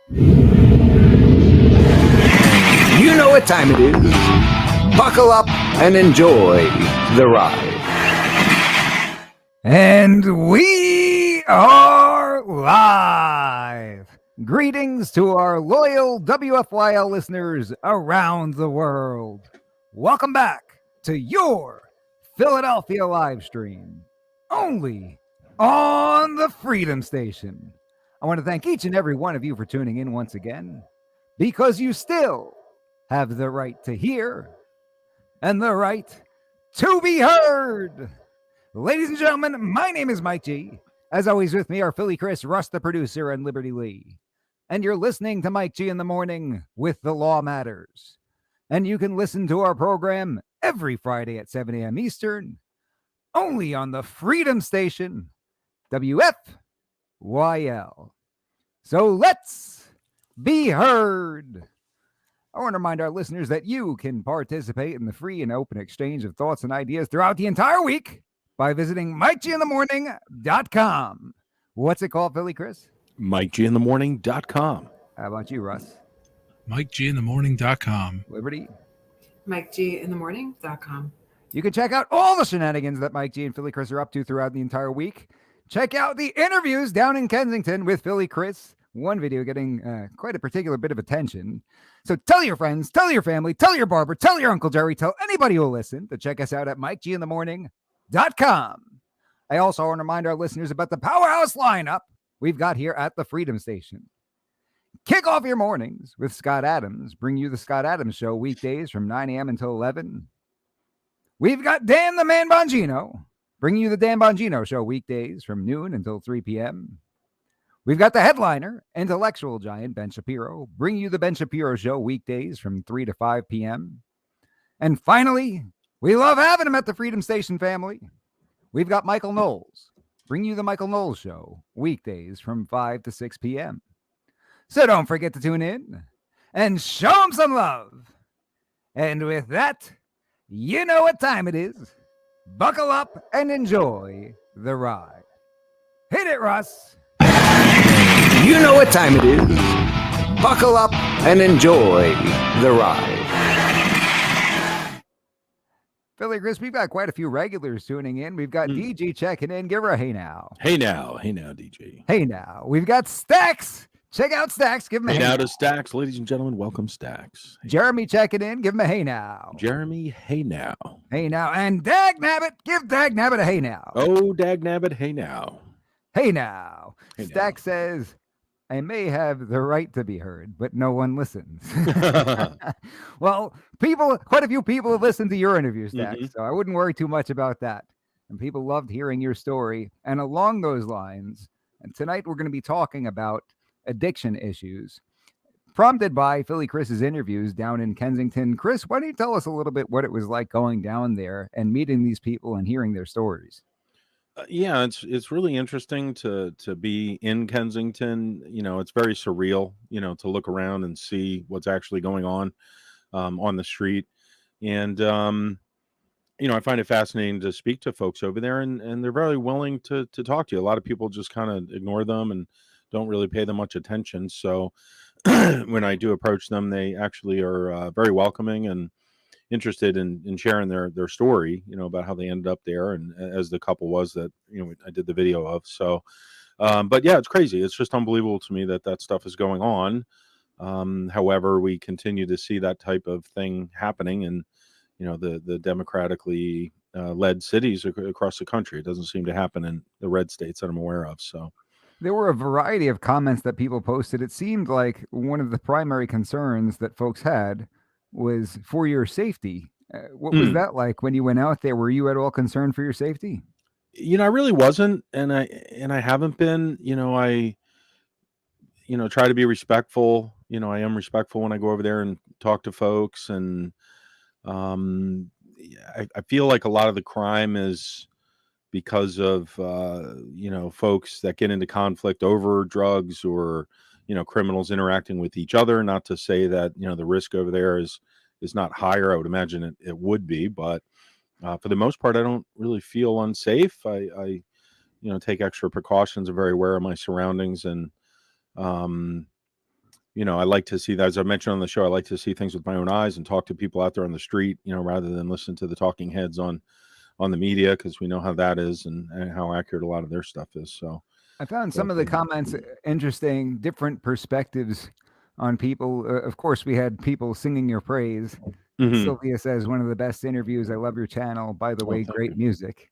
You know what time it is. Buckle up and enjoy the ride. And we are live. Greetings to our loyal WFYL listeners around the world. Welcome back to your Philadelphia live stream, only on the Freedom Station. I want to thank each and every one of you for tuning in once again, because you still have the right to hear and the right to be heard. Ladies and gentlemen, my name is Mike G. As always, with me are Philly Chris, Russ the producer, and Liberty Lee. And you're listening to Mike G in the Morning with The Law Matters. And you can listen to our program every Friday at 7 a.m. Eastern, only on the Freedom Station, WFYL. So let's be heard. I want to remind our listeners that you can participate in the free and open exchange of thoughts and ideas throughout the entire week by visiting MikeGinTheMorning.com. What's it called, Philly Chris? MikeGinTheMorning.com. How about you, Russ? MikeGinTheMorning.com. Liberty? MikeGinTheMorning.com. You can check out all the shenanigans that Mike G and Philly Chris are up to throughout the entire week. Check out the interviews down in Kensington with Philly Chris. One video getting quite a particular bit of attention. So tell your friends, tell your family, tell your barber, tell your Uncle Jerry, tell anybody who will listen to check us out at MikeGinTheMorning.com. I also want to remind our listeners about the powerhouse lineup we've got here at the Freedom Station. Kick off your mornings with Scott Adams. Bring you the Scott Adams Show weekdays from 9 a.m. until 11. We've got Dan the Man Bongino. Bring you the Dan Bongino Show weekdays from noon until 3 p.m. We've got the headliner, intellectual giant Ben Shapiro. Bring you the Ben Shapiro Show weekdays from 3 to 5 p.m. And finally, we love having him at the Freedom Station family. We've got Michael Knowles. Bring you the Michael Knowles Show weekdays from 5 to 6 p.m. So don't forget to tune in and show him some love. And with that, you know what time it is. Buckle up and enjoy the ride. Hit it, Russ. You know what time it is. Buckle up and enjoy the ride. Philly Chris, we've got quite a few regulars tuning in. We've got DG checking in. Give her a hey now. Hey now, DG. Hey now. We've got Stacks. Check out Stacks. Give him a Hey hey now to Stacks. Ladies and gentlemen, welcome Stacks. Hey. Jeremy checking in. Give him a hey now. Jeremy, hey now. Hey now. And Dag Nabbit. Give Dag Nabbit a hey now. Oh, Dag Nabbit, hey now. Hey now. Hey Stack says, I may have the right to be heard, but no one listens. Well, quite a few people have listened to your interview, Stack, so I wouldn't worry too much about that. And people loved hearing your story. And along those lines, and tonight we're going to be talking about addiction issues, prompted by Philly Chris's interviews down in Kensington. Chris, why don't you tell us a little bit what it was like going down there and meeting these people and hearing their stories? Yeah, it's really interesting to be in Kensington. You know, it's very surreal, to look around and see what's actually going on the street. And, I find it fascinating to speak to folks over there, and they're very willing to talk to you. A lot of people just kind of ignore them and don't really pay them much attention. So when I do approach them, they actually are very welcoming and interested in sharing their story, about how they ended up there, and as the couple was that, I did the video of. So, but yeah, it's crazy. It's just unbelievable to me that stuff is going on. However, we continue to see that type of thing happening in, the democratically led cities across the country. It doesn't seem to happen in the red states that I'm aware of. So there were a variety of comments that people posted. It seemed like one of the primary concerns that folks had was for your safety. What was that like when you went out there? Were you at all concerned for your safety? I really wasn't, and I haven't been. I try to be respectful. I am respectful when I go over there and talk to folks, and I feel like a lot of the crime is because of folks that get into conflict over drugs, or criminals interacting with each other. Not to say that the risk over there is not higher. I would imagine it would be, but for the most part, I don't really feel unsafe. I take extra precautions. I'm very aware of my surroundings, and I like to see that, as I mentioned on the show, I like to see things with my own eyes and talk to people out there on the street, rather than listen to the talking heads on the media, because we know how that is and how accurate a lot of their stuff is. So I found some of the comments interesting, different perspectives on people. Of course, we had people singing your praise. Mhm. Sylvia says, one of the best interviews. I love your channel. By the way, thank great you. music.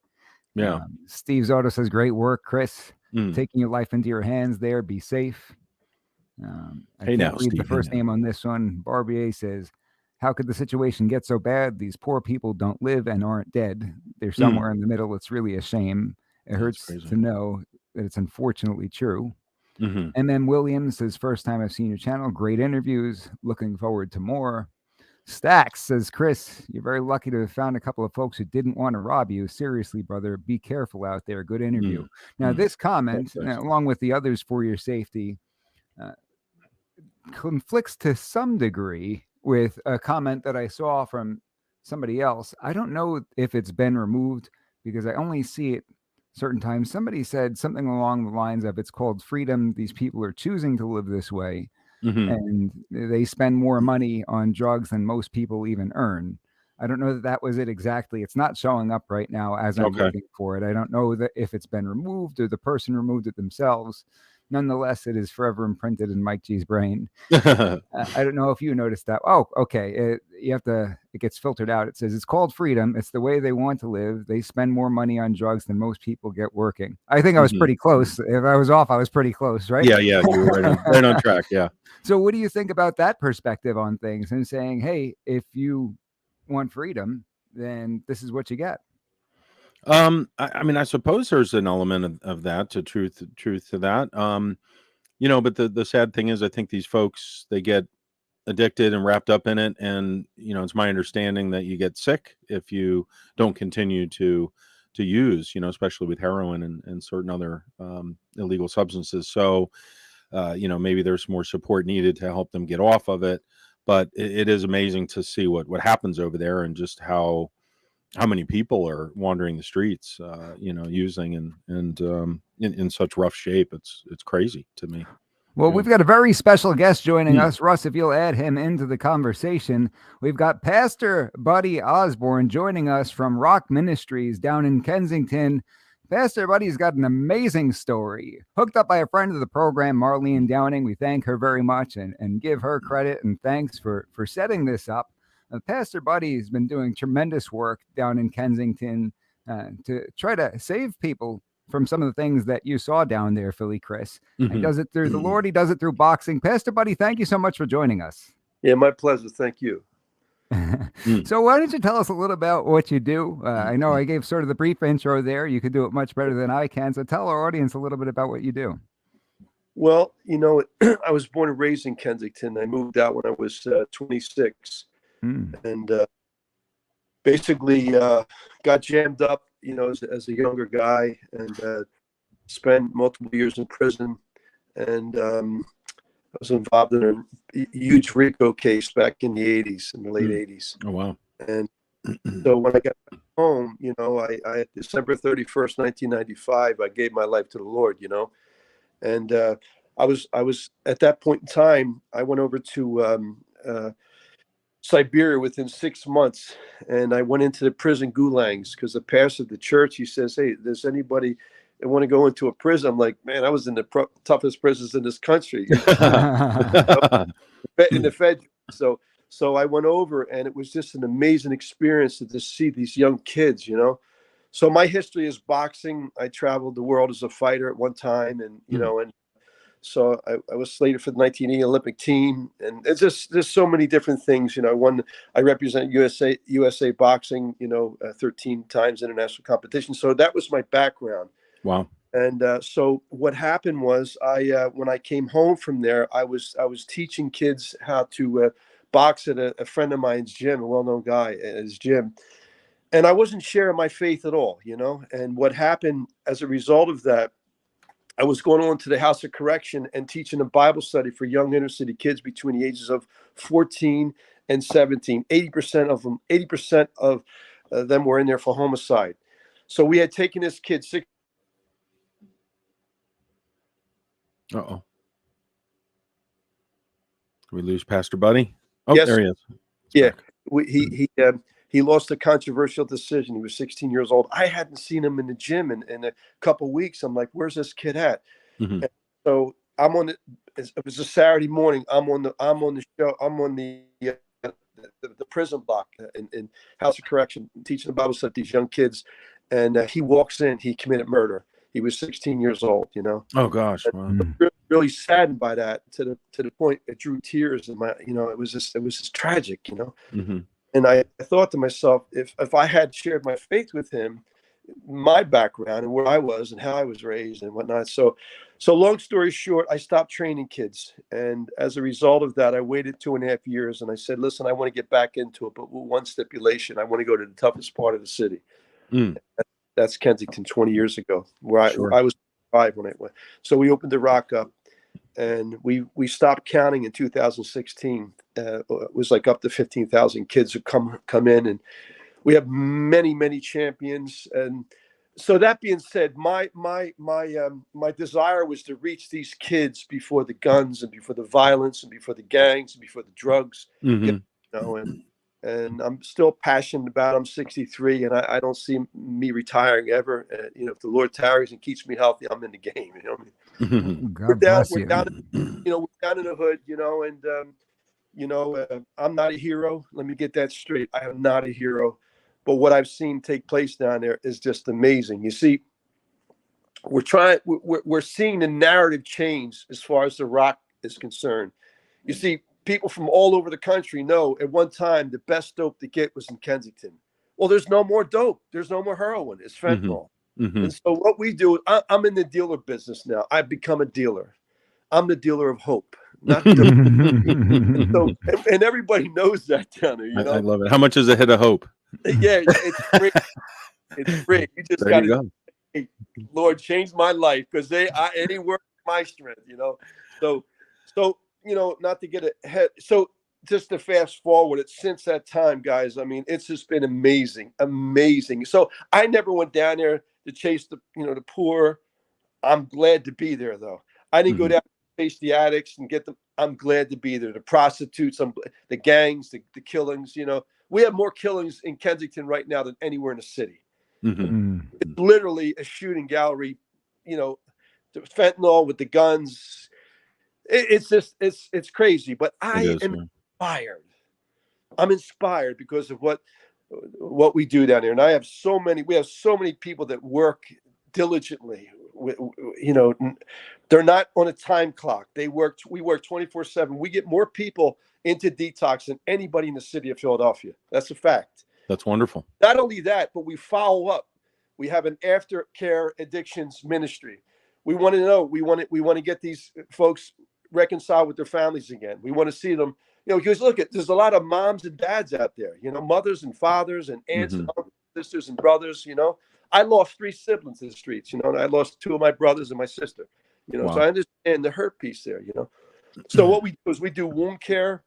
Yeah. Steve's Auto says, great work, Chris. Mm. Taking your life into your hands there. Be safe. I Hey can't now, read the Steve, hey first now. name on this one. Barbier says, how could the situation get so bad? These poor people don't live and aren't dead. They're somewhere in the middle. It's really a shame. It That's hurts crazy. to know that it's unfortunately true. Mhm. MM Williams says, first time I've seen your channel. Great interviews. Looking forward to more. Stacks says, Chris, you're very lucky to have found a couple of folks who didn't want to rob you. Seriously, brother, be careful out there. Good interview. Now, this comment, along with the others for your safety, conflicts to some degree with a comment that I saw from somebody else. I don't know if it's been removed because I only see it certain times. Somebody said something along the lines of, it's called freedom. These people are choosing to live this way, and they spend more money on drugs than most people even earn. I don't know that that was it exactly. It's not showing up right now as I'm waiting for it. I don't know that if it's been removed or the person removed it themselves. Nonetheless, it is forever imprinted in Mike G's brain. I don't know if you noticed that. Oh, okay. It gets filtered out. It says it's called freedom. It's the way they want to live. They spend more money on drugs than most people get working. I think I was pretty close. If I was off, I was pretty close, right? Yeah, you were right on track. Yeah. So what do you think about that perspective on things and saying, hey, if you want freedom, then this is what you get? I mean, I suppose there's an element of that, to truth to that. But the sad thing is, I think these folks, they get addicted and wrapped up in it, and it's my understanding that you get sick if you don't continue to use, especially with heroin and certain other illegal substances. So maybe there's more support needed to help them get off of it. But it is amazing to see what happens over there, and just how many people are wandering the streets, using and in such rough shape. It's crazy to me. Well, we've got a very special guest joining us. Russ, if you'll add him into the conversation, we've got Pastor Buddy Osborn joining us from Rock Ministries down in Kensington. Pastor Buddy's got an amazing story. Hooked up by a friend of the program, Marlene Downing. We thank her very much and give her credit and thanks for setting this up. Pastor Buddy has been doing tremendous work down in Kensington to try to save people from some of the things that you saw down there, Philly Chris. He does it through the Lord. He does it through boxing. Pastor Buddy, thank you so much for joining us. Yeah, my pleasure. Thank you. So why don't you tell us a little about what you do? I know I gave sort of the brief intro there. You could do it much better than I can. So tell our audience a little bit about what you do. Well, I was born and raised in Kensington. I moved out when I was 26 and basically got jammed up, as a younger guy, and spent multiple years in prison. And I was involved in a huge RICO case back in the 80s, in the late 80s. Oh, wow. And so when I got back home, I December 31st, 1995, I gave my life to the Lord, and I was at that point in time, I went over to Siberia within 6 months, and I went into the prison gulags because the pastor of the church, he says, hey, does anybody want to go into a prison? I'm like, man, I was in the toughest prisons in this country. In the Fed. So I went over, and it was just an amazing experience to just see these young kids, So my history is boxing. I traveled the world as a fighter at one time, and and so I was slated for the 1980 Olympic team, and it's just there's so many different things. I represent USA boxing, 13 times international competition. So that was my background. Wow. And so what happened was, when I came home from there, I was teaching kids how to box at a friend of mine's gym, a well-known guy at his gym. And I wasn't sharing my faith at all, And what happened as a result of that, I was going on to the House of Correction and teaching a Bible study for young inner city kids between the ages of 14 and 17. 80% of them were in there for homicide. So we had taken this kid Uh-oh. we lose Pastor Buddy? Oh, Yes. there he is. Yeah, he lost a controversial decision. He was 16 years old. I hadn't seen him in the gym in a couple of weeks. I'm like, where's this kid at? Mhm. And so I'm on it was a Saturday morning. I'm on the show. I'm on the prison block in House of Correction, teaching the Bible study to these young kids. And he walks in. He committed murder. He was 16 years old. Oh gosh. Wow. Really saddened by that to the point it drew tears in my. It was just tragic. Mhm. And I thought to myself, if I had shared my faith with him, my background and where I was and how I was raised and whatnot. So long story short, I stopped training kids. And as a result of that, I waited 2.5 years and I said, listen, I want to get back into it, but with one stipulation. I want to go to the toughest part of the city. Mm. That's Kensington 20 years ago, where Sure. I was 5 when I went. So we opened the Rock up and we stopped counting in 2016. It was like up to 15,000 kids who come in, and we have many champions. And so that being said, my desire was to reach these kids before the guns and before the violence and before the gangs and before the drugs. Mhm. And I'm still passionate about it. I'm 63 and I don't see me retiring ever. If the Lord tarries and keeps me healthy, I'm in the game. Mhm. God bless you. We're down in the hood, and I'm not a hero. Let me get that straight. I am not a hero. But what I've seen take place down there is just amazing. You see, we're seeing the narrative change as far as the Rock is concerned. You see, people from all over the country know at one time the best dope to get was in Kensington. Well, there's no more dope. There's no more heroin. It's fentanyl. Mhm. And so what we do, I'm in the dealer business now. I've become a dealer. I'm the dealer of hope. Not so, and everybody knows that down there. I love it. How much is a hit of hope? Yeah, it's free. It's free. You just There got you to, go. hey, Lord, change my life because it ain't worth my strength. So not to get ahead. So just to fast forward it, since that time, guys, I mean, it's just been amazing. So I never went down there to chase the poor. I'm glad to be there, though. I didn't go down to chase the addicts and get them. I'm glad to be there. The prostitutes, the gangs, the killings. We have more killings in Kensington right now than anywhere in the city. Mhm. It's literally a shooting gallery. The fentanyl with the guns. It's just it's crazy. But I am inspired. I'm inspired because of what we do down here, and we have so many people that work diligently. They're not on a time clock. We work 24/7. We get more people into detox than anybody in the city of Philadelphia. That's a fact. That's wonderful. Not only that, but we follow up. We have an aftercare addictions ministry. We want to know. We want to get these folks reconciled with their families again. We want to see them. Because there's a lot of moms and dads out there. Mothers and fathers and aunts and uncles, sisters and brothers. I lost 3 siblings in the streets. And I lost 2 of my brothers and my sister. Wow. So I understand the hurt piece there. So what we do is we do wound care.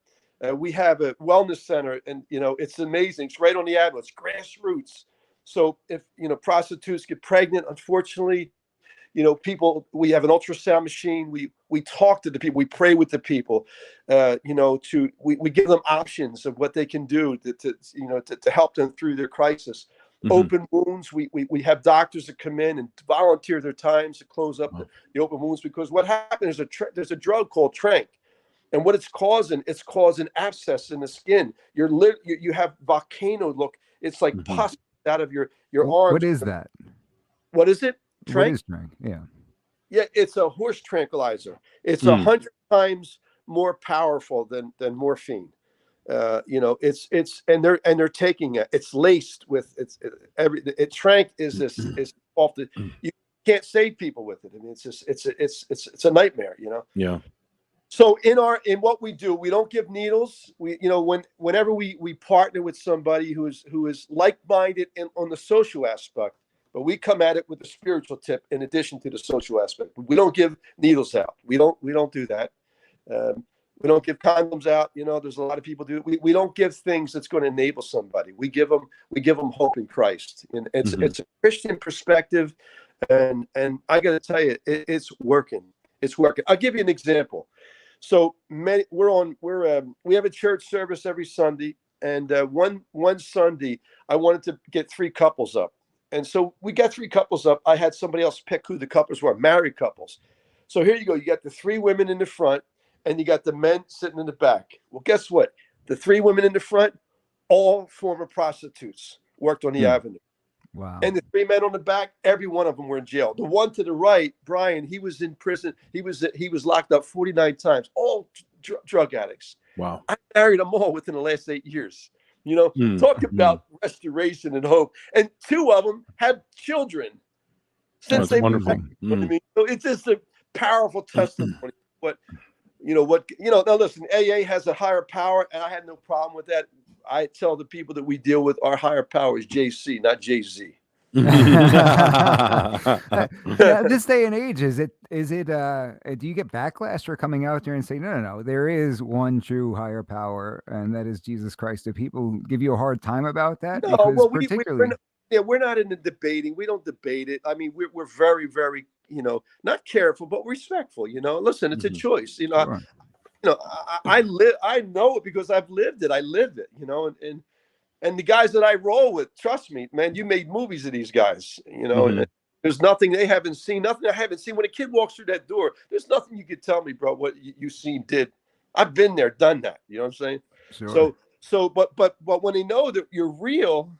We have a wellness center, and it's amazing. It's right on the avenue. It's grassroots. So if prostitutes get pregnant, unfortunately, people. We have an ultrasound machine. We talk to the people. We pray with the people. We give them options of what they can do to help them through their crisis. Open wounds. We have doctors that come in and volunteer their times to close up the open wounds, because what happens is there's a drug called Trank. And what it's causing abscess in the skin. You have volcano look. It's like pus out of your arms. What is that? What is it? What is Trank? Yeah. Yeah, it's a horse tranquilizer. It's 100 times more powerful than morphine. And they're taking it. It's laced with Trank is off the. You can't save people with it. I mean, it's a nightmare. Yeah. So in what we do, we don't give needles. Whenever we partner with somebody who is like-minded on the social aspect, but we come at it with a spiritual tip in addition to the social aspect. We don't give needles out. We don't do that. We don't give condoms out. There's a lot of people do. We don't give things that's going to enable somebody. We give them hope in Christ, and it's a Christian perspective, and I got to tell you, it's working. It's working. I'll give you an example. So we have a church service every Sunday, and one Sunday I wanted to get 3 couples up, and so we got 3 couples up. I had somebody else pick who the couples were, married couples. So here you go. You got the 3 women in the front, and you got the men sitting in the back. Well, guess what? The 3 women in the front, all former prostitutes, worked on the avenue. Wow. And the 3 men on the back, every one of them were in jail. The one to the right, Brian, he was in prison. He was locked up 49 times, all drug addicts. Wow. I married them all within the last 8 years. Talk about restoration and hope. And 2 of them had children since they were wonderful. what I mean? So it's just a powerful testimony. Now listen, AA has a higher power, and I have no problem with that. I tell the people that we deal with, our higher power is JC, not JZ. This day and age, is it do you get backlash for coming out there and saying no, there is one true higher power, and that is Jesus Christ? Do people give you a hard time about that? No, because well, particularly we're not in the debating. We don't debate it. I mean, we're very, very, not careful, but respectful. Listen, it's a choice. Sure. I know it because I've lived it. I live it. And the guys that I roll with, trust me, man, you made movies of these guys. And there's nothing they haven't seen, nothing I haven't seen. When a kid walks through that door, there's nothing you could tell me, bro, what you seen did. I've been there, done that. You know what I'm saying? Sure. But when they know that you're real,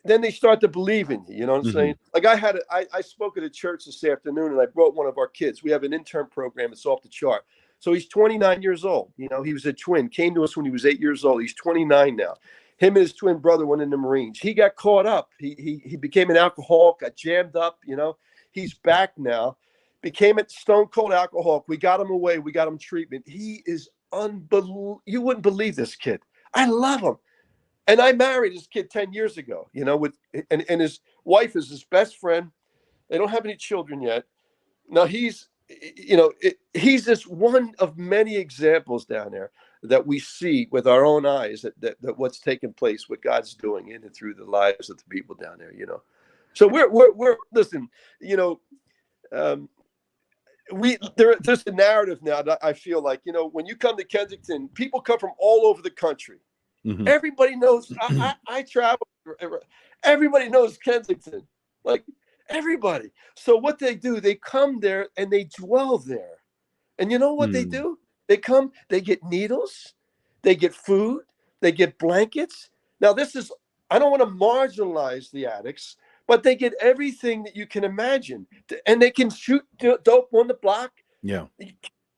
then they start to believe in you. You know what I'm saying? Like I spoke at a church this afternoon, and I brought one of our kids. We have an intern program. It's off the chart. So he's 29 years old. He was a twin, came to us when he was 8 years old. He's 29 now. Him and his twin brother went in the Marines. He got caught up. He became an alcoholic, got jammed up. He's back now, became a stone cold alcoholic. We got him away. We got him treatment. He is unbelievable. You wouldn't believe this kid. I love him. And I married this kid 10 years ago, and his wife is his best friend. They don't have any children yet. Now he's just one of many examples down there that we see with our own eyes that what's taking place, what God's doing in and through the lives of the people down there, So we're listen, there's a narrative now that I feel like, when you come to Kensington, people come from all over the country. Everybody knows. I travel. Everybody knows Kensington, like everybody. So what they do, they come there and they dwell there. And you know what they do? They come. They get needles. They get food. They get blankets. Now I don't want to marginalize the addicts, but they get everything that you can imagine, and they can shoot dope on the block. Yeah.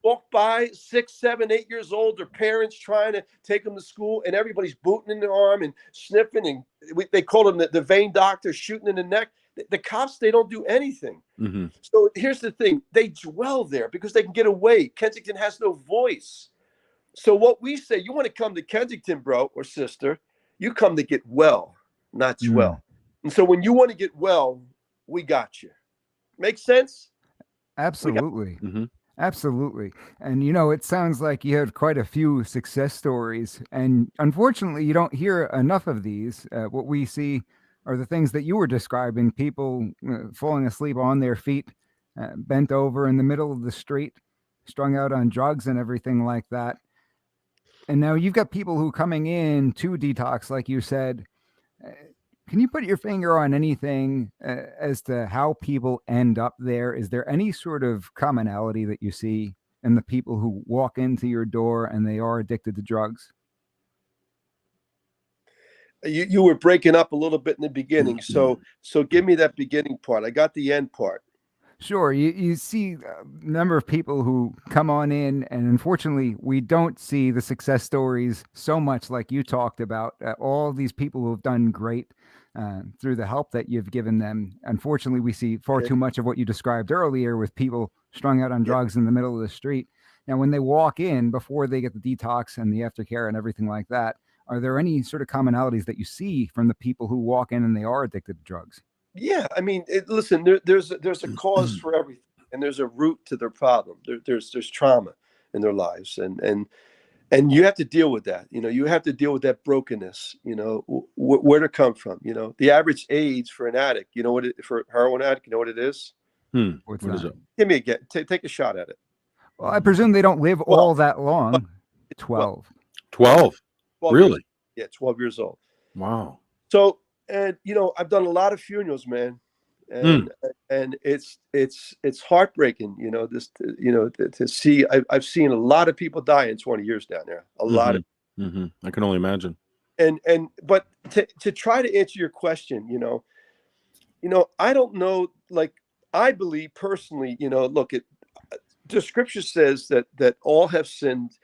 Walk by 6, 7, 8 years old, their parents trying to take them to school, and everybody's booting in their arm and sniffing, and they call them the vein doctor, shooting in the neck. The cops, they don't do anything. So here's the thing. They dwell there because they can get away. Kensington has no voice. So what we say, you want to come to Kensington, bro or sister, you come to get well, not dwell. And so when you want to get well, we got you. Make sense? Absolutely. Absolutely. And, it sounds like you had quite a few success stories. And unfortunately, you don't hear enough of these. What we see are the things that you were describing, people falling asleep on their feet, bent over in the middle of the street, strung out on drugs and everything like that. And now you've got people who coming in to detox, like you said. Can you put your finger on anything as to how people end up there? Is there any sort of commonality that you see in the people who walk into your door and they are addicted to drugs? You were breaking up a little bit in the beginning. So give me that beginning part. I got the end part. Sure. You see a number of people who come on in, and unfortunately, we don't see the success stories so much like you talked about. All these people who have done great through the help that you've given them. Unfortunately, we see far too much of what you described earlier with people strung out on drugs in the middle of the street. Now, when they walk in, before they get the detox and the aftercare and everything like that, are there any sort of commonalities that you see from the people who walk in and they are addicted to drugs? Yeah, I mean, listen, there's a cause for everything, and there's a root to their problem. There's trauma in their lives, and you have to deal with that. You have to deal with that brokenness. Where to come from. The average age for an addict. For a heroin addict, you know what it is? What's what that? is it? Give me a get. Take a shot at it. Well, I presume they don't live all that long. 12. 12. 12 Really? years, yeah, 12 years old. Wow. So, and I've done a lot of funerals, man, and it's heartbreaking, to see. I've seen a lot of people die in 20 years down there. A lot of, I can only imagine. But to try to answer your question, I don't know. Like, I believe personally, look, the scripture says that all have sinned.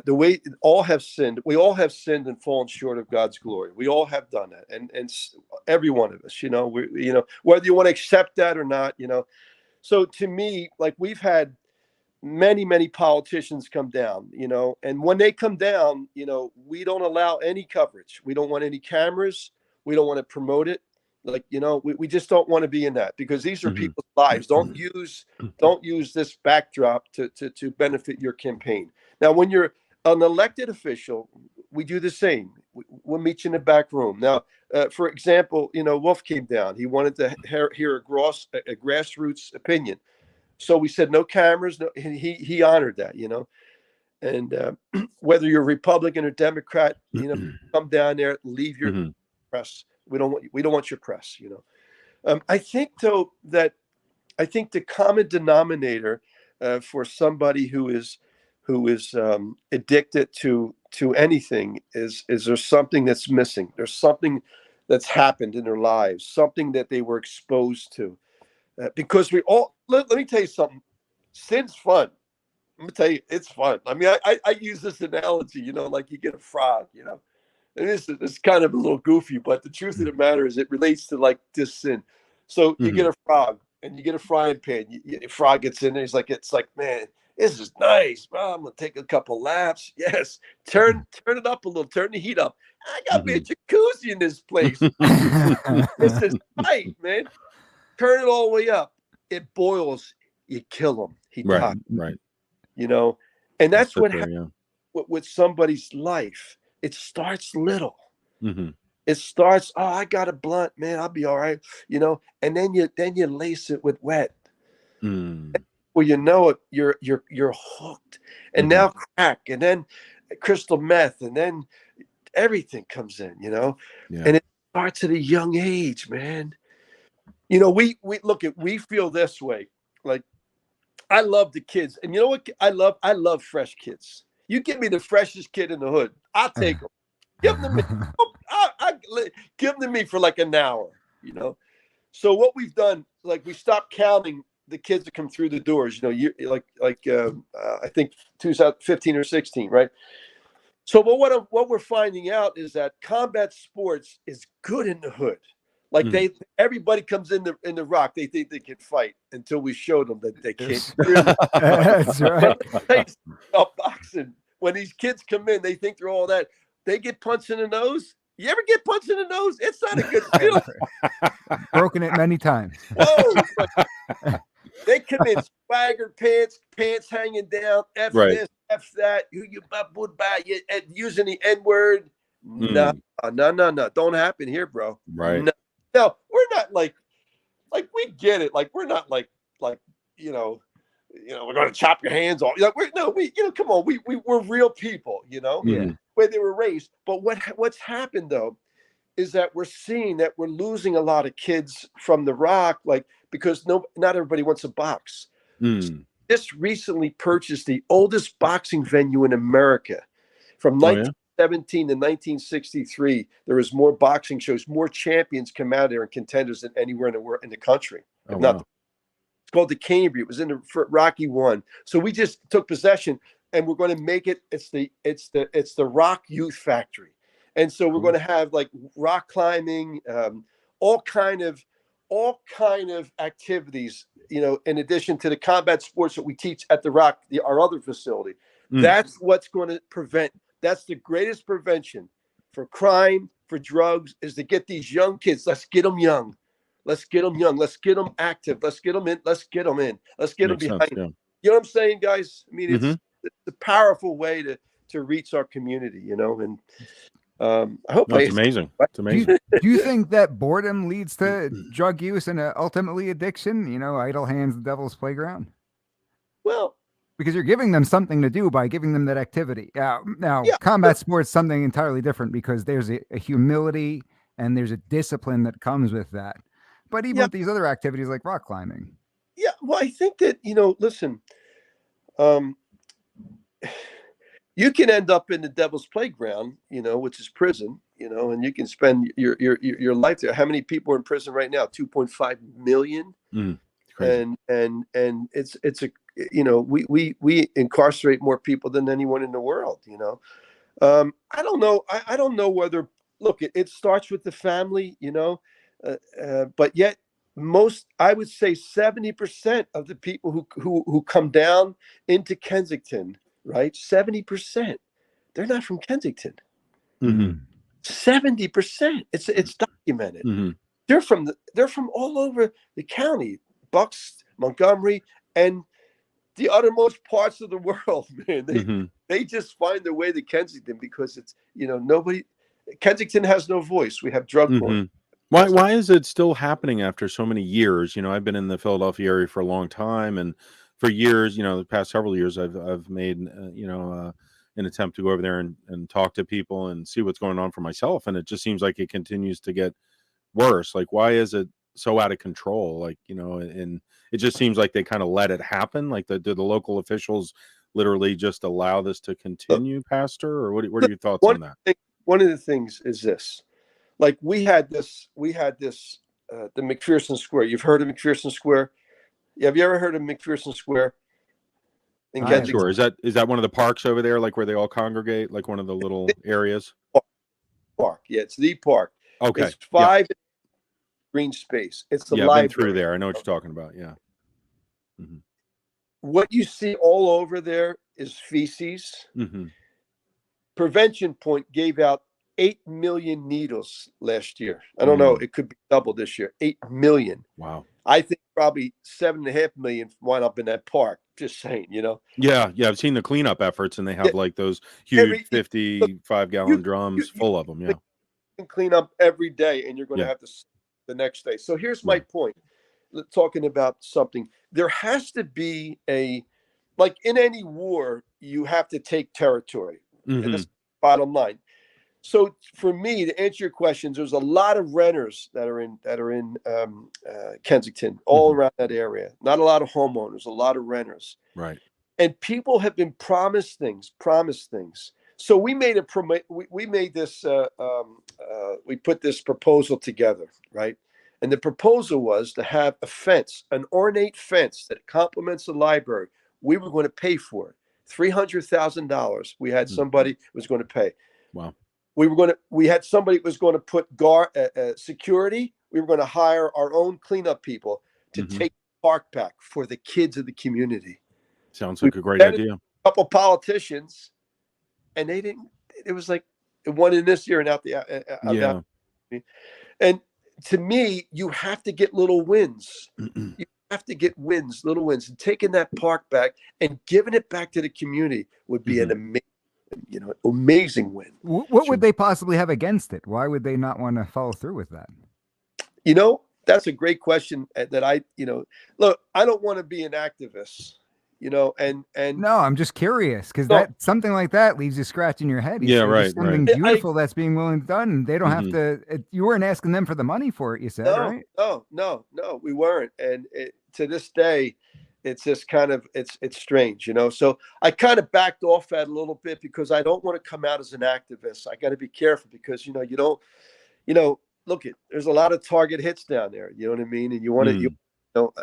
The way all have sinned, we all have sinned and fallen short of God's glory. We all have done that, and every one of us, whether you want to accept that or not, So to me, like, we've had many politicians come down, and when they come down, we don't allow any coverage. We don't want any cameras. We don't want to promote it. Like, we just don't want to be in that, because these are people's lives. Don't use this backdrop to benefit your campaign. Now, when you're an elected official, we do the same. We'll meet you in the back room. Now, for example, Wolf came down. He wanted to hear a grassroots opinion. So we said no cameras. No, he honored that, And whether you're Republican or Democrat, come down there, leave your press. We don't want your press. I think, though, that the common denominator for somebody who is addicted to anything is there's something that's missing. There's something that's happened in their lives, something that they were exposed to. Because we all, let me tell you something. Sin's fun. I'm gonna tell you, it's fun. I mean, I use this analogy, like you get a frog, and this is kind of a little goofy, but the truth of the matter is it relates to like this sin. So you get a frog and you get a frying pan. The frog gets in there. It's like, man, this is nice. Well, I'm gonna take a couple laps. Yes, turn it up a little. Turn the heat up. I got me a jacuzzi in this place. This is tight, man. Turn it all the way up. It boils. You kill him. He dies. Right. And that's what happens with somebody's life. It starts little. It starts, oh, I got a blunt, man, I'll be all right, and then you lace it with wet. Well, you're hooked. And now crack, and then crystal meth, and then everything comes in, and it starts at a young age, man. We feel this way. Like, I love the kids, and you know what? I love fresh kids. You give me the freshest kid in the hood, I'll take them. Give them to me. Give them to me for like an hour, So what we've done, like, we stopped counting the kids that come through the doors. I think 2015 or 16, right? So, but what we're finding out is that combat sports is good in the hood. Like, everybody comes in the Rock. They think they can fight until we show them that they can't. That's right. Boxing. When these kids come in, they think they're all that. They get punched in the nose. You ever get punched in the nose? It's not a good feeling. Broken it many times. Whoa! They come in swagger pants hanging down. F this, F that. You using the N-word. No. Don't happen here, bro. Right. No, we're not like we get it. Like, we're not like we're going to chop your hands off. Come on, we're real people, where they were raised. But what's happened, though, is that we're seeing that we're losing a lot of kids from the Rock, like, because not everybody wants to box. Just recently purchased the oldest boxing venue in America from 1917 to 1963. There was more boxing shows, more champions come out there and contenders than anywhere in the country. It's called the Cambria. It was in the Rocky One. So we just took possession, and we're going to make it. It's the Rock Youth Factory, and so we're going to have like rock climbing, all kind of activities. In addition to the combat sports that we teach at the Rock, our other facility. That's what's going to prevent. That's the greatest prevention for crime, for drugs, is to get these young kids. Let's get them young. Let's get them young. Let's get them active. Let's get them in. Let's get them in. Let's get them behind. You know what I'm saying, guys? I mean, it's a powerful way to reach our community, And I hope that's amazing. It's amazing. Do you think that boredom leads to drug use and ultimately addiction? Idle hands, the devil's playground. Well, Because you're giving them something to do by giving them that activity. Now Yeah. combat sports something entirely different because there's a humility and there's a discipline that comes with that. But even Yeah. with these other activities like rock climbing. Yeah, well, I think that, listen, you can end up in the devil's playground, which is prison, and you can spend your life there. How many people are in prison right now? 2.5 million. Crazy. And it's a, we incarcerate more people than anyone in the world. I don't know. I don't know whether, look, it starts with the family, but yet I would say 70% of the people who come down into Kensington, right? 70%, they're not from Kensington. 70%. It's documented. They're from all over the county, Bucks, Montgomery, and the uttermost parts of the world, man. They just find their way to Kensington because it's, Kensington has no voice. We have drug lords. Why is it still happening after so many years? I've been in the Philadelphia area for a long time, and for years, the past several years, I've made an attempt to go over there and talk to people and see what's going on for myself, and it just seems like it continues to get worse. Like, why is it so out of control? Like, and it just seems like they kind of let it happen. Like, do the local officials literally just allow this to continue, Pastor? Or what are your thoughts on that? One of the things is this. Like, we had this, the McPherson Square. You've heard of McPherson Square? Have you ever heard of McPherson Square? Sure. Is that one of the parks over there, like where they all congregate, like one of the little areas? Park. Yeah, it's the park. Okay. It's 5 green space. It's the library. I've been through there. I know what you're talking about. Yeah. What you see all over there is feces. Prevention Point gave out 8 million needles last year. I don't know. It could be double this year. 8 million. Wow. I think probably 7.5 million wind up in that park. Just saying, Yeah. I've seen the cleanup efforts, and they have like those huge 55-gallon drums full of them. Yeah. You can clean up every day, and you're going to have to the next day. So here's my point. Talking about something, there has to be like in any war, you have to take territory. And that's the bottom line. So for me, to answer your questions, there's a lot of renters that are in Kensington, all around that area. Not a lot of homeowners, a lot of renters. Right. And people have been promised things. So we made we put this proposal together, right? And the proposal was to have a fence, an ornate fence that complements the library. We were going to pay for it. $300,000. We had somebody was going to pay. Wow. We had somebody was going to put security. We were going to hire our own cleanup people to take the park back for the kids of the community. Sounds like a great idea. A couple politicians, and they didn't. It was like one in this year and out the and to me, you have to get little wins. You have to get little wins, and taking that park back and giving it back to the community would be an amazing win. What would they possibly have against it? Why would they not want to follow through with that? That's a great question that look, I don't want to be an activist, and no, I'm just curious because that something like that leaves you scratching your head. Right. Something beautiful that's being willing done. And they don't have to. You weren't asking them for the money for it. You said, right? No, we weren't. And to this day, it's just kind of it's strange, So I kind of backed off that a little bit because I don't want to come out as an activist. I got to be careful because you don't, look, there's a lot of target hits down there. You know what I mean? And you want to.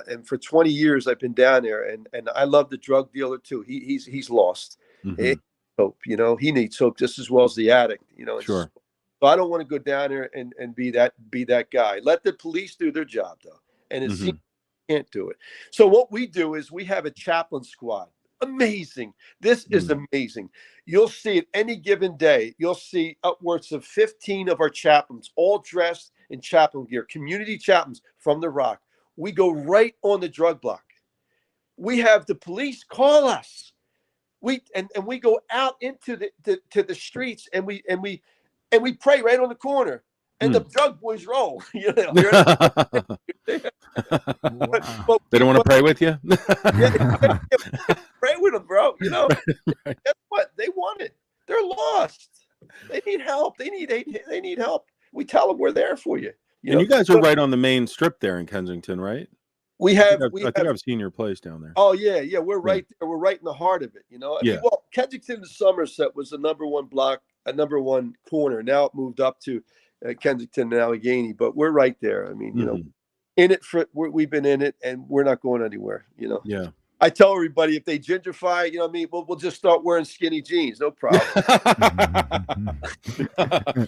And for 20 years I've been down there, and I love the drug dealer too. He's lost. Hope, he needs hope just as well as the addict. Sure. So I don't want to go down there and be that guy. Let the police do their job though, and it seems can't do it. So what we do is we have a chaplain squad. Amazing. This is amazing. You'll see it any given day. You'll see upwards of 15 of our chaplains, all dressed in chaplain gear, community chaplains from the Rock. We go right on the drug block. We have the police call us. We go out into the streets and we pray right on the corner. And the drug boys roll. They don't want to pray with you. Pray with them, bro. You know, guess what? They want it. They're lost. They need help. They need help. We tell them we're there for you. And you guys are right on the main strip there in Kensington, right? I think I've seen your place down there. Oh yeah. We're right there. We're right in the heart of it. You know. I mean, well, Kensington and Somerset was the #1 block, a #1 corner. Now it moved up to Kensington and Allegheny, but we're right there. I mean, you know, in it we've been in it, and we're not going anywhere. You know. Yeah. I tell everybody if they gentrify, you know what I mean, we'll just start wearing skinny jeans, no problem.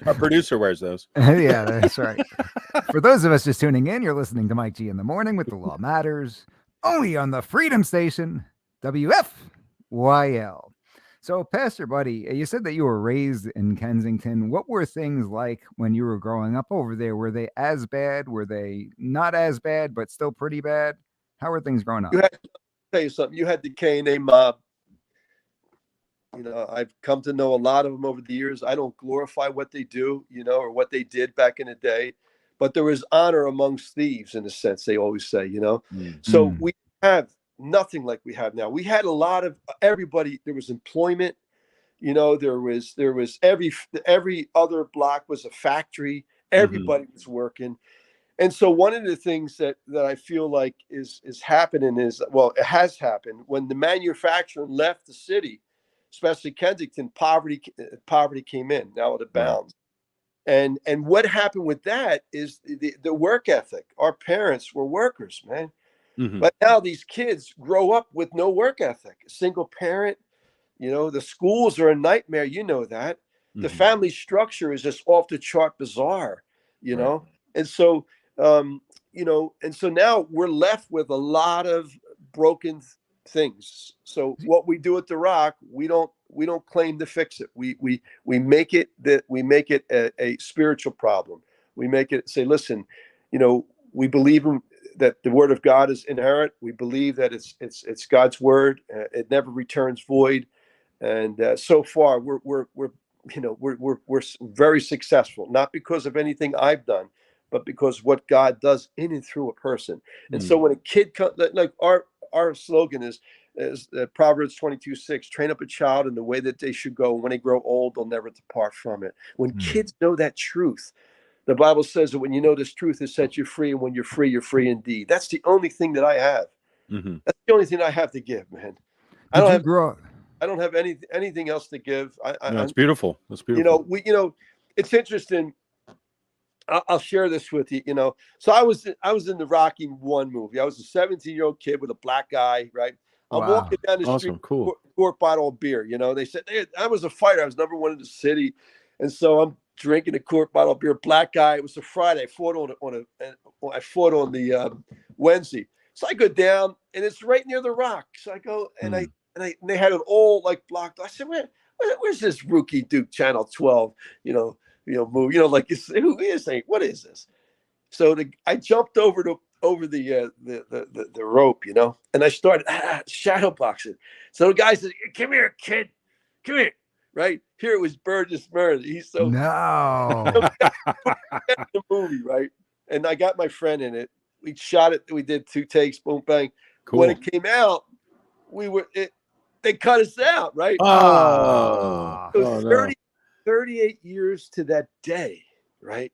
Our producer wears those. Yeah, that's right. For those of us just tuning in, you're listening to Mike G in the Morning with The Law Matters, only on the Freedom Station, WFYL. So, Pastor Buddy, you said that you were raised in Kensington. What were things like when you were growing up over there? Were they as bad? Were they not as bad, but still pretty bad? How were things growing up? Tell you something. You had the K&A mob. You know, I've come to know a lot of them over the years. I don't glorify what they do, you know, or what they did back in the day, but there was honor amongst thieves, in a sense. They always say, you know. So we have nothing like we have now. We had a lot of everybody. There was employment. You know, there was every other block was a factory. Everybody was working. And so one of the things that I feel like is happening is, well, it has happened when the manufacturing left the city, especially Kensington, poverty came in, now it abounds. And what happened with that is the work ethic. Our parents were workers, man. But now these kids grow up with no work ethic. A single parent, you know, the schools are a nightmare. You know that. The family structure is just off the chart bizarre, you know. And so you know, and so now we're left with a lot of broken things. So what we do at the Rock, we don't claim to fix it. We make it a spiritual problem. We make it say, listen, you know, we believe that the word of God is inerrant. We believe that it's God's word. It never returns void. And so far we're very successful, not because of anything I've done, but because what God does in and through a person. And so when a kid comes, like our slogan is Proverbs 22:6, train up a child in the way that they should go. When they grow old, they'll never depart from it. When kids know that truth, the Bible says that when you know this truth, it sets you free. And when you're you're free indeed. That's the only thing that I have. That's the only thing I have to give, man. I don't have anything else to give. That's beautiful. That's beautiful. You know, it's interesting. I'll share this with you. You know, so I was in the Rocky 1 movie. I was a 17-year-old kid with a black eye, right? I'm walking down the street, cool. quart bottle of beer. You know, they said I was a fighter. I was #1 in the city, and so I'm drinking a quart bottle of beer. Black guy. It was a Friday. I fought on the Wednesday. So I go down, and it's right near the Rock. So I go, and they had it all like blocked. I said, where's this rookie Duke Channel 12? Move, like who is he? What is this? So I jumped over the rope, you know, and I started shadow boxing. So the guy said, "Come here, kid, come here." Right here it was Burgess Meredith. He's so the movie, right? And I got my friend in it. We shot it. We did 2 takes. Boom, bang. Cool. When it came out, they cut us out, right? So 38 years to that day, right?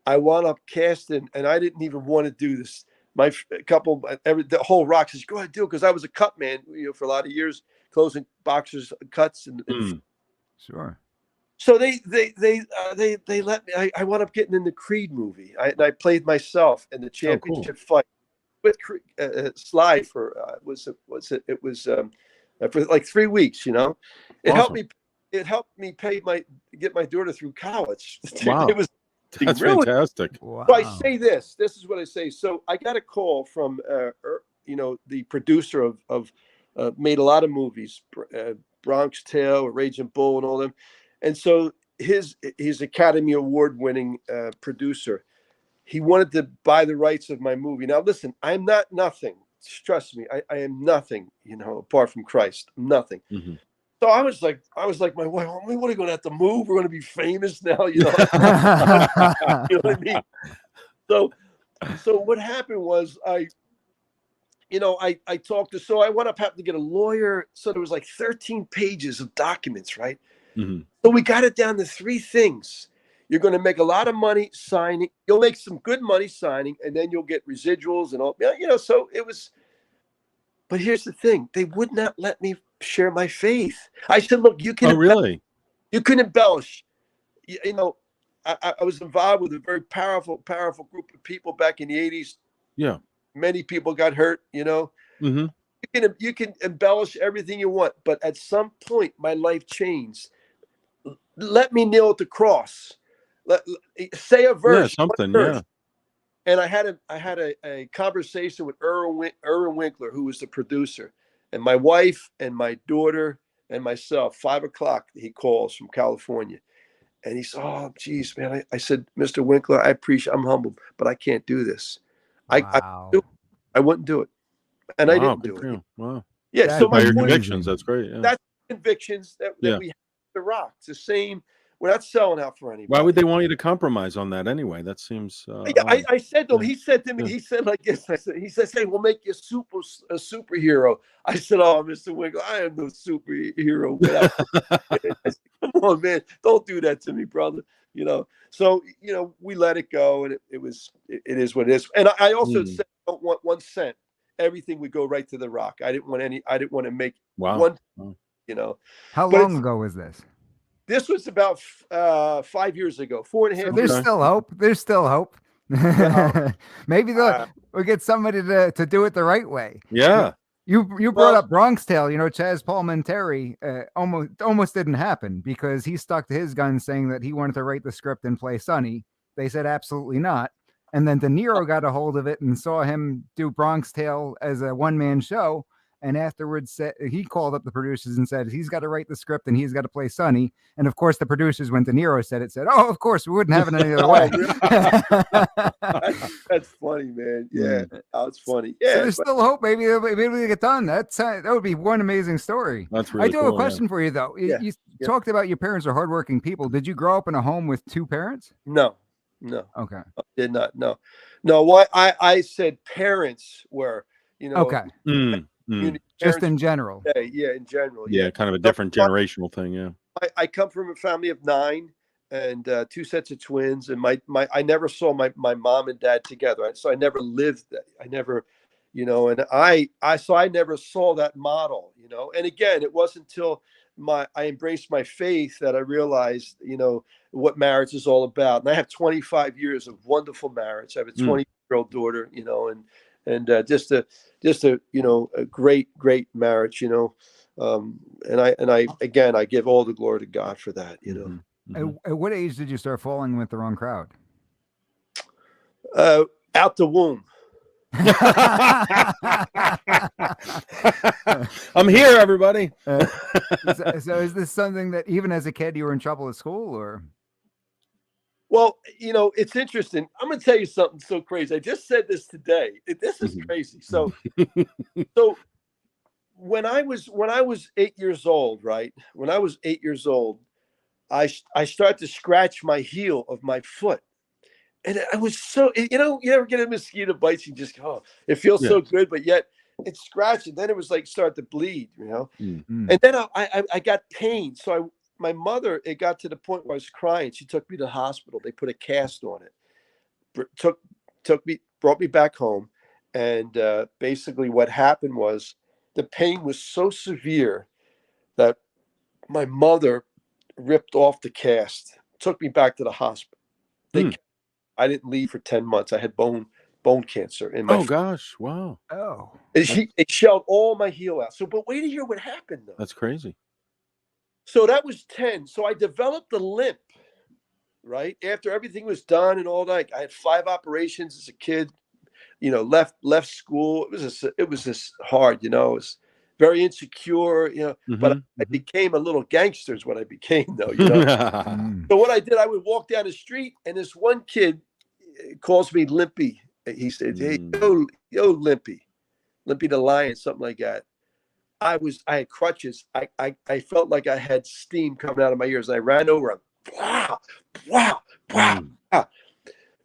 I wound up casting, and I didn't even want to do this. The whole Rock says, "Go ahead, do it," because I was a cut man, for a lot of years, closing boxers' cuts and sure. So they let me. I wound up getting in the Creed movie. I played myself in the championship fight with Sly for for like 3 weeks. You know, it helped me. It helped me get my daughter through college. Wow. That's really fantastic. Wow. So I say this is what I say. So I got a call from, the producer of made a lot of movies, Bronx Tale, Raging Bull, and all them. And so he's Academy Award winning producer. He wanted to buy the rights of my movie. Now, listen, I'm not nothing. Trust me, I am nothing, apart from Christ. I'm nothing. So I was like, my wife, what are we going to have to move? We're going to be famous now, you know? You know what I mean? So what happened was I talked to, so I went up, happened to get a lawyer. So there was like 13 pages of documents, right? Mhm. So we got it down to 3 things. You're going to make a lot of money signing. You'll make some good money signing, and then you'll get residuals and all. So it was. But here's the thing: they would not let me share my faith. I said, "Look, you can. Oh, really? You can embellish. I was involved with a very powerful group of people back in the 80s. Yeah. Many people got hurt. Hmm. You can embellish everything you want, but at some point, my life changed. Let me kneel at the cross. Say a verse. Yeah, something. Verse. Yeah. And I had a conversation with Irwin Winkler, who was the producer, and my wife and my daughter and myself. 5:00, he calls from California, and he said, "Oh, geez, man." I said, "Mr. Winkler, I'm humbled, but I can't do this. Wow. I wouldn't do it, and Wow, I didn't good do for it. you. Wow. Yeah. That's So By my your amazing. convictions, that's great. Yeah. that's convictions that Yeah. we have the rock. It's the same. We're not selling out for anybody. Why would they want you to compromise on that anyway? That seems Yeah, odd. I said to him. Yeah. He said to me. Yeah. He said like this. He says, "Hey, we'll make you a superhero." I said, "Oh, Mr. Winkler, I am no superhero." I said, "Come on, man, don't do that to me, brother." So we let it go, and it is what it is. And I also said, "I don't want 1 cent. Everything would go right to the rock. I didn't want to make Wow. one. Wow. How But long ago was this? This was about 5 years ago, 4.5 So years. there's Okay. still hope. There's still hope. Maybe we'll get somebody to do it the right way. Yeah. You brought up Bronx Tale. Chaz Palminteri almost didn't happen because he stuck to his guns, saying that he wanted to write the script and play Sonny. They said absolutely not. And then De Niro got a hold of it and saw him do Bronx Tale as a one-man show. And afterwards, he called up the producers and said he's got to write the script and he's got to play Sonny. And of course, the producers, when De Niro said, "Oh, of course, we wouldn't have it any other way." That's funny, man. Yeah, it's funny. Yeah, so there's still hope. Maybe they get done. That would be one amazing story. That's really I do cool, have a question for you though. You talked about your parents are hardworking people. Did you grow up in a home with 2 parents? No. Okay. I did not. No. What I said parents were, Okay. Just in general. Yeah, in general. Yeah, kind of a different generational thing. Yeah. I come from a family of 9 and 2 sets of twins, and I never saw my mom and dad together. So I never lived that. I never, and I never saw that model, And again, it wasn't until I embraced my faith that I realized, what marriage is all about. And I have 25 years of wonderful marriage. I have a 20-year-old daughter, and just a a great marriage, and I give all the glory to God for that, At what age did you start falling with the wrong crowd? Out the womb. I'm here, everybody. So is this something that even as a kid you were in trouble at school, or? Well, it's interesting. I'm going to tell you something so crazy. I just said this today. This is crazy. So when I was 8 years old, right? When I was 8 years old, I started to scratch my heel of my foot. And I was so, you ever get a mosquito bites, you just go, it feels so good, but yet it's scratching. Then it was like start to bleed, And then I got pain. So my mother, it got to the point where I was crying. She took me to the hospital. They put a cast on it. Brought me back home. And basically what happened was the pain was so severe that my mother ripped off the cast, took me back to the hospital. I didn't leave for 10 months. I had bone cancer in my foot. Gosh, wow. Oh. It shelled all my heel out. So, but wait to hear what happened though. That's crazy. So that was 10. So I developed a limp, right? After everything was done and all that. I had 5 operations as a kid, left school. It was just hard, It was very insecure, but I became a little gangster is what I became though, So what I did, I would walk down the street and this one kid calls me Limpy. He said, "Hey, yo, Limpy the Lion," something like that. I had crutches. I felt like I had steam coming out of my ears. And I ran over him. Wow.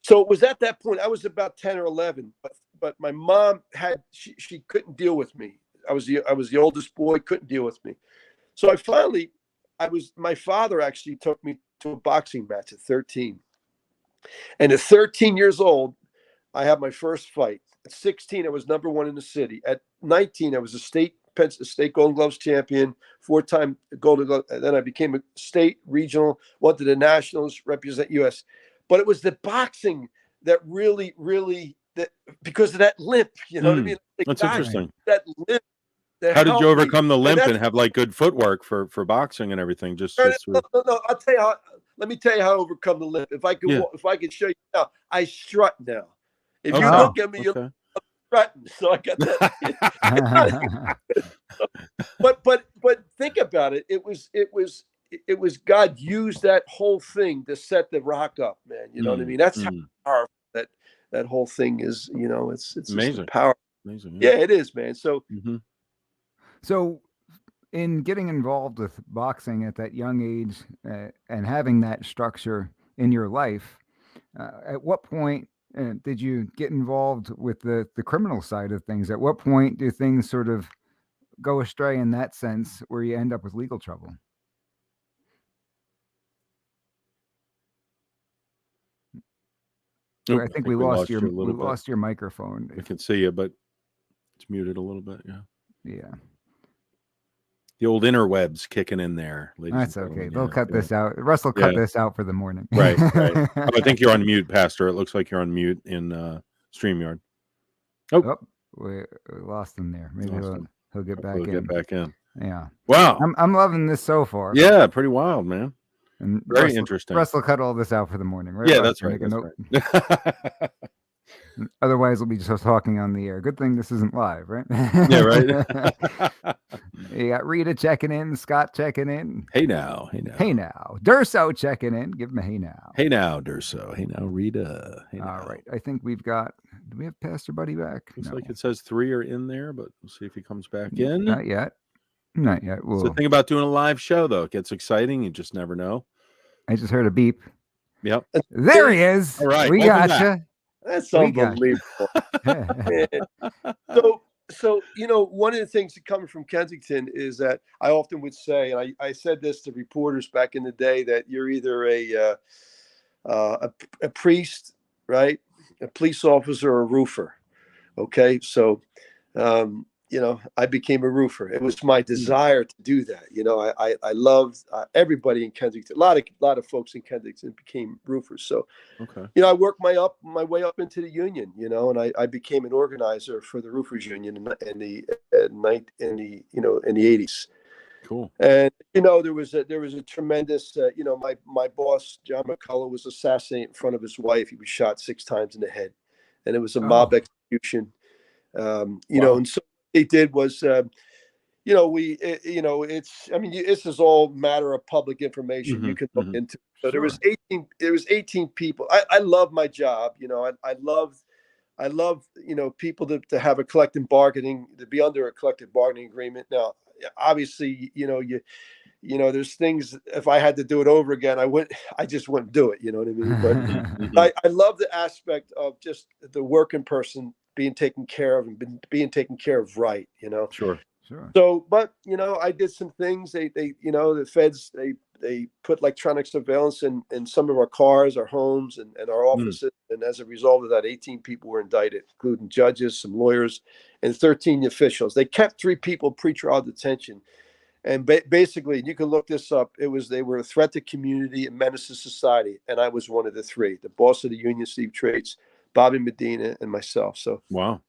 So it was at that point, I was about 10 or 11. But my mom she couldn't deal with me. I was the oldest boy, couldn't deal with me. So my father actually took me to a boxing match at 13. And at 13 years old, I had my first fight. At 16, I was number 1 in the city. At 19, I was a state Golden Gloves champion, 4-time Golden Glove. And then I became a state, regional, went to the nationals, represent U.S. But it was the boxing that really, because of that limp, you know what I mean? That's interesting. That limp. How did you overcome the limp and have like good footwork for boxing and everything? No. I'll tell you how. Let me tell you how to overcome the limp. If I could show you now, I strut now. If you look at me, you're strutting. So I got that. but think about it. It was God used that whole thing to set the Rock up, man. You know what I mean? That's how powerful that whole thing is. You know, it's amazing. Power. Amazing. Yeah, it is, man. So. So, in getting involved with boxing at that young age and having that structure in your life, at what point did you get involved with the criminal side of things? At what point do things sort of go astray in that sense where you end up with legal trouble? Oop, I think we lost your bit. microphone. I can see you, but it's muted a little bit. Yeah. The old interwebs kicking in there. That's okay. They'll cut this out. Russ will cut this out for the morning. Right. Oh, I think you're on mute, Pastor. It looks like you're on mute in StreamYard. Oh, we lost him there. Maybe he'll get back in. Get back in. Yeah. Wow. I'm loving this so far. Yeah, pretty wild, man. And very interesting. Russ will cut all this out for the morning, right? Yeah, Russ, that's right. Right. Otherwise, we'll be just talking on the air. Good thing this isn't live, right? Yeah, right. You got Rita checking in, Scott checking in. Hey now. Durso checking in. Give him a hey now. Hey now, Durso. Hey now, Rita. Hey now. All right. I think we've got. Do we have Pastor Buddy back? Looks like it says 3 are in there, but we'll see if he comes back in. Not yet. It's the thing about doing a live show, though. It gets exciting. You just never know. I just heard a beep. Yep. There he is. All right. We got you. That's unbelievable. So, you know, one of the things that coming from Kensington is that I often would say, and I said this to reporters back in the day, that you're either a priest, right? A police officer or a roofer. Okay. So, you know, I became a roofer. It was my desire to do that. You know, I loved everybody in Kensington. A lot of folks in Kensington became roofers. So, you know, I worked my way up into the union. You know, and I became an organizer for the roofers union in the 80s. Cool. And you know, there was a tremendous. You know, my boss John McCullough was assassinated in front of his wife. He was shot 6 times in the head, and it was a mob execution. You know, and so. They did was, you know, it's, I mean, this is all matter of public information you can look into. So there was 18 people. I love my job. You know, I love, you know, people to have a collective bargaining, to be under a collective bargaining agreement. Now, obviously, you know, there's things, if I had to do it over again, I just wouldn't do it. You know what I mean? But I love the aspect of just the working person being taken care of and being taken care of, right? You know? Sure. So, but, you know, I did some things. They you know, the feds, they put electronic surveillance in some of our cars, our homes, and our offices. And as a result of that, 18 people were indicted, including judges, some lawyers, and 13 officials. They kept 3 people pretrial detention. And basically, you can look this up. They were a threat to community and menace to society. And I was one of the 3, the boss of the union, Steve Traits, Bobby Medina, and myself. So, wow.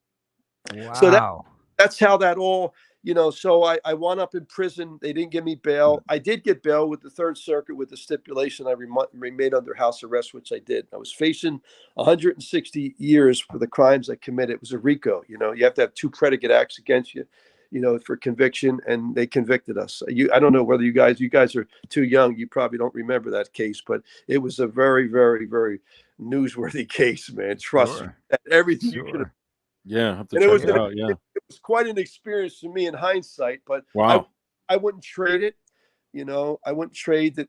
So that's how that all, you know, so I wound up in prison. They didn't give me bail. I did get bail with the 3rd Circuit with the stipulation I remained under house arrest, which I did. I was facing 160 years for the crimes I committed. It was a RICO. You know, you have to have 2 predicate acts against you, you know, for conviction, and they convicted us. I don't know whether you guys are too young. You probably don't remember that case, but it was a very, very, very newsworthy case, man. Trust me. Everything you could have. Yeah, I have to check it out. Yeah, it was quite an experience for me in hindsight, but wow. I wouldn't trade it. You know, I wouldn't trade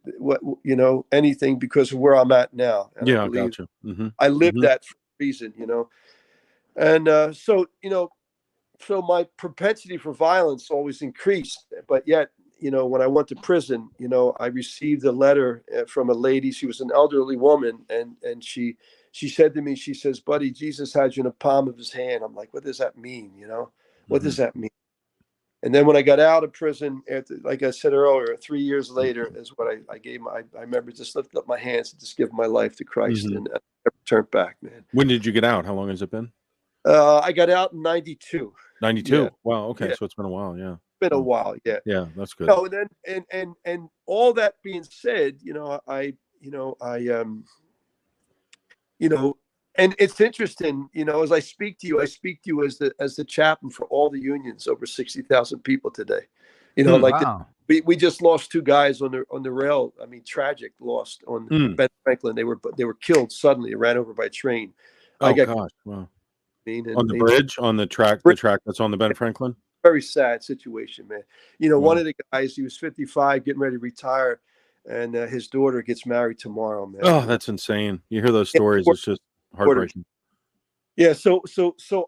anything because of where I'm at now. And yeah, I got you. I lived that for a reason. You know, And so, so my propensity for violence always increased. But yet, when I went to prison, I received a letter from a lady. She was an elderly woman, and she said to me, she says, "Buddy, Jesus has you in the palm of his hand." I'm like, what does that mean? What does that mean? And then when I got out of prison, after, like I said earlier, 3 years later is what I gave I remember just lifting up my hands and just giving my life to Christ, and I never turned back, man. When did you get out? How long has it been? I got out in 92. 92. Yeah. Wow. Okay. Yeah. So it's been a while. Yeah. Been a while. Yeah. Yeah. That's good. And then and all that being said, and it's interesting, as I speak to you as the chaplain for all the unions, over 60,000 people today. Wow. We just lost 2 guys on the rail. I mean, tragic lost on Ben Franklin. They were killed suddenly, ran over by a train. Oh gosh. Wow. On the bridge, on the track that's on the Ben Franklin. Very sad situation, man. One of the guys, he was 55, getting ready to retire, and his daughter gets married tomorrow, man. Oh, that's insane. You hear those stories, it's just heartbreaking. Yeah, so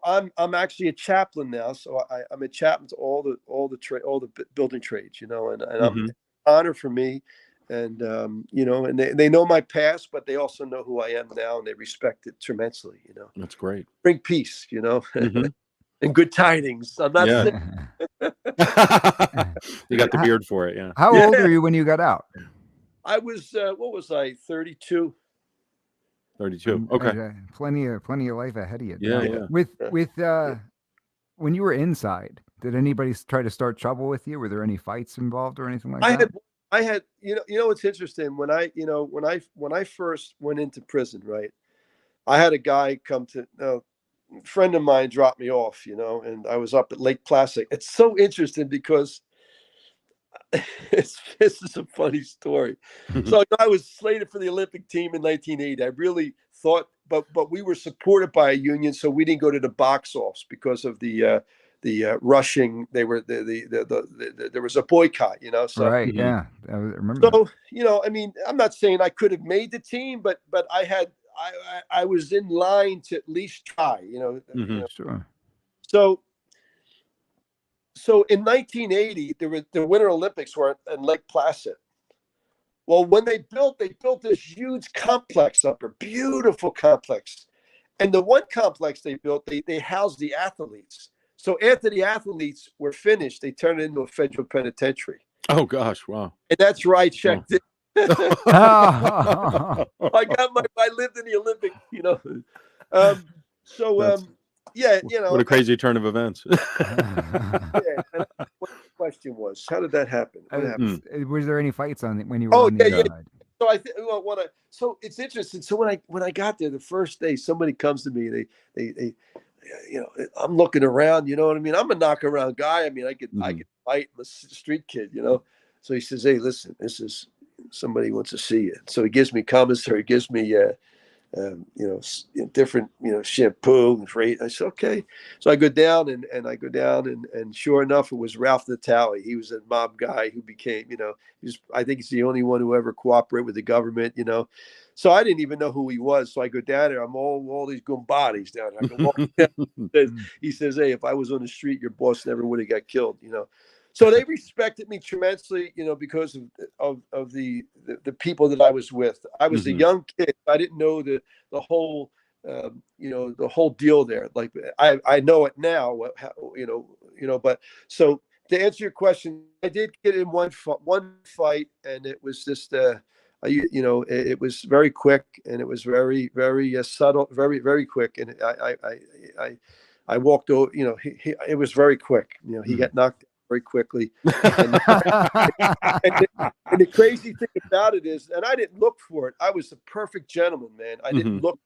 I'm actually a chaplain now. So I'm a chaplain to all the building trades, and I'm an honor for me, and and they know my past, but they also know who I am now, and they respect it tremendously. That's great. Bring peace, and good tidings. I'm not saying. You got the beard for it, yeah. How old were you when you got out? I was what was I, 32? 32. Okay. Plenty of life ahead of you. Yeah. With when you were inside, did anybody try to start trouble with you? Were there any fights involved or anything like that? I had it's interesting when I first went into prison, right? I had a guy come to a friend of mine dropped me off, and I was up at Lake Placid. It's so interesting because this is a funny story. So I was slated for the Olympic team in 1980. I really thought, but we were supported by a union, so we didn't go to the box office because of the rushing. They were there was a boycott, So right, yeah, I remember. So I mean, I'm not saying I could have made the team, but I was in line to at least try, Sure. So in 1980, the Winter Olympics were in Lake Placid. Well, when they built this huge complex up there, beautiful complex. And the one complex they built, they housed the athletes. So after the athletes were finished, they turned it into a federal penitentiary. Oh gosh, wow. And that's where I checked in. I lived in the Olympic, yeah, what a crazy turn of events. Yeah, and what the question was, how did that happen? What happened? Was there any fights when you were on the inside? So so it's interesting. So when I got there the first day, somebody comes to me. They I'm looking around. You know what I mean? I'm a knock around guy. I mean, I could fight. I'm a street kid. So he says, "Hey, listen, this is somebody wants to see you." So he gives me commissary. Gives me different, shampoo and freight. I said, okay. So I go down and sure enough, it was Ralph Natale. He was a mob guy who became, I think he's the only one who ever cooperated with the government, So I didn't even know who he was. So I go down there. I'm all these gumbadis down there. I go walk down. He says, hey, if I was on the street, your boss never would have got killed, So they respected me tremendously, because of the people that I was with. I was a young kid. I didn't know the whole the whole deal there. Like I know it now. But so to answer your question, I did get in one fight, and it was just it was very quick, and it was very very subtle, very very quick, and I walked over. It was very quick. He got knocked very quickly. And the crazy thing about it is, and I didn't look for it. I was the perfect gentleman, man. I didn't look.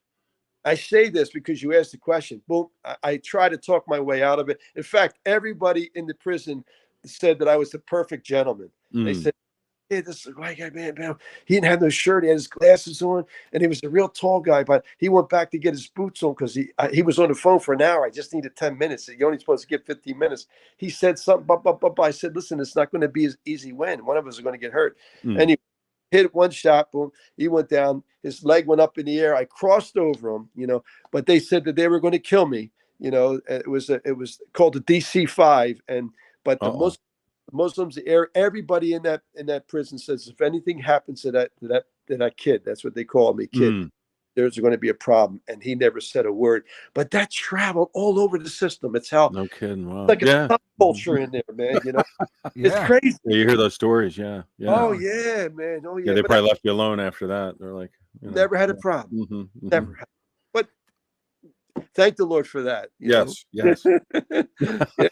I say this because you asked the question. Boom. I try to talk my way out of it. In fact, everybody in the prison said that I was the perfect gentleman. They said, hey, this white guy, man, he didn't have no shirt. He had his glasses on, and he was a real tall guy. But he went back to get his boots on because he was on the phone for an hour. I just needed 10 minutes. You're only supposed to get 15 minutes. He said something. I said, listen, it's not going to be as easy win. One of us is going to get hurt. And he hit one shot. Boom. He went down. His leg went up in the air. I crossed over him, but they said that they were going to kill me You know, it was called the DC-5, but the Uh-oh. Muslims, everybody in that prison says if anything happens to that kid, that's what they call me, kid. Mm. There's going to be a problem, and he never said a word. But that traveled all over the system. It's how No kidding. Wow. like a Yeah. subculture in there, man. You know, it's Yeah. crazy. Yeah, you hear those stories. Yeah. Yeah. Oh yeah, man. Oh yeah. Yeah, they But probably left you alone after that. They're like, you know. never had a problem. Mhm, mhm. Never. But thank the Lord for that. You know? Yes. Yeah.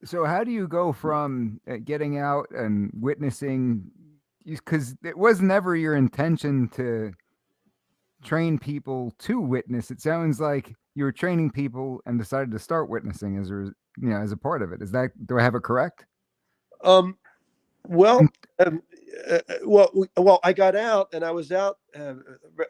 So how do you go from getting out and witnessing? Because it was never your intention to train people to witness. It sounds like you were training people and decided to start witnessing as a part of it. Do I have it correct? Well, well, I got out, and I was out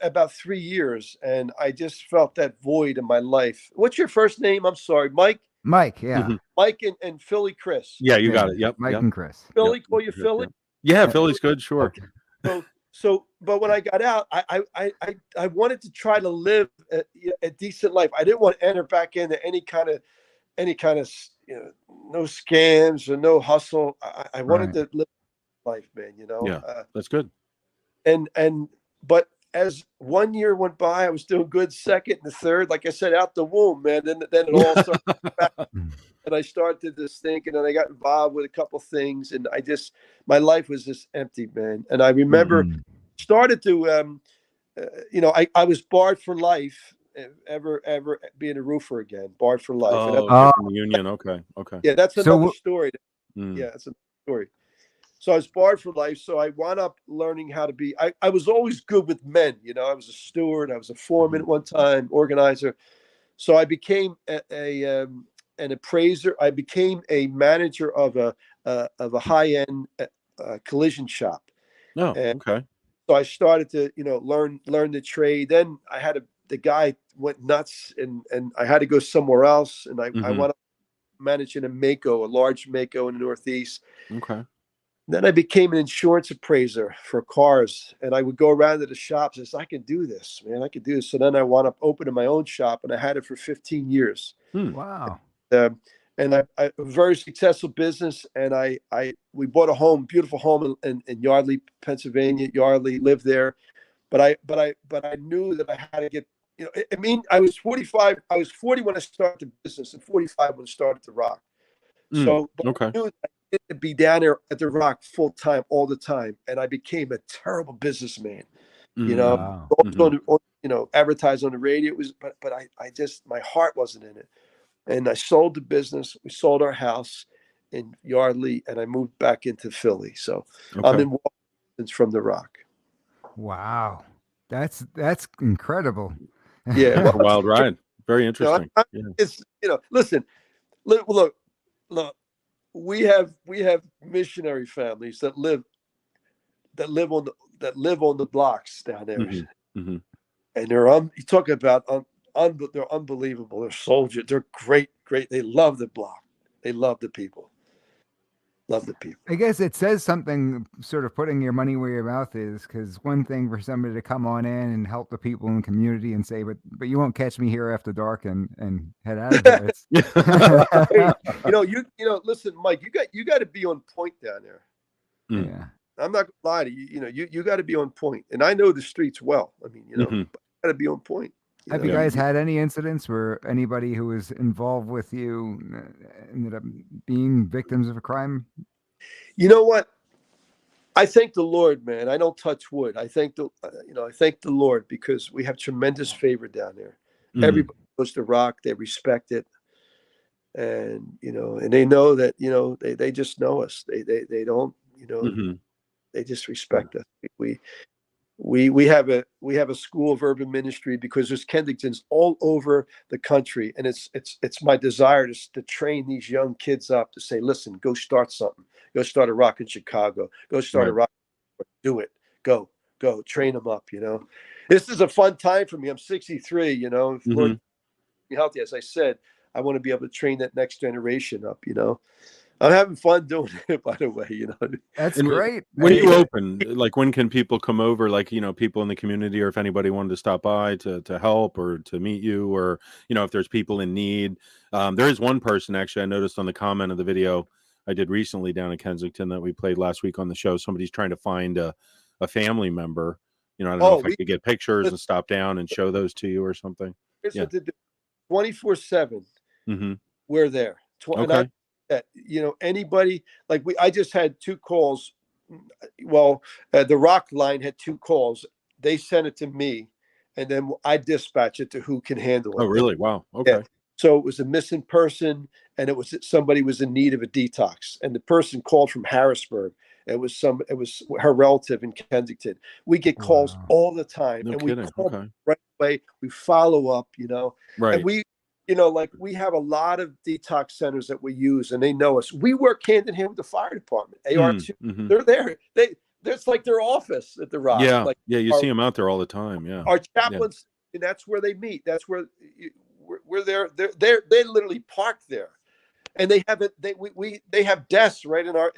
about 3 years, and I just felt that void in my life. What's your first name? I'm sorry, Mike. Mike, yeah. Mhm. Mike and Philly Chris. Yeah, you Yeah, got it. Yep. Mike Yep. and Chris. Philly, Yep. call you Philly. Yeah, Philly's good. Sure. Okay. But when I got out, I wanted to try to live a decent life. I didn't want to enter back into any kind of no scams or no hustle. I wanted to live life, man. Yeah, that's good. But as 1 year went by, I was doing good. Second and the third, like I said, out the womb, man. Then it all started back, and I started this thinking, and I got involved with a couple things, and my life was just empty, man. And I remember started to, I was barred for life, ever being a roofer again, barred for life. Oh, from the union. Okay. Yeah, that's another story. Mm. Yeah, that's a story. So I was barred for life. So I wound up learning how to be. I was always good with men. I was a steward. I was a foreman at one time, organizer. So I became an appraiser. I became a manager of a high-end collision shop. Oh, okay. So I started to learn the trade. Then the guy went nuts, and I had to go somewhere else. And I wound up managing a large Mako in the Northeast. Okay. Then I became an insurance appraiser for cars, and I would go around to the shops and say, I can do this, man. I can do this. So then I wound up opening my own shop, and I had it for 15 years. Wow. And a very successful business. And we bought a beautiful home in Yardley, Pennsylvania. Yardley, lived there. But I knew that I had to get, I was 45. I was 40 when I started the business, and 45 when I started the Rock. So okay. I knew that I needed to be down there at the Rock full time, all the time. And I became a terrible businessman. Wow. Also, advertised on the radio. It was, but my heart wasn't in it. And I sold the business. We sold our house in Yardley, and I moved back into Philly. So I'm in walking distance from the Rock. Wow, that's incredible. Yeah, a wild ride. Very interesting. It's listen, look. We have missionary families that live on the blocks down there, and they're you talk about they're unbelievable. They're soldiers. They're great. They love the block. They love the people. Love the people. I guess it says something, sort of putting your money where your mouth is, because one thing for somebody to come on in and help the people in the community and say, but you won't catch me here after dark and head out of here. Hey, listen, Mike, you got to be on point down there. Yeah. I'm not gonna lie to you. You got to be on point. And I know the streets well. I mean, but you got to be on point. Have you guys had any incidents where anybody who was involved with you ended up being victims of a crime? You know what? I thank the Lord, man. I don't touch wood. I thank the Lord, because we have tremendous favor down there. Everybody goes to Rock. They respect it, and and they know that they just know us. They don't they just respect us. We have a school of urban ministry, because there's Kensingtons all over the country, and it's my desire to train these young kids up to say, listen, go start something, go start a Rock in Chicago, go start a Rock, do it, go train them up. This is a fun time for me. I'm 63. Lord, be healthy. As I said, I want to be able to train that next generation up. I'm having fun doing it, by the way. That's And great. when Hey, you open, like, when can people come over? Like, people in the community, or if anybody wanted to stop by to help or to meet you, or if there's people in need. There is one person, actually, I noticed on the comment of the video I did recently down in Kensington that we played last week on the show. Somebody's trying to find a family member. I don't know Oh, if I could get pictures and stop down and show those to you or something. here's Yeah. what to do. 24/7. Mm-hmm. We're there. And Okay. anybody, like I just had 2 calls. Well, the Rock line had 2 calls. They sent it to me, and then I dispatch it to who can handle it. Oh, really? Wow. Yeah. Okay. So it was a missing person, and it was somebody was in need of a detox, and the person called from Harrisburg. It was her relative in Kensington. We get calls Wow. all the time, No and kidding. we call Okay. right away. We follow up, Right. and we, like we have a lot of detox centers that we use, and they know us. We work hand in hand with the fire department. AR2, Mm-hmm. they're there. It's like their office at the Rock. Yeah. Like Yeah. You our- see them out there all the time. Yeah. our chaplains, and that's where they meet. That's where we're there. They literally park there, and they have it. They have desks right in our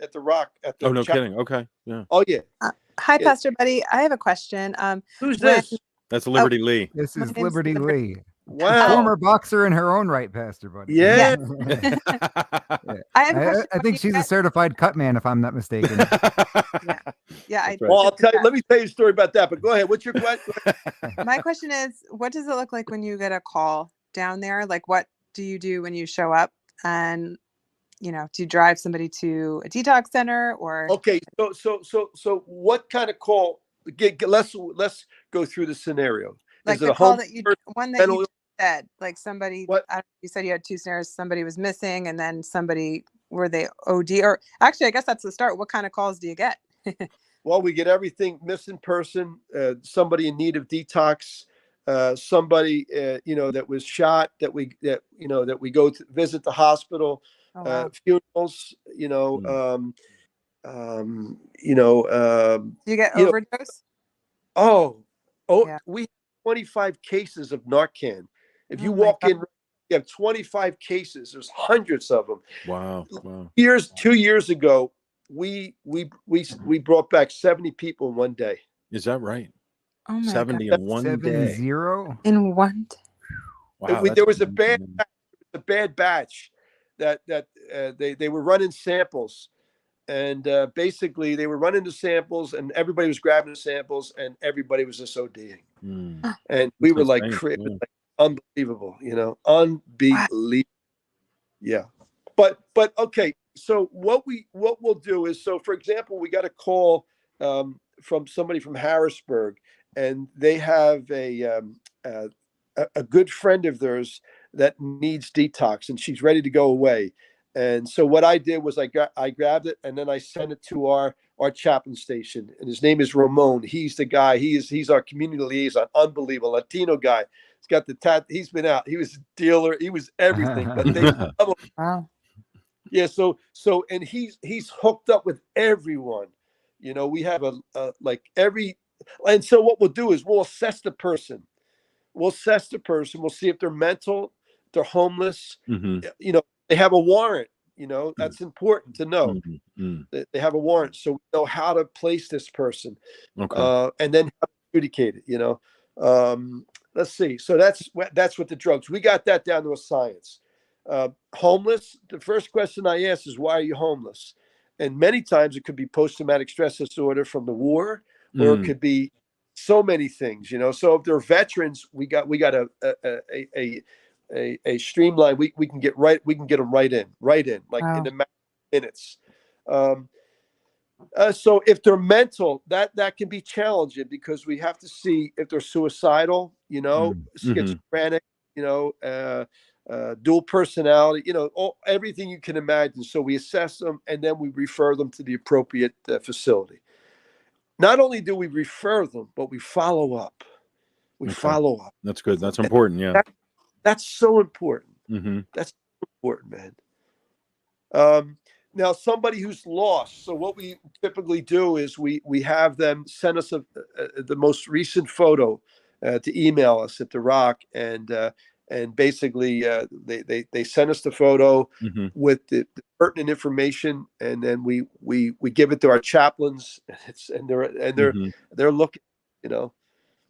at the Rock at the. Oh, no kidding. Okay. Yeah. Oh yeah. Hi, Yeah. Pastor Buddy. I have a question. Who's when- this? That's Liberty Lee. This My is name's Liberty Liberty. Lee. Wow. Former boxer in her own right, Pastor Buddy. Yeah. I have a question. I think she's a certified cut man, if I'm not mistaken. Yeah, That's right. Well, I'll tell you. Let me tell you a story about that. But go ahead. What's your question? my question is, what does it look like when you get a call down there? Like, what do you do when you show up? And do you drive somebody to a detox center or? Okay. So what kind of call? Let's go through the scenario. Like Is it the a call home that you, person, one that mental you said, like somebody, What? you said you had 2 scenarios, somebody was missing and then somebody, were they OD? Or actually, I guess that's the start. What kind of calls do you get? Well, we get everything: missing person, somebody in need of detox, somebody that was shot, that we go to visit the hospital, Oh, wow. funerals, Do you get overdose? oh, Yeah. we have 25 cases of Narcan. If you Oh my walk God. in, you have 25 cases. There's hundreds of them. Wow. Wow. 2 years ago, we brought back 70 people in one day. Is that right? Oh my 70 God. in one 7-0. day. In one day. Wow. There that's was a amazing. bad batch that they were running samples, and basically they were running the samples, and everybody was grabbing the samples, and everybody was just ODing, Mm. and we were like, insane, it was yeah. like unbelievable, unbelievable. Yeah, but okay. So what we'll do is, so for example, we got a call from somebody from Harrisburg, and they have a good friend of theirs that needs detox, and she's ready to go away. And so what I did was I grabbed it, and then I sent it to our chaplain station, and his name is Ramon. He's the guy. He's our community liaison. Unbelievable Latino guy. He's got the he's been out. He was a dealer. He was everything. But they Wow. yeah. So and he's hooked up with everyone. We have like every, and so what we'll do is we'll assess the person. We'll see if they're mental, they're homeless. Mhm. They have a warrant. That's important to know. Mhm. Mm. That they have a warrant, so we know how to place this person, Okay. and then how to adjudicate it. Let's see. So that's what the drugs. We got that down to a science. Homeless. The first question I ask is, why are you homeless? And many times it could be post-traumatic stress disorder from the war, or it Mm. could be so many things. So if they're veterans, we got a streamline. We can get them right in, like Wow. in a matter of minutes. So if they're mental, that can be challenging, because we have to see if they're suicidal, schizophrenic, dual personality, everything you can imagine. So we assess them, and then we refer them to the appropriate facility. Not only do we refer them, but we follow up. We Okay. follow up. That's good. That's important. Yeah. That's so important. Mm-hmm. That's important, man. Now, somebody who's lost. So what we typically do is we have them send us the most recent photo to email us at The Rock, and and basically they send us the photo with the pertinent information, and then we give it to our chaplains, and they're looking, you know.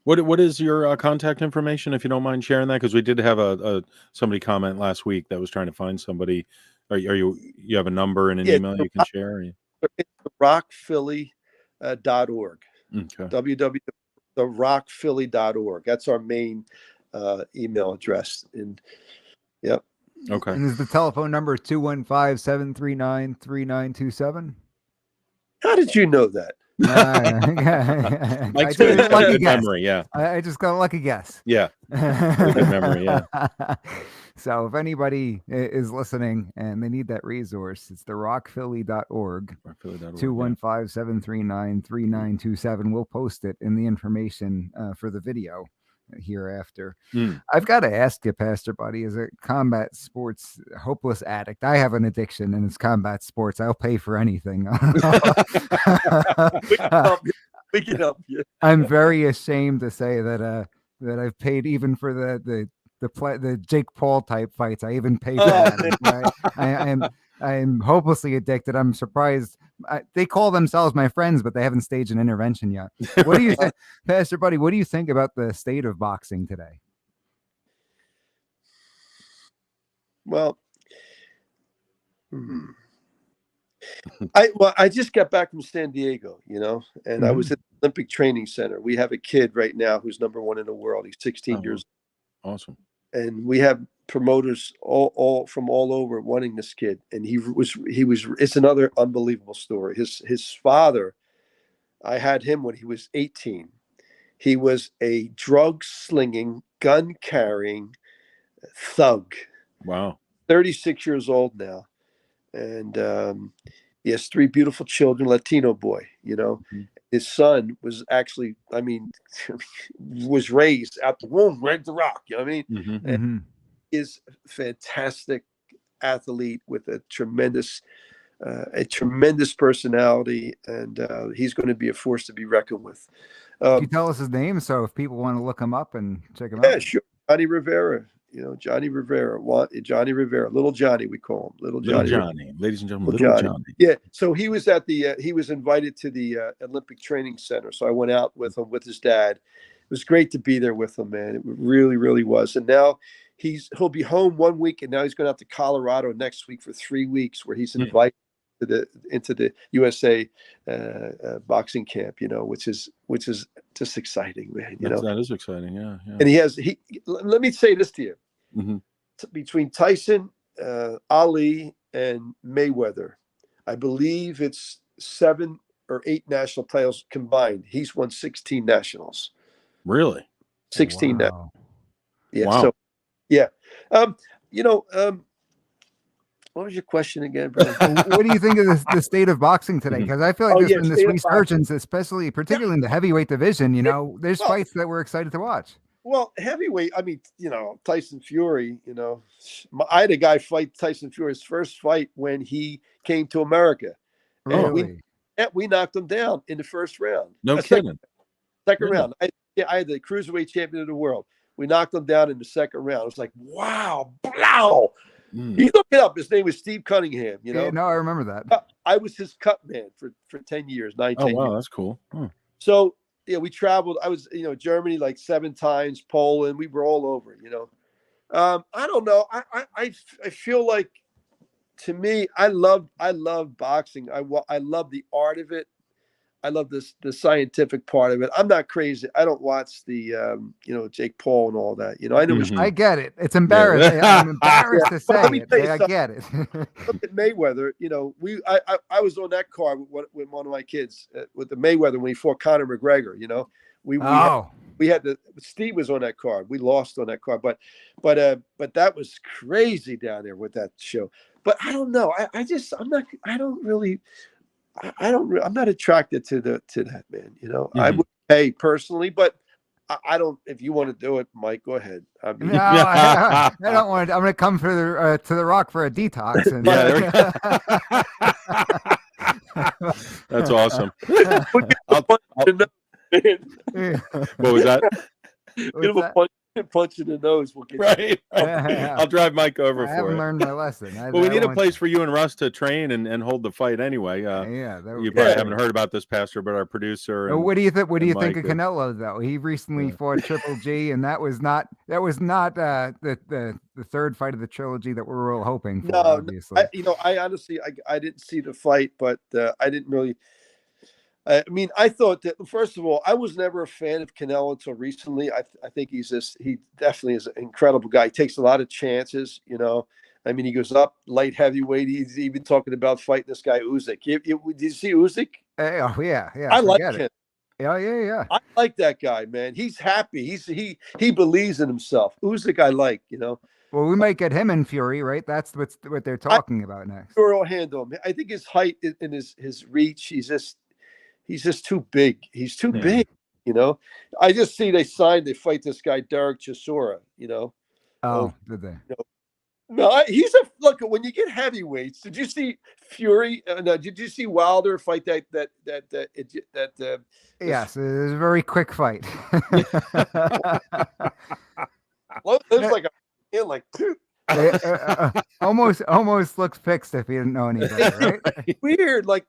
What is your contact information, if you don't mind sharing that? Because we did have somebody comment last week that was trying to find somebody. Are you have a number and an email you can share? It's rockphilly.org. Okay. www.therockphilly.org. That's our main email address. And yep. Okay. And is the telephone number 215-739-3927? Oh, How did you know that? Mike's I got a lucky good guess. memory. Yeah. I just got a lucky guess. Yeah. Good memory. Yeah. So if anybody is listening and they need that resource, it's the rockphilly.org. 215-739-3927. We'll post it in the information for the video hereafter. I've got to ask you, Pastor Buddy, as a combat sports hopeless addict, I have an addiction and it's combat sports. I'll pay for anything. We can help you. I'm very ashamed to say that I've paid even for the Jake Paul type fights. I even pay for that. Right? I am hopelessly addicted. I'm surprised. They call themselves my friends, but they haven't staged an intervention yet. What do you think, Pastor Buddy? What do you think about the state of boxing today? Well, I just got back from San Diego, you know, and I was at the Olympic Training Center. We have a kid right now who's #1 in the world. He's 16 years old. Awesome. And we have promoters all from all over wanting this kid. And he was it's another unbelievable story. His father, I had him when he was 18. He was a drug slinging, gun carrying thug. Wow. 36 years old now. And he has 3 beautiful children, Latino boy, you know. His son was actually, I mean, was raised out the womb, right the rock, you know what I mean? And is fantastic athlete with a tremendous personality, and he's going to be a force to be reckoned with. Can you tell us his name so if people want to look him up and check him out? Yeah, sure. Johnny Rivera. You know, Johnny Rivera, Little Johnny, we call him. Little Johnny. Ladies and gentlemen, Little Johnny. Yeah. So he was he was invited to the Olympic Training Center. So I went out with him, with his dad. It was great to be there with him, man. It really, really was. And now he'll be home 1 week, and now he's going out to Colorado next week for 3 weeks, where he's invited into the USA boxing camp, you know, which is just exciting, man. You know, that is exciting. Yeah. And let me say this to you. Between Tyson, Ali, and Mayweather, I believe it's 7 or 8 national titles combined. He's won 16 nationals. Really? 16. Wow. Yeah. Wow. So, yeah. You know, what was your question again, brother? What do you think of the state of boxing today? Because I feel like there's been this resurgence, particularly in the heavyweight division. You know, there's fights that we're excited to watch. Well, heavyweight, I mean, you know, Tyson Fury, you know, I had a guy fight Tyson Fury's first fight when he came to America. Really? We knocked him down in the first round. No kidding. Second round. I had the cruiserweight champion of the world. We knocked him down in the second round. It was like, wow, blow. You look it up. His name was Steve Cunningham. You know, Yeah, no, I remember that. I was his cut man for 10 years, 10 Oh, wow, years. that's cool. So yeah, we traveled. I was, you know, Germany like 7 times, Poland. We were all over. You know, I don't know. I feel like, to me, I love boxing. I love the art of it. I love the scientific part of it. I'm not crazy. I don't watch the you know, Jake Paul and all that. You know, I know I get it. It's embarrassing. I'm embarrassed to say it. But I get it. Look at Mayweather. You know, I was on that card with one of my kids with the Mayweather when he fought Conor McGregor. You know, Steve was on that card. We lost on that card, but that was crazy down there with that show. But I don't know. I'm not attracted to that, man. You know, I would pay personally, but I don't. If you want to do it, Mike, go ahead. I mean, No, I don't want. I'm going to come to the Rock for a detox. And, That's awesome. What was that? punch in the nose will get Right. Yeah. I'll drive Mike over I for haven't it. learned my lesson. Well, we need a place for you and Russ to train and hold the fight anyway. Yeah, that would You be probably great. haven't heard about this, Pastor, but our producer. And, What do you think? What do you think Mike of Canelo though? He recently Yeah. fought Triple G, and that was not the third fight of the trilogy that we were all hoping for. No, Obviously, I honestly, I didn't see the fight, but I didn't really. I mean, I thought that first of all, I was never a fan of Canelo until recently. I think he definitely is an incredible guy. He takes a lot of chances. I mean, he goes up light heavyweight. He's even talking about fighting this guy Usyk. Did you see Usyk? oh yeah. I like forget him. it. Yeah. I like that guy, man. He's happy. He believes in himself. Usyk, I like. Well, we might get him in Fury, right? That's what they're talking about next. Sure, I'll handle him. I think his height and his reach. He's just too big. He's too big. I just see they fight this guy Derek Chisora. Oh, did they? No, look. When you get heavyweights, did you see Fury? No, did you see Wilder fight that? Yes, it was a very quick fight. Well, it was like almost looks fixed if you didn't know any better, right? weird. Like,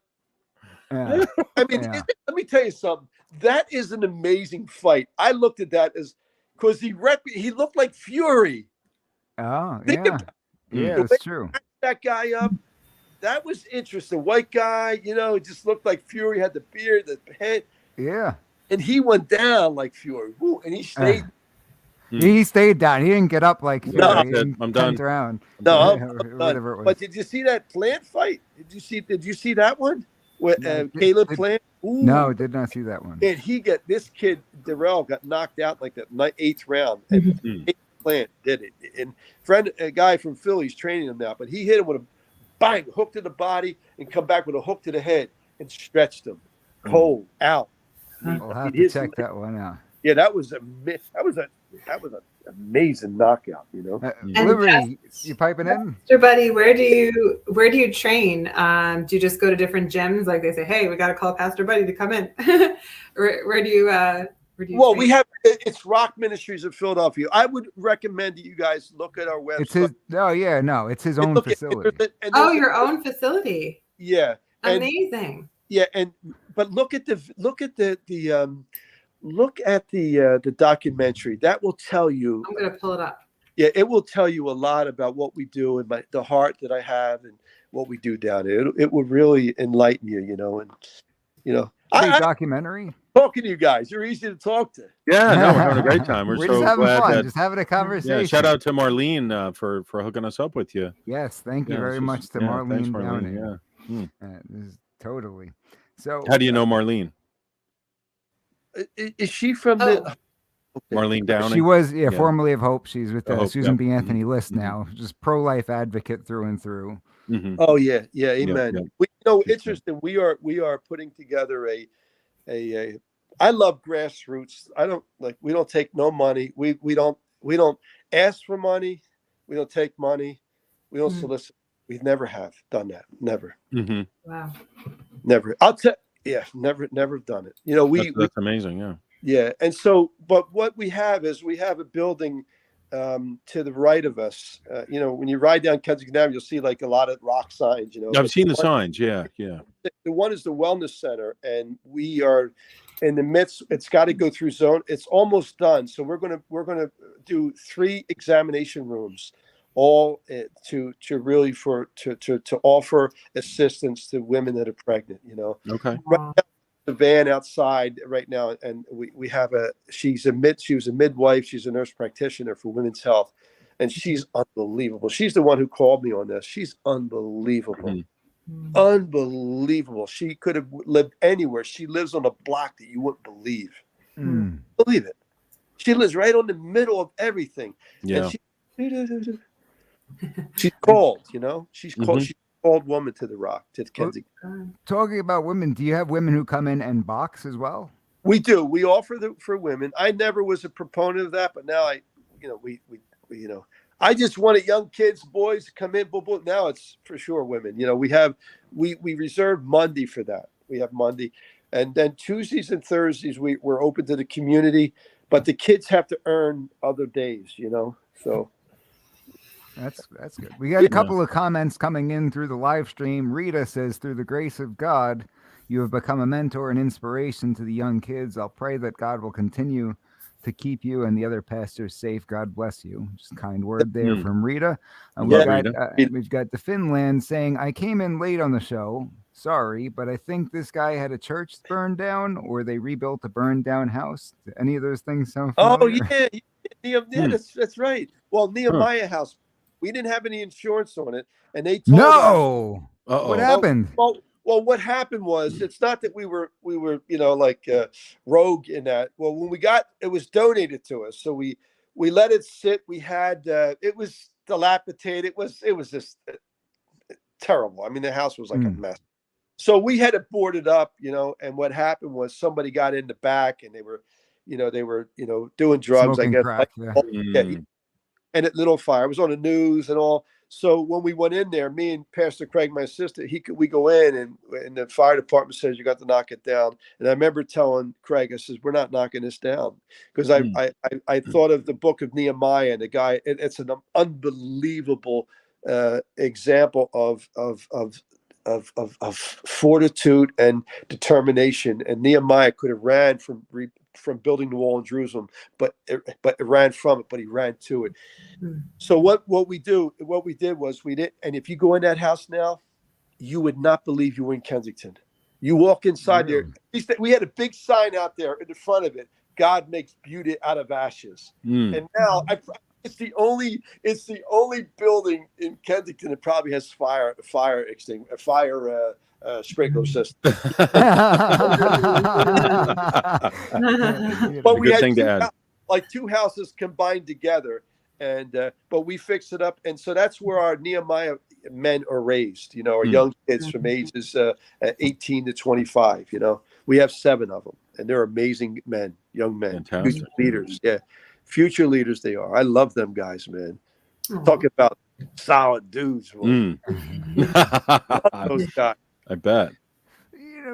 Yeah. I mean, Yeah. let me tell you something. That is an amazing fight. I looked at that as because he looked like Fury. Oh, Think yeah. about Yeah, the way that's true. that guy up. That was interesting. White guy, it just looked like Fury, had the beard, the head, Yeah. and he went down like Fury. Woo, and he stayed. He stayed down. He didn't get up like Fury. No, He didn't I'm done. punt around. No, I'm whatever it was. But did you see that Plant fight? Did you see that one with Caleb Plant? Ooh. No, did not see that one. And this kid Darrell got knocked out like the 8th round, and Plant did it. And a guy from Philly's training him now, but he hit him with a bang, hook to the body, and come back with a hook to the head and stretched him cold out. We'll have to check that one out. Yeah, that was an amazing knockout. Liberty, you piping in? Mr. Buddy, where do you train? Do you just go to different gyms? Like they say, hey, we got to call Pastor Buddy to come in. where do you? Well, train? it's Rock Ministries of Philadelphia. I would recommend that you guys look at our website. It's his. Oh yeah, no, it's his own facility. Your own facility. Yeah. Amazing. But look at the documentary. That will tell you. I'm going to pull it up. Yeah, it will tell you a lot about what we do and the heart that I have and what we do down there. It will really enlighten you, Documentary. Talking to you guys, you're easy to talk to. Yeah, no, we're having a great time. We're just so having glad fun, that. just having a conversation. Yeah, shout out to Marlene for hooking us up with you. Yes, thank you very much to Marlene Downing. This is totally. So, how do you know Marlene? Is she from the Marlene Downing? She was, formerly of Hope. She's with Susan B. Yep. Anthony List now, just pro-life advocate through and through. Mm-hmm. Oh yeah, amen. Yep. Interesting. We are putting together a I love grassroots. We don't take no money. We don't ask for money. We don't take money. We don't solicit. We never have done that. Never. Mm-hmm. Wow. Never. Never done it. That's amazing. Yeah. Yeah. And so, but what we have is we have a building to the right of us. When you ride down Kensington Avenue, you'll see like a lot of rock signs. I've seen the signs. Yeah. The one is the wellness center, and we are in the midst. It's got to go through zone. It's almost done. So we're gonna do 3 examination rooms, all to offer assistance to women that are pregnant. Okay. Right now, the van outside right now, and we have she was a midwife. She's a nurse practitioner for women's health, and she's unbelievable. She's the one who called me on this. She's unbelievable. Mm-hmm. Unbelievable. She could have lived anywhere. She lives on a block that you wouldn't believe. Believe it. She lives right on the middle of everything. Yeah. And she's called, she's called. She's a called woman to the Rock, to Kensington. Talking about women, do you have women who come in and box as well? We do. We offer for women. I never was a proponent of that, but now I just wanted young kids, boys to come in. But now it's for sure women. We reserve Monday for that. We have Monday, and then Tuesdays and Thursdays we're open to the community. but the kids have to earn other days, you know. So That's good. We got a couple of comments coming in through the live stream. Rita says, "Through the grace of God, you have become a mentor and inspiration to the young kids. I'll pray that God will continue to keep you and the other pastors safe. God bless you." Just a kind word there from Rita. And we've got the Finland saying, "I came in late on the show. Sorry, but I think this guy had a church burned down, or they rebuilt a burned down house. Any of those things sound familiar?" That's right. Well, Nehemiah House, we didn't have any insurance on it, and they told us. No. What happened? Well, what happened was, it's not that we were rogue in that. Well, when we got it, was donated to us, so we let it sit. We had it was dilapidated. It was just terrible. I mean, the house was like a mess. So we had it boarded up, and what happened was somebody got in the back, and they were doing drugs, Smoking I guess. crack, And it lit on fire. It was on the news and all. So when we went in there, me and Pastor Craig, my assistant, we go in, and the fire department says you got to knock it down. And I remember telling Craig, I says, we're not knocking this down, because I thought of the book of Nehemiah, and the guy. It's an unbelievable example of fortitude and determination. And Nehemiah could have ran from building the wall in Jerusalem, but it ran from it, but he ran to it. So what we did was and if you go in that house now, you would not believe you were in Kensington. You walk inside there. We had a big sign out there in the front of it. God makes beauty out of ashes. And now it's the only building in Kensington that probably has fire sprinkler system. But we had two houses combined together, and but we fixed it up, and so that's where our Nehemiah men are raised. Our young kids from ages 18 to 25. We have 7 of them, and they're amazing men, young men, future leaders. Yeah, future leaders they are. I love them guys, man. Talk about solid dudes. Love those guys. I bet.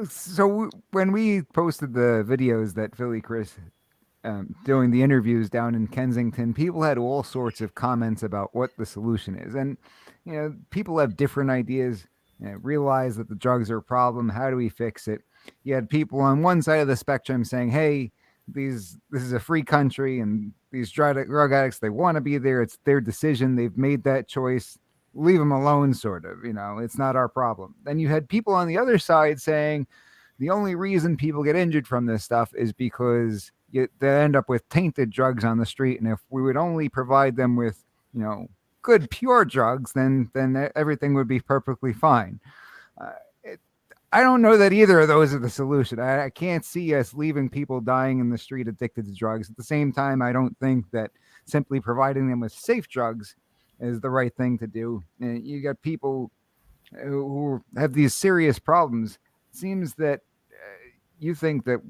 So when we posted the videos that Philly Chris doing the interviews down in Kensington, people had all sorts of comments about what the solution is. And, people have different ideas, realize that the drugs are a problem. How do we fix it? You had people on one side of the spectrum saying, hey, this is a free country, and these drug addicts, they want to be there. It's their decision. They've made that choice. Leave them alone, sort of, it's not our problem. Then you had people on the other side saying the only reason people get injured from this stuff is because they end up with tainted drugs on the street. And if we would only provide them with, good, pure drugs, then everything would be perfectly fine. I don't know that either of those are the solution. I can't see us leaving people dying in the street addicted to drugs. At the same time, I don't think that simply providing them with safe drugs is the right thing to do. And you got people who have these serious problems. It seems that you think that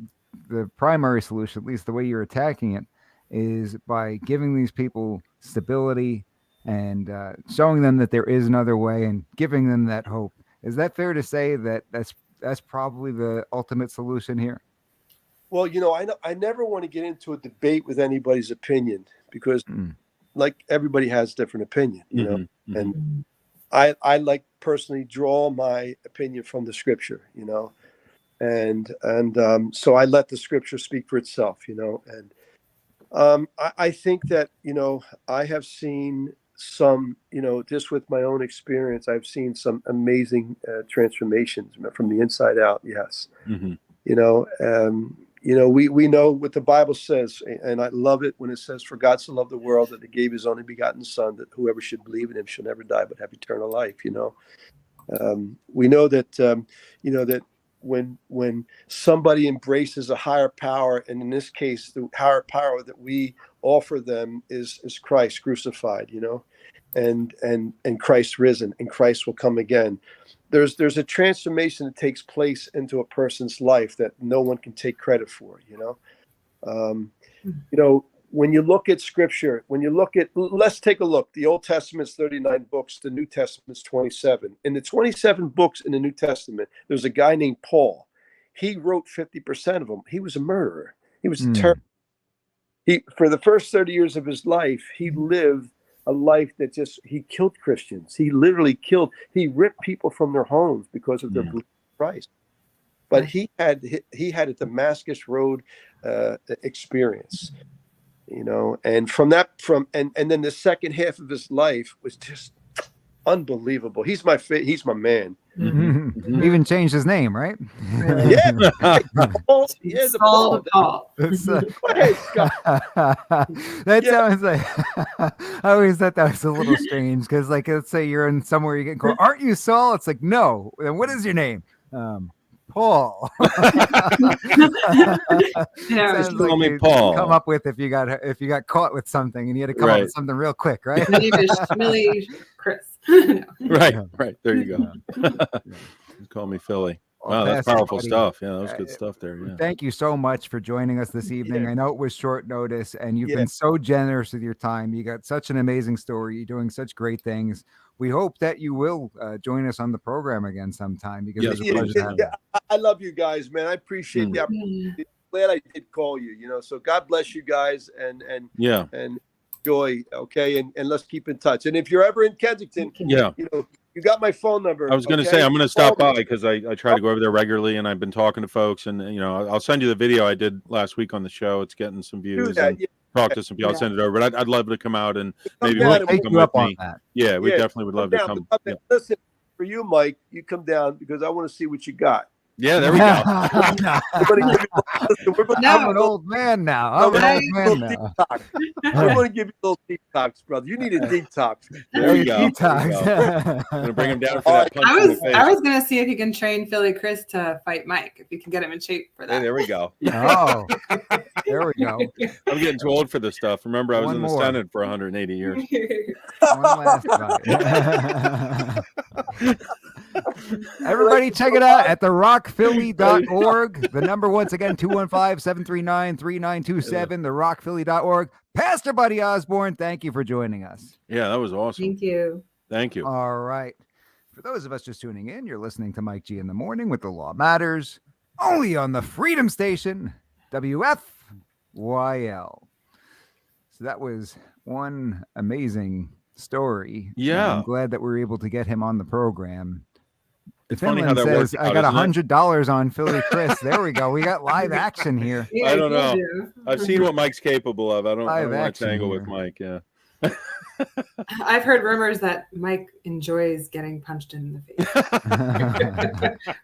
the primary solution, at least the way you're attacking it, is by giving these people stability and showing them that there is another way and giving them that hope. Is that fair to say that that's probably the ultimate solution here? Well, I never want to get into a debate with anybody's opinion, because like everybody has different opinion, and I like personally draw my opinion from the scripture, and so I let the scripture speak for itself, and I think that, I have seen some, just with my own experience, I've seen some amazing transformations from the inside out. Yes. We know what the Bible says, and I love it when it says, for God so loved the world that he gave his only begotten son, that whoever should believe in him shall never die, but have eternal life. We know that, that when somebody embraces a higher power, and in this case, the higher power that we offer them is Christ crucified, and Christ risen, and Christ will come again. There's a transformation that takes place into a person's life that no one can take credit for, when you look at scripture, let's take a look. The Old Testament's 39 books, the New Testament's 27. In the 27 books in the New Testament, there's a guy named Paul. He wrote 50% of them. He was a murderer. He was a terrorist. for the first 30 years of his life, he lived a life that he killed Christians. He literally he ripped people from their homes because of their belief in Christ. But he had a Damascus Road experience, and and then the second half of his life was just unbelievable. He's my man. Mm-hmm. He even changed his name, right? Yeah. Paul. That sounds like I always thought that was a little strange because, like, let's say you're in somewhere you get called, "Aren't you Saul?" It's like, no. Then what is your name? Paul. Just call me Paul. Come up with if you got caught with something and you had to come up with something real quick, right? My name is Millie Chris. Right. There you go. Call me Philly. Wow, that's powerful stuff. Yeah, that was good stuff there. Yeah. Thank you so much for joining us this evening. Yeah. I know it was short notice, and you've been so generous with your time. You got such an amazing story. You're doing such great things. We hope that you will join us on the program again sometime because it's a pleasure to have you. I love you guys, man. I appreciate the opportunity. Glad I did call you. So God bless you guys and enjoy. Okay, and let's keep in touch. And if you're ever in Kensington, you got my phone number. I was going to say I'm going to stop by because I try to go over there regularly, and I've been talking to folks, and I'll send you the video I did last week on the show. It's getting some views. Talk to some people. I'll send it over. But I'd love to come out and maybe take you up on that. Yeah, we definitely would love to come. Listen, for you, Mike, you come down because I want to see what you got. Yeah, there we go. I'm an old man now. I want to give you a little detox, brother. You need a detox. There you go. Detox. I'm going to bring him down for that punch in the face. I was going to see if you can train Philly Chris to fight Mike, if you can get him in shape for that. Hey, there we go. Oh, there we go. I'm getting too old for this stuff. Remember, I was in the Senate for 180 years. One last fight. Everybody check it out at therockphilly.org. The number, once again, 215-739-3927, therockphilly.org. Pastor Buddy Osborn, thank you for joining us. Yeah, that was awesome. Thank you. All right. For those of us just tuning in, you're listening to Mike G in the Morning with The Law Matters, only on the Freedom Station, WFYL. So that was one amazing story. Yeah. I'm glad that we were able to get him on the program. It's funny how that works. I got $100 on Philly Chris. There we go. We got live action here. Yeah, I don't know. I've seen what Mike's capable of. I don't want to tangle with Mike. Yeah. I've heard rumors that Mike enjoys getting punched in the face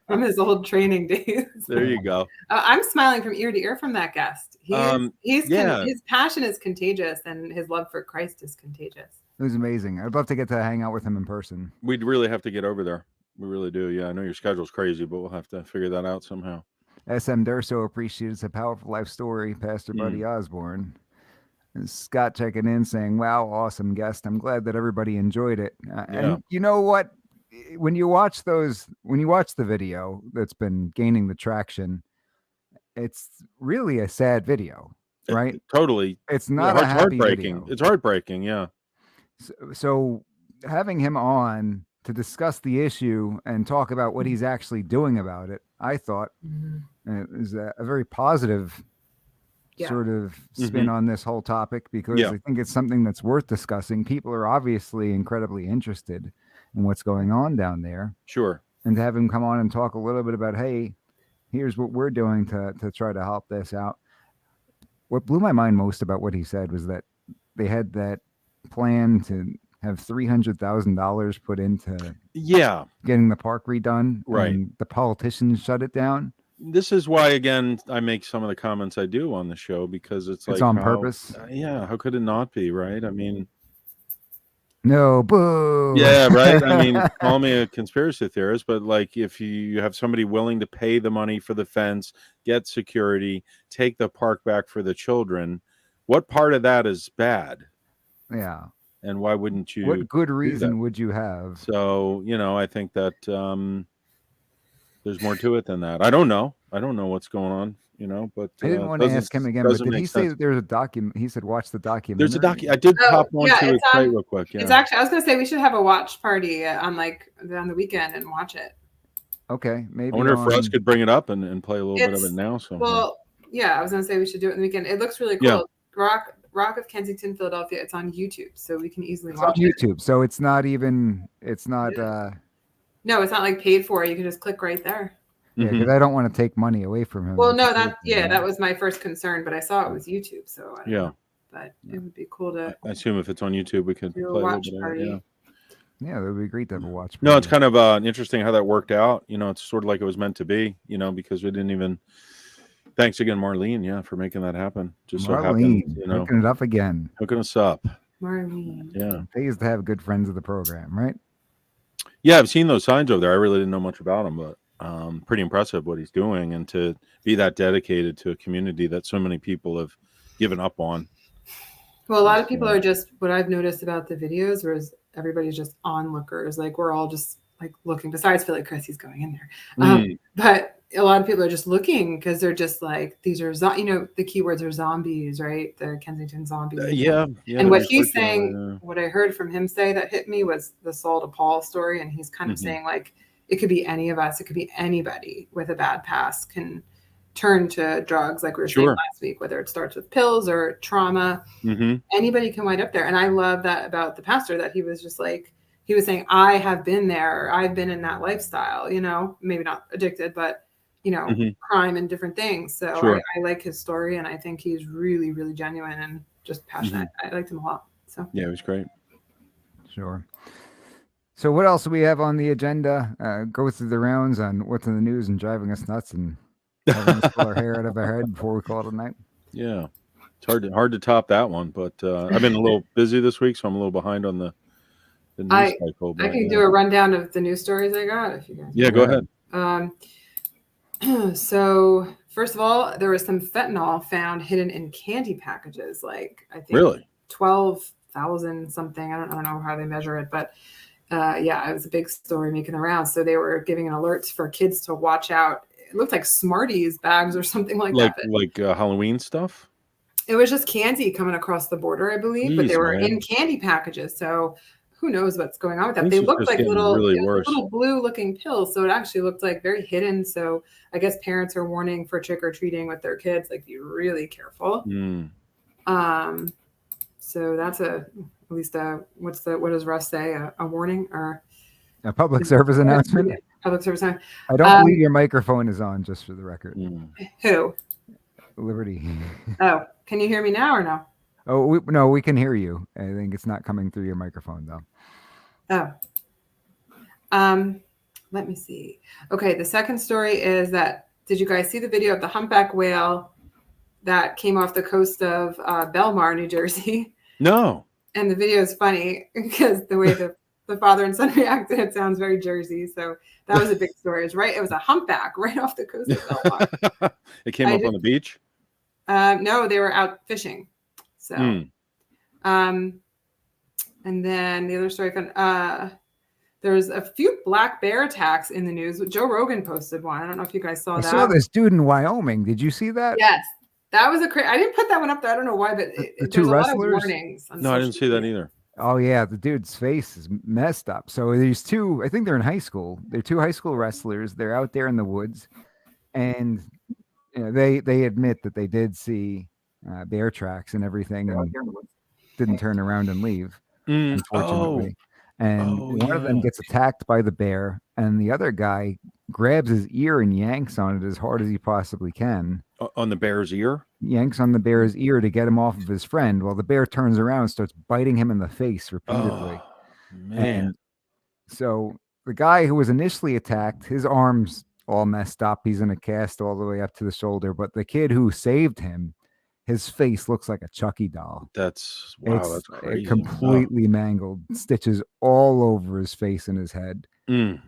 from his old training days. There you go. I'm smiling from ear to ear from that guest. His passion is contagious, and his love for Christ is contagious. It was amazing. I'd love to get to hang out with him in person. We'd really have to get over there. We really do. Yeah, I know your schedule's crazy, but we'll have to figure that out somehow. SM Durso appreciates a powerful life story, Pastor Buddy Osborn. And Scott checking in saying, wow, awesome guest. I'm glad that everybody enjoyed it. And you know what? When you watch the video that's been gaining the traction, it's really a sad video, right? Totally. It's not a happy heartbreaking video. It's heartbreaking. Yeah. So having him on to discuss the issue and talk about what he's actually doing about it, I thought is a very positive sort of spin on this whole topic, because I think it's something that's worth discussing. People are obviously incredibly interested in what's going on down there. Sure. And to have him come on and talk a little bit about, hey, here's what we're doing to try to help this out. What blew my mind most about what he said was that they had that plan to have $300,000 put into getting the park redone. Right. And the politicians shut it down. This is why, again, I make some of the comments I do on the show, because it's like on purpose. How could it not be, right? I mean, no, boo. Yeah, right. I mean, call me a conspiracy theorist, but like, if you have somebody willing to pay the money for the fence, get security, take the park back for the children, what part of that is bad? Yeah. And why wouldn't you? What good reason would you have? So, I think that there's more to it than that. I don't know what's going on, but I didn't want to ask him again, but did he say that there's a document? He said, watch the document. There's a document. I did pop on to it real quick. Yeah. It's actually, I was going to say, we should have a watch party on the weekend and watch it. Okay. Maybe. I wonder if Russ could bring it up and play a little bit of it now. So, well, yeah, I was going to say we should do it in the weekend. It looks really cool. Rock of Kensington, Philadelphia. It's on YouTube, so we can easily It's on watch it. YouTube, so it's not even. It's not. No, it's not like paid for. You can just click right there. Yeah, because I don't want to take money away from him. Well, no, that was my first concern, but I saw it was YouTube, so I don't Yeah. know. But it would be cool to I assume if it's on YouTube, we could play do a a little watch bit of it, party. yeah. Yeah, that would be great to have a watch. No, it's party. kind of interesting how that worked out. You know, it's sort of like it was meant to be, you know, because we didn't even. Thanks again, Marlene, yeah, for making that happen. Just so Marlene, happened, you know, hooking it up again. hooking us up. Marlene. Yeah. They used to have good friends of the program, right? Yeah, I've seen those signs over there. I really didn't know much about him, but pretty impressive what he's doing, and to be that dedicated to a community that so many people have given up on. Well, a lot of people are just, what I've noticed about the videos was everybody's just onlookers. Like we're all just like looking, besides Philly Chris, he's going in there. But a lot of people are just looking because they're just like, these are, you know, the keywords are zombies, right? The Kensington zombies. Yeah. And what he's saying, what I heard from him say that hit me was the Saul to Paul story. And he's kind of saying like, it could be any of us. It could be anybody with a bad past can turn to drugs, like we were saying last week, whether it starts with pills or trauma. Anybody can wind up there. And I love that about the pastor, that he was just like, he was saying, I have been there. I've been in that lifestyle, you know, maybe not addicted, but, you know, crime and different things. So I like his story, and I think he's really, really genuine and just passionate. I liked him a lot. So yeah, it was great. Sure. So what else do we have on the agenda? Go through the rounds on what's in the news and driving us nuts and having us pull our hair out of our head before we call it a night. Yeah, it's hard to top that one, but I've been a little busy this week, so I'm a little behind on the news cycle. But, I can do a rundown of the news stories I got if you guys. Yeah, go ahead. So first of all, there was some fentanyl found hidden in candy packages, like I think Really 12,000 something. I don't know how they measure it, but yeah, it was a big story making the rounds. So they were giving alerts for kids to watch out. It looked like Smarties bags or something like that. Like Halloween stuff. It was just candy coming across the border, I believe, but they were in candy packages. So who knows what's going on with them? They looked like little blue-looking pills, so it actually looked like very hidden. So I guess parents are warning for trick-or-treating with their kids, like be really careful. So that's at least what does Russ say? A warning or a public service announcement? Public service announcement. I don't believe your microphone is on, just for the record. Who? Liberty. Oh, can you hear me now or no? Oh, no, we can hear you. I think it's not coming through your microphone, though. Oh. Let me see. Okay, the second story is that, did you guys see the video of the humpback whale that came off the coast of Belmar, New Jersey? No. And the video is funny because the way the father and son reacted, it sounds very Jersey. So that was a big story. It was a humpback right off the coast of Belmar. It came up on the beach? No, they were out fishing. So, and then the other story, there's a few black bear attacks in the news. Joe Rogan posted one. I don't know if you guys saw that. I saw this dude in Wyoming. Did you see that? Yes, that was I didn't put that one up there. I don't know why, but the two wrestlers. A lot of warnings. No, I didn't see that either. Oh yeah, the dude's face is messed up. So these two, I think they're in high school. They're two high school wrestlers. They're out there in the woods, and you know, they admit that they did see bear tracks and everything, and didn't turn around and leave, unfortunately. And one of them gets attacked by the bear, and the other guy grabs his ear and yanks on it as hard as he possibly can. On the bear's ear? Yanks on the bear's ear to get him off of his friend, while the bear turns around and starts biting him in the face repeatedly. Oh, man. And so the guy who was initially attacked, his arm's all messed up. He's in a cast all the way up to the shoulder. But the kid who saved him, his face looks like a Chucky doll. That's crazy. Completely mangled, stitches all over his face and his head. Pretty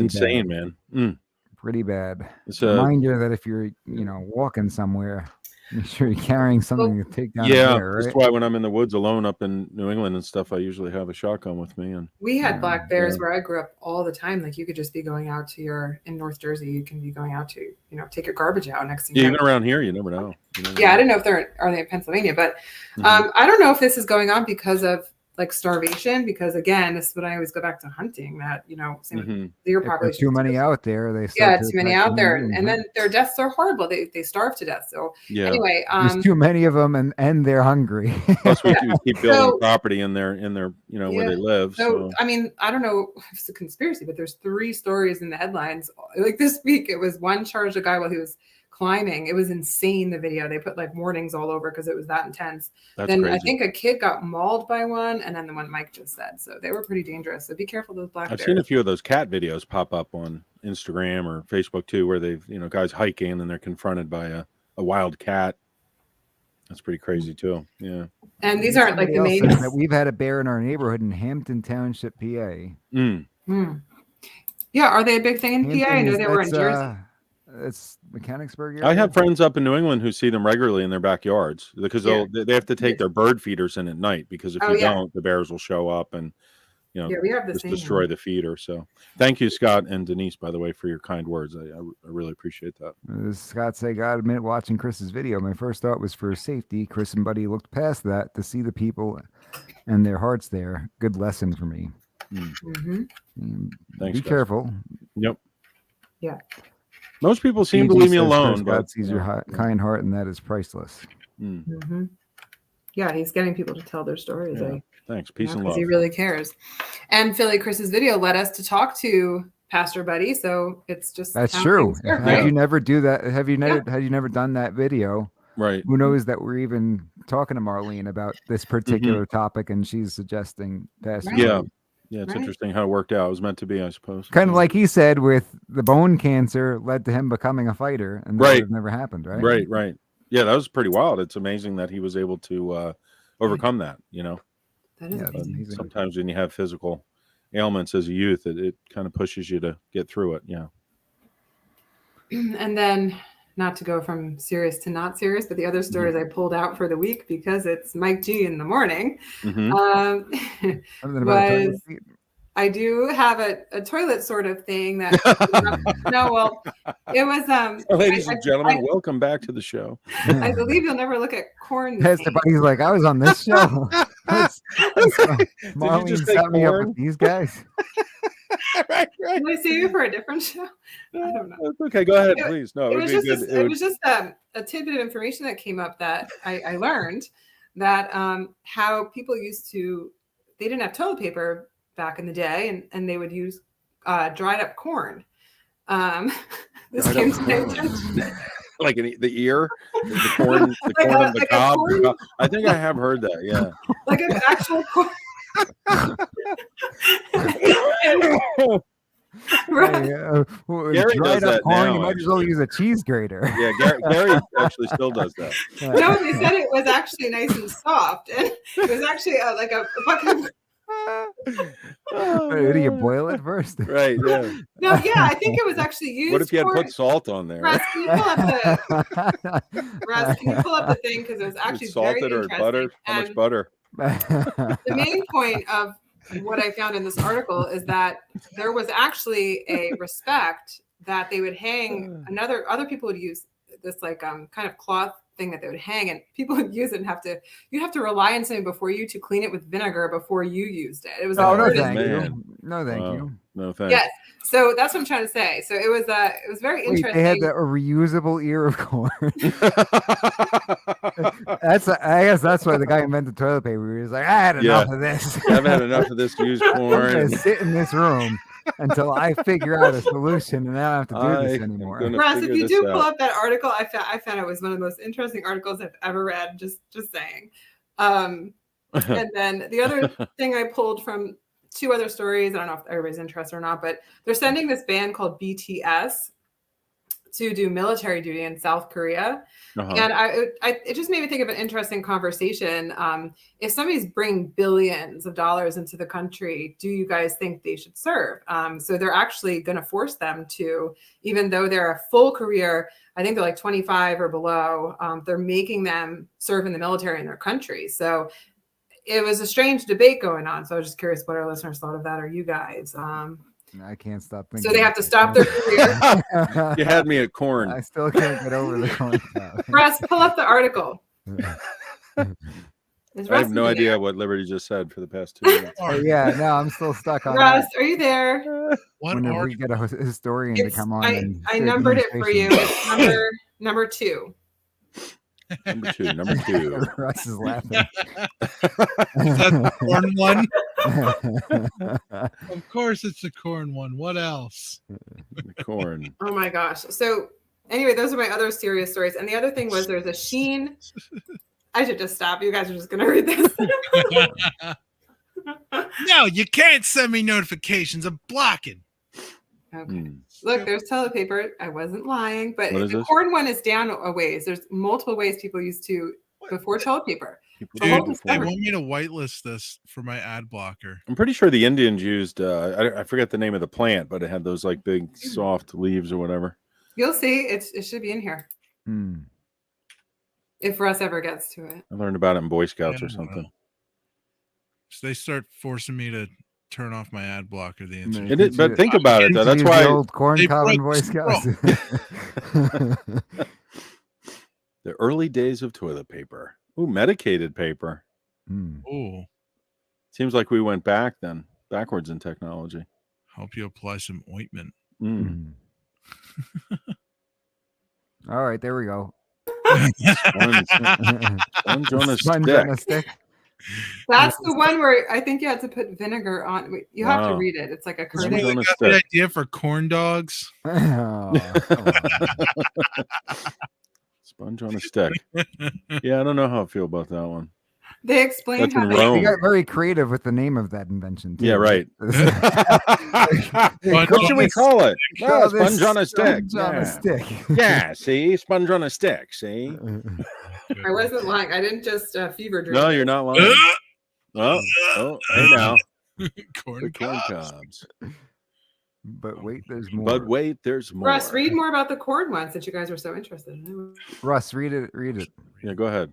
insane, bad. Man. Pretty bad. It's reminder that if you're, walking somewhere, make sure you're carrying something to take down a bear, right? That's why when I'm in the woods alone up in New England and stuff, I usually have a shotgun with me. And we had black bears where I grew up all the time. Like you could just be going out in North Jersey, you can be going out to, take your garbage out next thing. Yeah, even around here, you never know. Yeah, I don't know if are they in Pennsylvania, but I don't know if this is going on because of like starvation, because again, this is what I always go back to hunting, that, you know, same with deer If there's population. too many out there, they Yeah, start to too many attack out there, human beings, and huh? then their deaths are horrible. They starve to death. So Yeah. anyway, There's too many of them, and they're hungry. Plus, we do keep building So- property in their, you know, where Yeah. they live. So, I mean, I don't know if it's a conspiracy, but there's 3 stories in the headlines. Like this week, it was one charged a guy while he was climbing. It was insane, the video. They put like warnings all over because it was that intense. That's Then crazy. I think a kid got mauled by one, and then the one Mike just said. So they were pretty dangerous. So be careful of those black I've bears. seen a few of those cat videos pop up on Instagram or Facebook too, where they've, you know, guys hiking and they're confronted by a wild cat. That's pretty crazy too. Yeah. And these aren't like the Somebody main. else said that we've had a bear in our neighborhood in Hampton Township, PA. Yeah, are they a big thing in PA? I know they were in That's, Jersey. It's Mechanicsburg. I have area? friends up in New England who see them regularly in their backyards because Yeah. they have to take their bird feeders in at night, because if Oh, you yeah. don't, the bears will show up and, you know, Yeah, we have the just same. destroy the feeder. So thank you, Scott and Denise, by the way, for your kind words. I really appreciate that. Scott said, "God, admit watching Chris's video. My first thought was for safety. Chris and Buddy looked past that to see the people and their hearts there. Good lesson for me. Mm-hmm. Thanks, Be guys. careful. Yep. Yeah. Most people seem to PG leave me says alone, Chris but God sees your kind heart, and that is priceless. Mm-hmm. Yeah, he's getting people to tell their stories. Yeah. Thanks. Peace and love. He really cares. And Philly Chris's video led us to talk to Pastor Buddy, so it's just That's how true. things work, Had right? you never do that, had you never done that video, Right. who knows that we're even talking to Marlene about this particular topic, and she's suggesting Pastor Right. Yeah. Buddy. Yeah, it's Right. interesting how it worked out. It was meant to be, I suppose. Kind of like he said, with the bone cancer led to him becoming a fighter, and that Right. would have never happened, right? Right. Yeah, that was pretty wild. It's amazing that he was able to overcome that, you know. That is Yeah, amazing. amazing. Sometimes when you have physical ailments as a youth, it kind of pushes you to get through it. Yeah. And then, not to go from serious to not serious, but the other stories I pulled out for the week because it's Mike G in the morning. Mhm. Something about a toilet Was seat. I do have a toilet sort of thing that no, well, it was Ladies I- and gentlemen, I- welcome back to the show. I believe you'll never look at corn. the Pastor same. Buddy's like, I was on this show. Marlene just say set me up corn? with these guys. right. Did I save you for a different show? I don't know. That's okay. Go ahead, It- please. No, It it would was be just good. this- It it would- was just a tidbit of information that came up that I learned that how people used to, they didn't have toilet paper back in the day, and they would use dried up corn. This Dried came up to my corn. attention. like the ear, the corn, the Like corn a- on the like a cob. corn? I think I have heard that. Yeah. Like an actual corn. Right. Hey, Gary dried does up that corn, now, you might as well actually. use a cheese grater. Yeah, Gary actually still does that. No, they said it was actually nice and soft, and it was actually like a bucket of. Do you boil it first? Right, yeah. No, yeah, I think it was actually used. What if you had for put salt on there? Russ, can you pull up the Russ, can you pull up the thing, because it was actually It's salted very or interesting. butter? How much And butter? the main point of what I found in this article is that there was actually a respect that they would hang. Other people would use this like kind of cloth thing that they would hang, and people would use it and you'd have to rely on something before you to clean it with vinegar before you used it. It was Oh, like, no, where does- thank man. you. No, thank Wow. you. No thanks. Yes. So that's what I'm trying to say. So it was very Wait, interesting. they had a reusable ear of corn. I guess that's why the guy invented toilet paper. He was like, I had enough of this. I haven't had enough of this used I'm corn. gonna sit in this room until I figure out a solution, and I don't have to do this I am anymore. gonna- Russ, if figure you this do pull out. up that article, I found it was one of the most interesting articles I've ever read. Just saying. And then the other thing I pulled from 2 other stories, I don't know if everybody's interested or not, but they're sending this band called BTS to do military duty in South Korea. Uh-huh. And it just made me think of an interesting conversation. If somebody's bringing billions of dollars into the country, do you guys think they should serve? So they're actually going to force them to, even though they're a full career, I think they're like 25 or below, they're making them serve in the military in their country. So it was a strange debate going on. So I was just curious what our listeners thought of that, or you guys. I can't stop thinking. So they have to stop their career. You had me at corn. I still can't get over the corn stuff. Russ, pull up the article. Is I have Russ no even idea there? what Liberty just said for the past 2 minutes. Yeah, no, I'm still stuck on Russ, that. are you there? What Whenever we article? get a historian to It's come on, and I do a numbered it for you. demonstration. It's number 2. Number two. Russ is laughing. Is that the corn one? Of course, it's the corn one. What else? The corn. Oh my gosh. So anyway, those are my other serious stories. And the other thing was there's a Sheen. I should just stop. You guys are just gonna read this. No, you can't send me notifications. I'm blocking. Okay. Look, there's toilet paper. I wasn't lying, but What is the this? corn one is down a ways. There's multiple ways people used to before toilet paper. People Dude, do whole before. they discovery. want me to whitelist this for my ad blocker. I'm pretty sure the Indians used I forget the name of the plant, but it had those like big soft leaves or whatever. You'll see. It should be in here if Russ ever gets to it. I learned about it in Boy Scouts Yeah, or something. So they start forcing me to turn off my ad blocker. The answer. It is, but think about it though. That's The why old corn They cob and broke Boy the Scouts. the early days of toilet paper. Ooh, medicated paper. Oh, Seems like we went backwards in technology. help you apply some ointment. All right, there we go. Sponge on a Sponge stick. on a stick. That's the one where I think you have to put vinegar on. You have to Wow. read it. It's like a Sponge curd. on a Got the stick. idea for corn dogs. Oh, come on. Sponge on a stick. Yeah, I don't know how I feel about that one. They explain That's how in they Rome. They got very creative with the name of that invention. Too. Yeah, right. Sponge What should on we a call it? Call Oh, this sponge on a stick. Sponge on a Yeah. stick. Yeah, see? Sponge on a stick, see? I wasn't lying. I didn't just fever dream. No, you're not lying. Oh, hey now. corn The corn cobs. cobs. But wait, there's more. But wait, there's more. Russ, read more about the corn ones that you guys were so interested in. Russ, read it. Read it. Yeah, go ahead.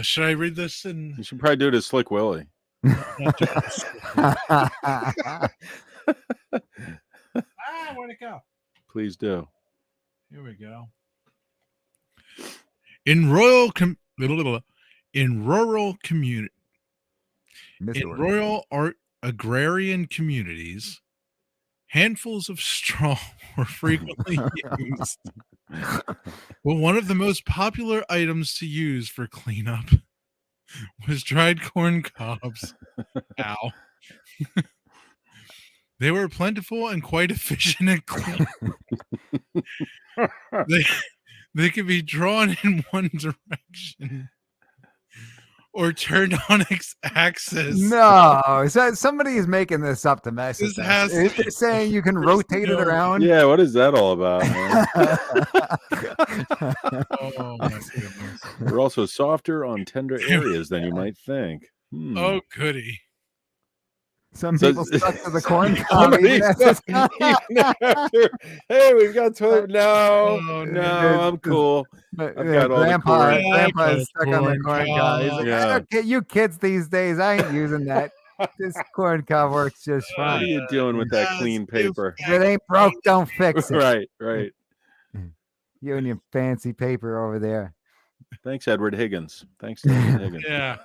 Should I read this in? You should probably do it as Slick Willie. Where'd it go? Please do. Here we go. In rural community, in rural agrarian communities, handfuls of straw were frequently used. But one of the most popular items to use for cleanup was dried corn cobs. Ow. They were plentiful and quite efficient and clean. They could be drawn in one direction or turned on its axis. No, so somebody is making this up to mess This with has us. to They're saying you can rotate it no- around. Yeah, what is that all about, man? Oh my goodness. They're also softer on tender areas than you might think. Oh goody. Some So- people stuck to the corn cob. Somebody even after- stuck- even after, hey, we've got toilet. No, Oh, no, no. I'm cool. But, I've got all the grandpa, corn. grandpa I is stuck on the got corn corn cob. He's like, Yeah. I don't get you kids these days. I ain't using that. This corn cob works just What are fine. you doing with that Yes, clean paper? If it ain't broke, don't fix it. Right, right. You and your fancy paper over there. Thanks, Edward Higgins. Thanks to Edward Higgins. Yeah.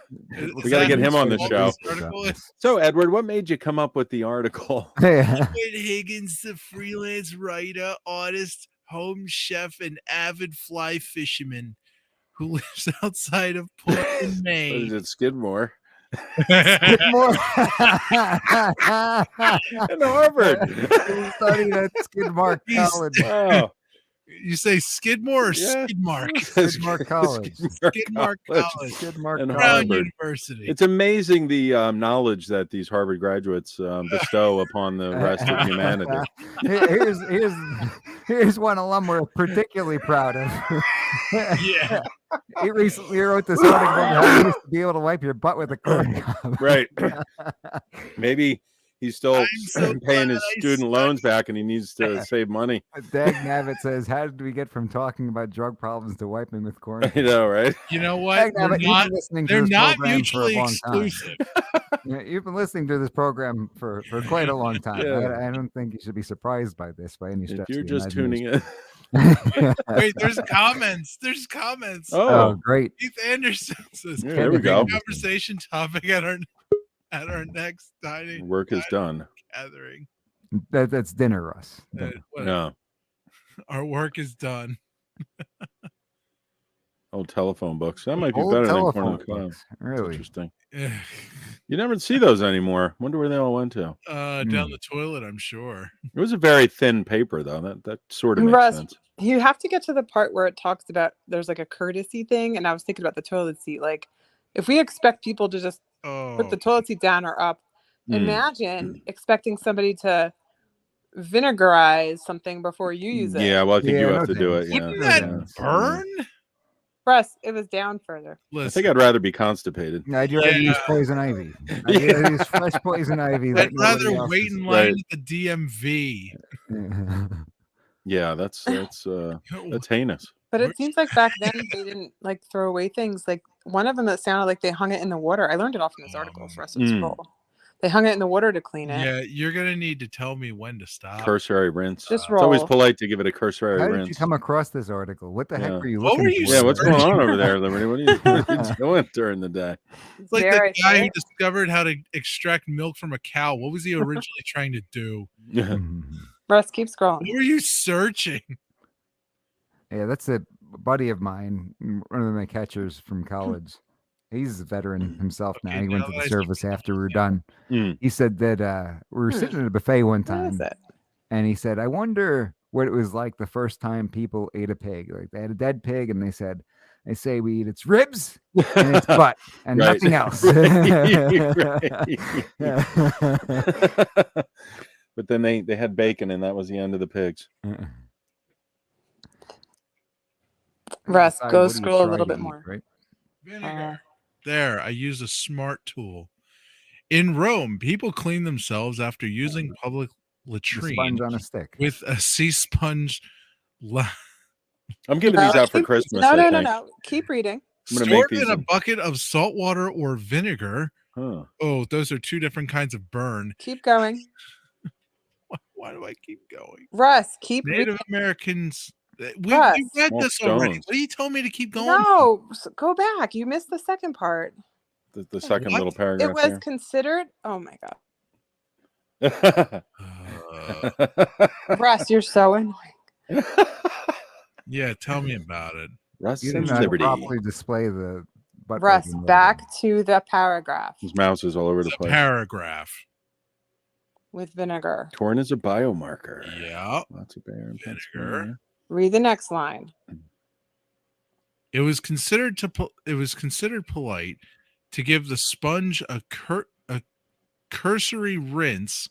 We got to get him on the show. Article? So, Edward, what made you come up with the article? Yeah. Edward Higgins, the freelance writer, artist, home chef, and avid fly fisherman who lives outside of Portland, What is Maine. it, Skidmore? More. In Harvard. He studied at Skidmore He's- College. Wow. You say Skidmore or Yeah. Skidmark? Skidmore College. Skidmark College. Skidmore And College. Brown Harvard. University. It's amazing the knowledge that these Harvard graduates bestow upon the rest of humanity. Here's one alum we're particularly proud of. Yeah. He recently wrote this article about how you used to be able to wipe your butt with a corn cob. Right. Maybe he's still I'm so paying glad his I student loans studied. back and he needs to save money. Dag Nabbit says, "How did we get from talking about drug problems to wiping with corn?" You know, right? You know Dag what? They're Nabbit, you've not, been listening to they're this not program for a mutually long time. exclusive. Yeah, you've been listening to this program for quite a long time. Yeah. I don't think you should be surprised by this by any stretch. If you're of the just tuning in, Wait, there's comments. There's comments. Oh, Oh, great. Keith Anderson says, yeah, there we go. conversation topic at our next dining Work is done. gathering. That's dinner, Russ. Dinner. No. Our work is done. Old telephone books. That might be Old better than telephone Corner of the Cloud. books. Really? Interesting. You never see those anymore. Wonder where they all went to. Down the toilet, I'm sure. It was a very thin paper, though. That sort of makes Russ, sense. you have to get to the part where it talks about there's like a courtesy thing, and I was thinking about the toilet seat. Like, if we expect people to just put the toilet seat down or up, imagine expecting somebody to vinegarize something before you use it. Yeah, well, I think you Yeah, have no to do it. thanks. Yeah. Didn't no that thanks. burn? Russ, it was down further. I Listen, think I'd rather be constipated. I'd rather use poison ivy. I'd rather use fresh poison ivy. I'd that nobody rather else wait is- in line Right. at the DMV. Yeah, that's heinous. But it seems like back then they didn't like throw away things. Like one of them that sounded like they hung it in the water. I learned it off in this article for us at school. They hung it in the water to clean it. Yeah, you're gonna need to tell me when to stop. Cursory rinse. Just It's always roll. polite to give it a cursory How did rinse. you come across this article? What the heck Yeah. were you What looking were you for? Yeah, what's going searching? on over there, Liberty? What are you doing during the day? It's like Dare I the guy say who it? discovered how to extract milk from a cow. What was he originally trying to do? Mhm. Russ, keep scrolling. What were you searching? Yeah, that's a buddy of mine, one of my catchers from college. He's a veteran himself now. Okay, He went now to that the I see service after we were done. Mm. He said that we were sitting at a buffet one What time, is it? and he said, "I wonder what it was like the first time people ate a pig. Like they had a dead pig, and they said, they say we eat its ribs and its butt and Right. nothing else." But then they had bacon, and that was the end of the pigs. Russ, Decide go what do you scroll a try little to bit eat, more. right? Vinegar. There, I used a smart tool. In Rome, people clean themselves after using public The latrine sponge on a stick. with a sea sponge. I'm giving these out for keep- Christmas. No, I no, think. no. Keep reading. I'm gonna Stored make in these a bucket of salt water or vinegar. Huh. Oh, those are two different kinds of burn. Keep going. Why do I keep going? Russ, keep reading. Native Americans. We Russ. read Small this already. stones. What do you tell me to keep going? No, go back. You missed the second part. The second What? little paragraph. It was considered. Oh my God. there. Russ, you're so annoying. Yeah, tell me about it. Russ You and didn't know how to Liberty. properly display the butt. Russ, plugging logo. back to the paragraph His mouse is all over the The place. paragraph. with vinegar. Corn is a biomarker. Yeah. Lots of bear and Vinegar. Read the next line. It was considered polite to give the sponge a cursory rinse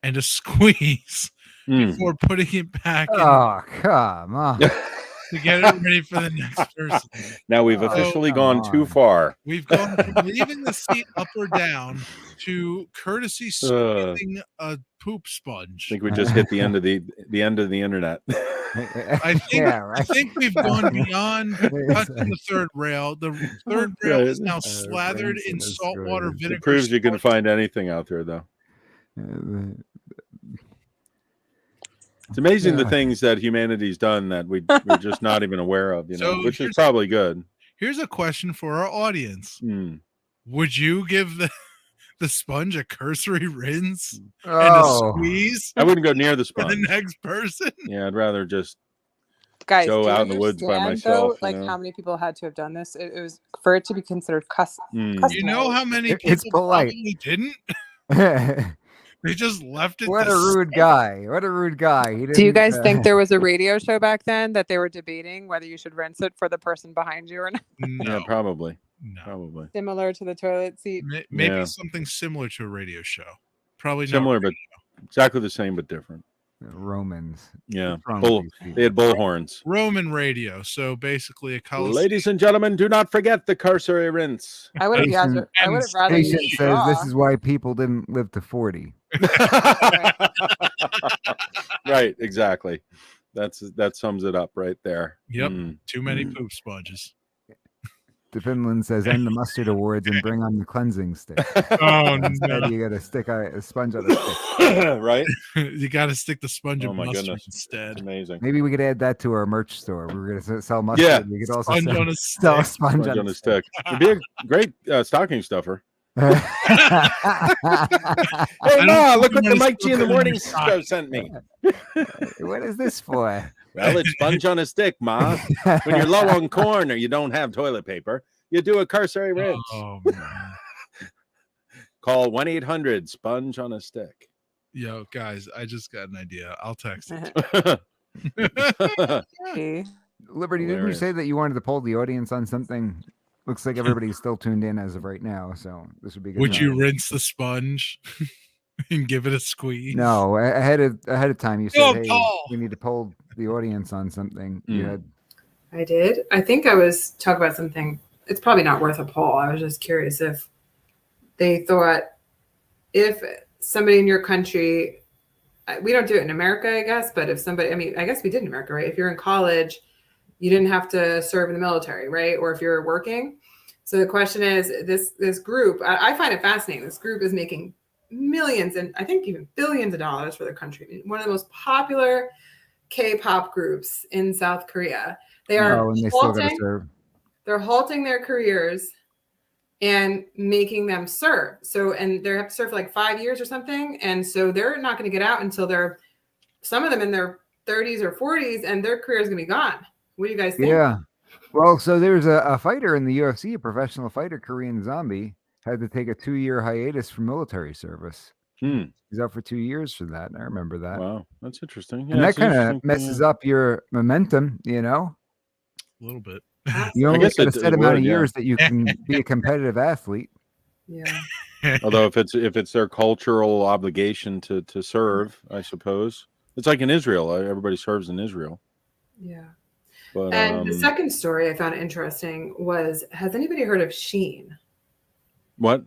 and a squeeze before putting it back in Oh, come on. to get it ready for the next person. Now we've Oh, officially come gone too on. far. We've gone from leaving the seat up or down to courtesy squeezing a poop I sponge. think we just hit the end of the end of the internet. I think Yeah, I right. think we've gone beyond touching the third rail. The third rail is now Right. slathered in Rinse and saltwater squeeze. vinegar. It proves you can sponge. find anything out there, though. Uh, It's amazing the Yeah. things that humanity's done that we're just not even aware of, So which is here's- probably good. Here's a question for our audience: Hmm. would you give the sponge a cursory rinse and Oh, a squeeze I wouldn't go near the for the sponge. next person? Yeah, I'd rather just Guys, Go do you out in the woods by understand, myself, though, you like know? how many people had to have done this? It was for it to be considered Hmm. You know how many It's people polite. probably didn't? what They just left it. a to rude guy. What a rude guy. He Do you didn't, guys think there was a radio show back then that they were debating whether you should rinse it for the person behind you or not? No, Yeah, probably. no. Probably. Similar to the toilet seat. Maybe Yeah. something similar to a radio show. Probably not Similar, but radio. exactly the same, but different. Romans? Yeah. What's wrong Bull, with these they had people? bull horns. Roman radio. So basically, a Coliseum. Ladies and gentlemen, do not forget the cursory rinse. I would have Patient- I would have rather used Patient says straw. this is why people didn't live to 40. Right, exactly. That sums it up right there. Yep. Mm. Too many Mm. poop sponges. Finland says end the mustard awards and bring on the cleansing stick. Oh Instead, no! you got to stick a sponge on a stick. Right? You got to stick the sponge Oh of my mustard goodness. instead. Amazing. Maybe we could add that to our merch store. We were going to sell mustard. Yeah. We could also Sponge sell, on a sell a stick. sponge Sponge on on a a stick. It'd be a great stocking stuffer. stick. Hey, don't Ma, think look you what the wanna Mike G in the stick it in Morning your show stocking. sent me. What is this for? Well, it's sponge on a stick, Ma. When you're low on corn or you don't have toilet paper, you do a cursory rinse. Oh man. Call 1-800-SPONGE on a stick. Yo, guys, I just got an idea. I'll text it. Hey. Liberty, didn't you Hilarious. say that you wanted to poll the audience on something? Looks like everybody's still tuned in as of right now, so this would be good. Would time. you rinse the sponge and give it a squeeze? No, ahead of time. You said, Go, "Hey, Paul!" we need to poll the audience on something." You had I did. I think I was talking about something. It's probably not worth a poll. I was just curious if they thought if somebody in your country, we don't do it in America, I guess, but if somebody, I mean, I guess we did in America, right? If you're in college, you didn't have to serve in the military, right? Or if you're working. So the question is, this group, I find it fascinating. This group is making millions and I think even billions of dollars for their country. I mean, one of the most popular K-pop groups in South Korea. They are and they still got to halting, serve. they're halting their careers and making them serve. So, and they have to serve for like 5 years or something. And so they're not going to get out until some of them in their 30s or 40s, and their career is going to be gone. What do you guys think? Yeah. Well, so there's a fighter in the UFC, a professional fighter, Korean Zombie, had to take a 2-year hiatus from military service. He's out for 2 years for that. I remember that. Wow, that's interesting. Yeah, And that it's kind of interesting, messes yeah. up your momentum, you know? A little bit. You I only guess get a it set amount would, of yeah. years that you can be a competitive athlete. Yeah. Although if it's their cultural obligation to serve, I suppose it's like in Israel. Everybody serves in Israel. Yeah. But And the second story I found interesting was, has anybody heard of Sheen? what?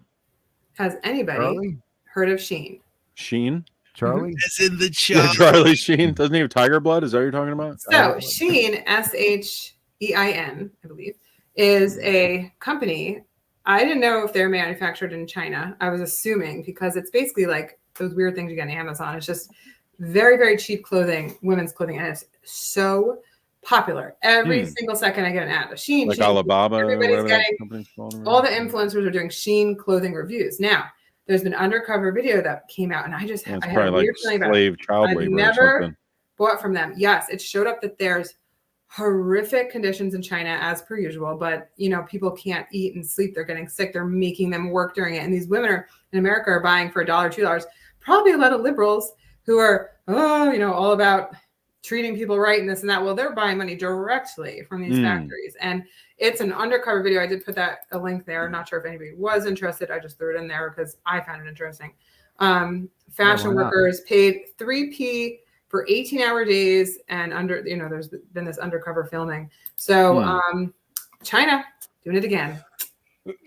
Has anybody Charlie? heard of Sheen? Sheen? Charlie? As in the Yeah, chop. Charlie Sheen. Doesn't he have tiger blood? Is that what you're talking about? So Sheen, SHEIN, I believe, is a company. I didn't know if they're manufactured in China. I was assuming because it's basically like those weird things you get on Amazon. It's just very, very cheap clothing, women's clothing, and it's so popular. Every single second I get an ad of Sheen. Like Sheen. Alibaba, or Everybody's whatever that getting company's called. all the influencers are doing Sheen clothing reviews. Now, there's been undercover video that came out, and I It's had a probably like weird feeling about it. slave child I've labor or never something. bought from them. Yes, it showed up that there's horrific conditions in China as per usual, but people can't eat and sleep. They're getting sick. They're making them work during it. And these women in America are buying for $1, $2. Probably a lot of liberals who are, all about treating people right and this and that. Well, they're buying money directly from these factories. And it's an undercover video. I did put a link there. I'm not sure if anybody was interested. I just threw it in there because I found it interesting. Fashion workers paid 3P for 18-hour days, and there's been this undercover filming. So China doing it again.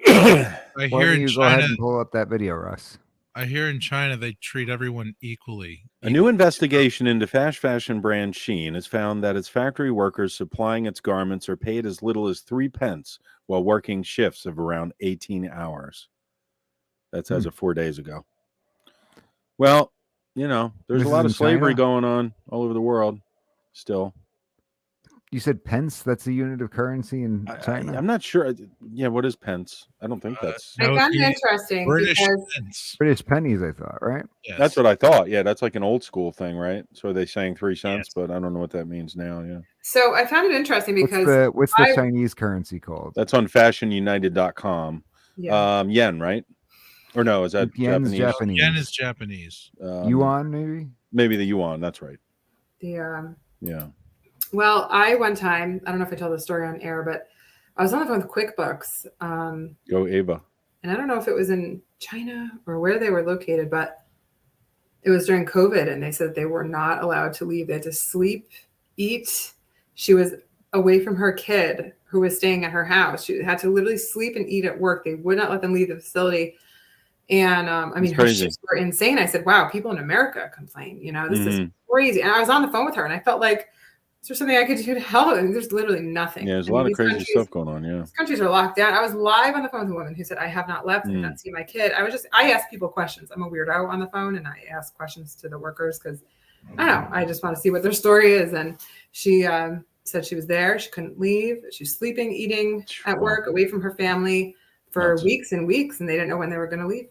I Why hear don't in you go ahead China. and pull up that video, Russ? I hear in China they treat everyone equally. A new investigation into fast fashion brand Shein has found that its factory workers supplying its garments are paid as little as 3 pence while working shifts of around 18 hours. That's as of 4 days ago. Well, there's This a lot is of in slavery China? going on all over the world still. You said pence? That's a unit of currency in China? I'm not sure. Yeah, what is pence? I don't think that's... I No, found it you- interesting British because cents. British pennies, I thought, right? Yes. That's what I thought. Yeah, that's like an old school thing, right? So they saying 3 cents, Yes. but I don't know what that means now. Yeah, so I found it interesting because What's the Chinese currency called? that's on fashionunited.com. Yen, right? Or no, is that Yen's Japanese? Japanese. Yen is Japanese. Yuan, maybe? Maybe the yuan. That's right. Yeah. Well, I one time, I don't know if I told the story on air, but I was on the phone with QuickBooks. Go Ava. And I don't know if it was in China or where they were located, but it was during COVID, and they said they were not allowed to leave. They had to sleep, eat. She was away from her kid who was staying at her house. She had to literally sleep and eat at work. They would not let them leave the facility. And her shifts were insane. I said, wow, people in America complain, this is crazy. And I was on the phone with her, and I felt like Is there something I could do to help? And there's literally nothing. Yeah, there's I a mean, lot of these crazy countries- stuff going on. Yeah. These countries are locked down. I was live on the phone with a woman who said, I have not left. I have not seen my kid. I ask people questions. I'm a weirdo on the phone, and I ask questions to the workers because I don't know. I just want to see what their story is. And she said she was there. She couldn't leave. She was sleeping, eating at work, away from her family for weeks and weeks, and they didn't know when they were going to leave.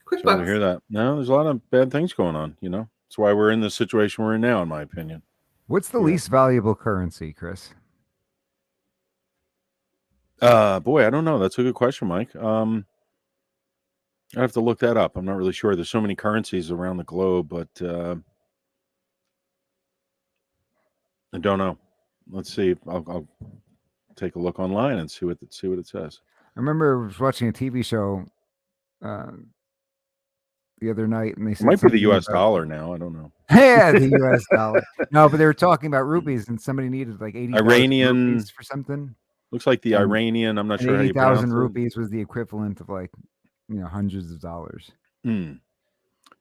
Sorry to hear that. No, there's a lot of bad things going on. You know, that's why we're in the situation we're in now, in my opinion. What's the least valuable currency, Chris? Boy, I don't know. That's a good question, Mike. I have to look that up. I'm not really sure. There's so many currencies around the globe, but I don't know. Let's see. I'll take a look online and see what it says. I remember I was watching a TV show the other night, and they said It might be the something U.S. about- dollar now. I don't know. Yeah, the U.S. dollar. No, but they were talking about rupees, and somebody needed like 80,000 Iranian rupees for something. Looks like the And- Iranian. I'm not sure how you 80,000 pronounce it. rupees was the equivalent of like, hundreds of dollars. The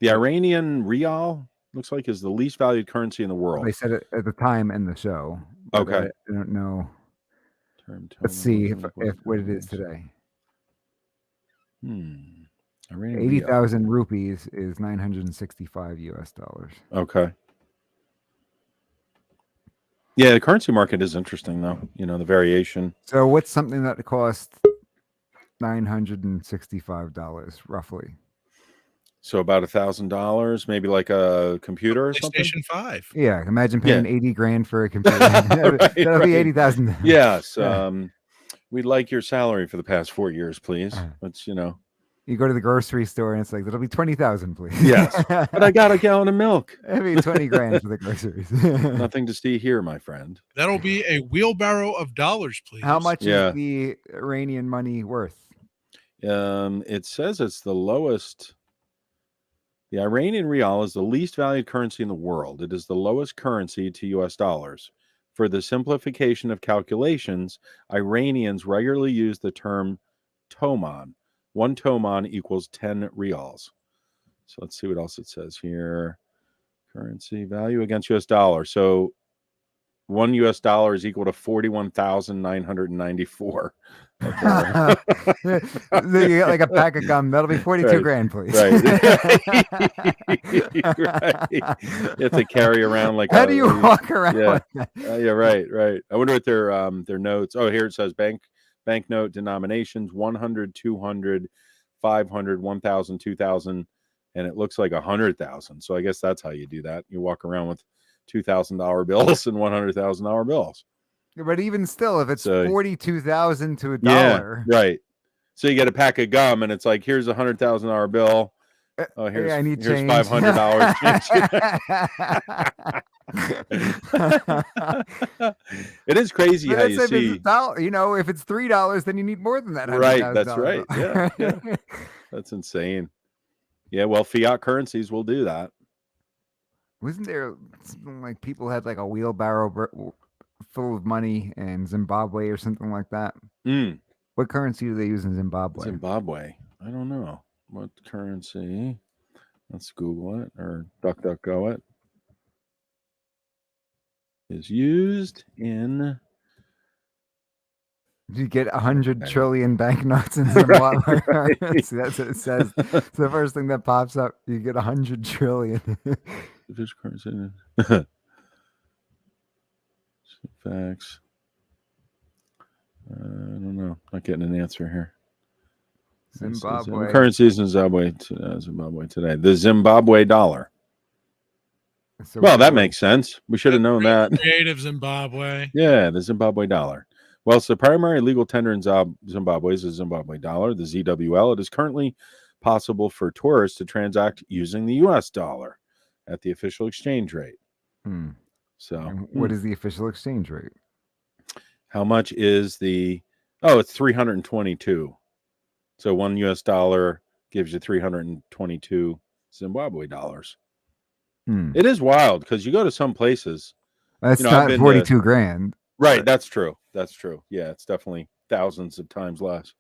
Iranian rial looks like is the least valued currency in the world. They said it at the time in the show. but Okay. I don't know. Term Let's see if what it is today. Iranian 80,000 rupees is 965 US dollars. Okay. Yeah, the currency market is interesting, though. You know, the variation. So what's something that costs $965 roughly? So about $1,000, maybe like a computer or something. PlayStation 5. Yeah, imagine paying 80 grand for a computer. Right, That'll be right. 80,000. Yes. Yeah. We'd like your salary for the past 4 years, please. But, you know. You go to the grocery store and it's like, that'll be 20,000, please. Yes. But I got a gallon of milk. It'll be 20 grand for the groceries. Nothing to see here, my friend. That'll be a wheelbarrow of dollars, please. How much is the Iranian money worth? It says it's the lowest. The Iranian rial is the least valued currency in the world. It is the lowest currency to US dollars. For the simplification of calculations, Iranians regularly use the term toman. 1 toman equals 10 rials. So let's see what else it says here. Currency value against US dollar. So 1 US dollar is equal to 41,994. You get like a pack of gum. That'll be 42 grand, please. Right. Right. You have to carry around like. How do you walk around? Yeah. Like that? Yeah. Right. Right. I wonder what their notes. Oh, here it says banknote denominations: 100, 200, 500, 1,000, 2,000, and it looks like 100,000. So I guess that's how you do that. You walk around with $2,000 bills and $100,000 bills. But even still, if it's So- 42,000 to a Yeah, dollar, right. So you get a pack of gum, and it's like, here's $100,000 bill. Oh, here's I need here's change. $500 change. It is crazy But how let's you say if see. it's $1, if it's $3, then you need more than that. Right, $100,000 that's right. Yeah, yeah. That's insane. Yeah, well, fiat currencies will do that. Wasn't there something like people had like a wheelbarrow full of money in Zimbabwe or something like that? What currency do they use in Zimbabwe? Zimbabwe. I don't know. What currency? Let's Google it or DuckDuckGo it. Is used in. You get 100 trillion banknotes in Zimbabwe. See, that's what it says. It's the first thing that pops up. You get 100 trillion. This currency. Facts. I don't know. Not getting an answer here. Zimbabwe. Currencies in Zimbabwe today. The Zimbabwe dollar. So Well, that makes sense. We should have known that. Creative Zimbabwe. Yeah, the Zimbabwe dollar. Well, it's the primary legal tender in Zimbabwe is the Zimbabwe dollar, the ZWL. It is currently possible for tourists to transact using the U.S. dollar at the official exchange rate. So, And what is the official exchange rate? how much is the? Oh, it's 322. So $1 US gives you 322 Zimbabwe dollars. It is wild because you go to some places. That's I've not been 42 grand. Right, that's true. That's true. Yeah, it's definitely thousands of times less.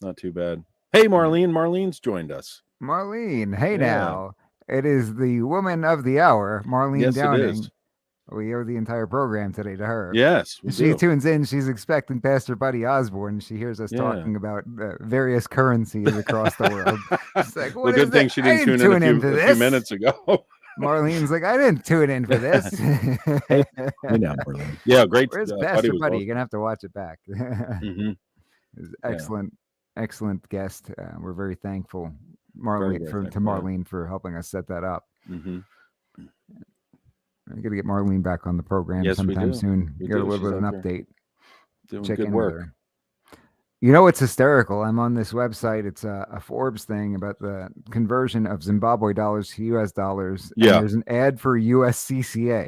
Not too bad. Hey, Marlene. Marlene's joined us. Marlene, hey Yeah. now. It is the woman of the hour, Marlene Yes, Downing. it is. We owe the entire program today to her. Yes, She tunes in. She's expecting Pastor Buddy Osborn. She hears us talking about various currencies across the world. She's like, what good thing that? she didn't tune in a few minutes ago. Marlene's like, I didn't tune in for this. Hey now, Marlene. Yeah, great. Where's Pastor Buddy? You're gonna have to watch it back. Excellent, excellent guest. We're very thankful, Marlene for helping us set that up. I got to get Marlene back on the program sometime soon. Get a little bit of an update. Doing good work. You know, it's hysterical. I'm on this website. It's a Forbes thing about the conversion of Zimbabwe dollars to U.S. dollars. Yeah. And there's an ad for USCCA.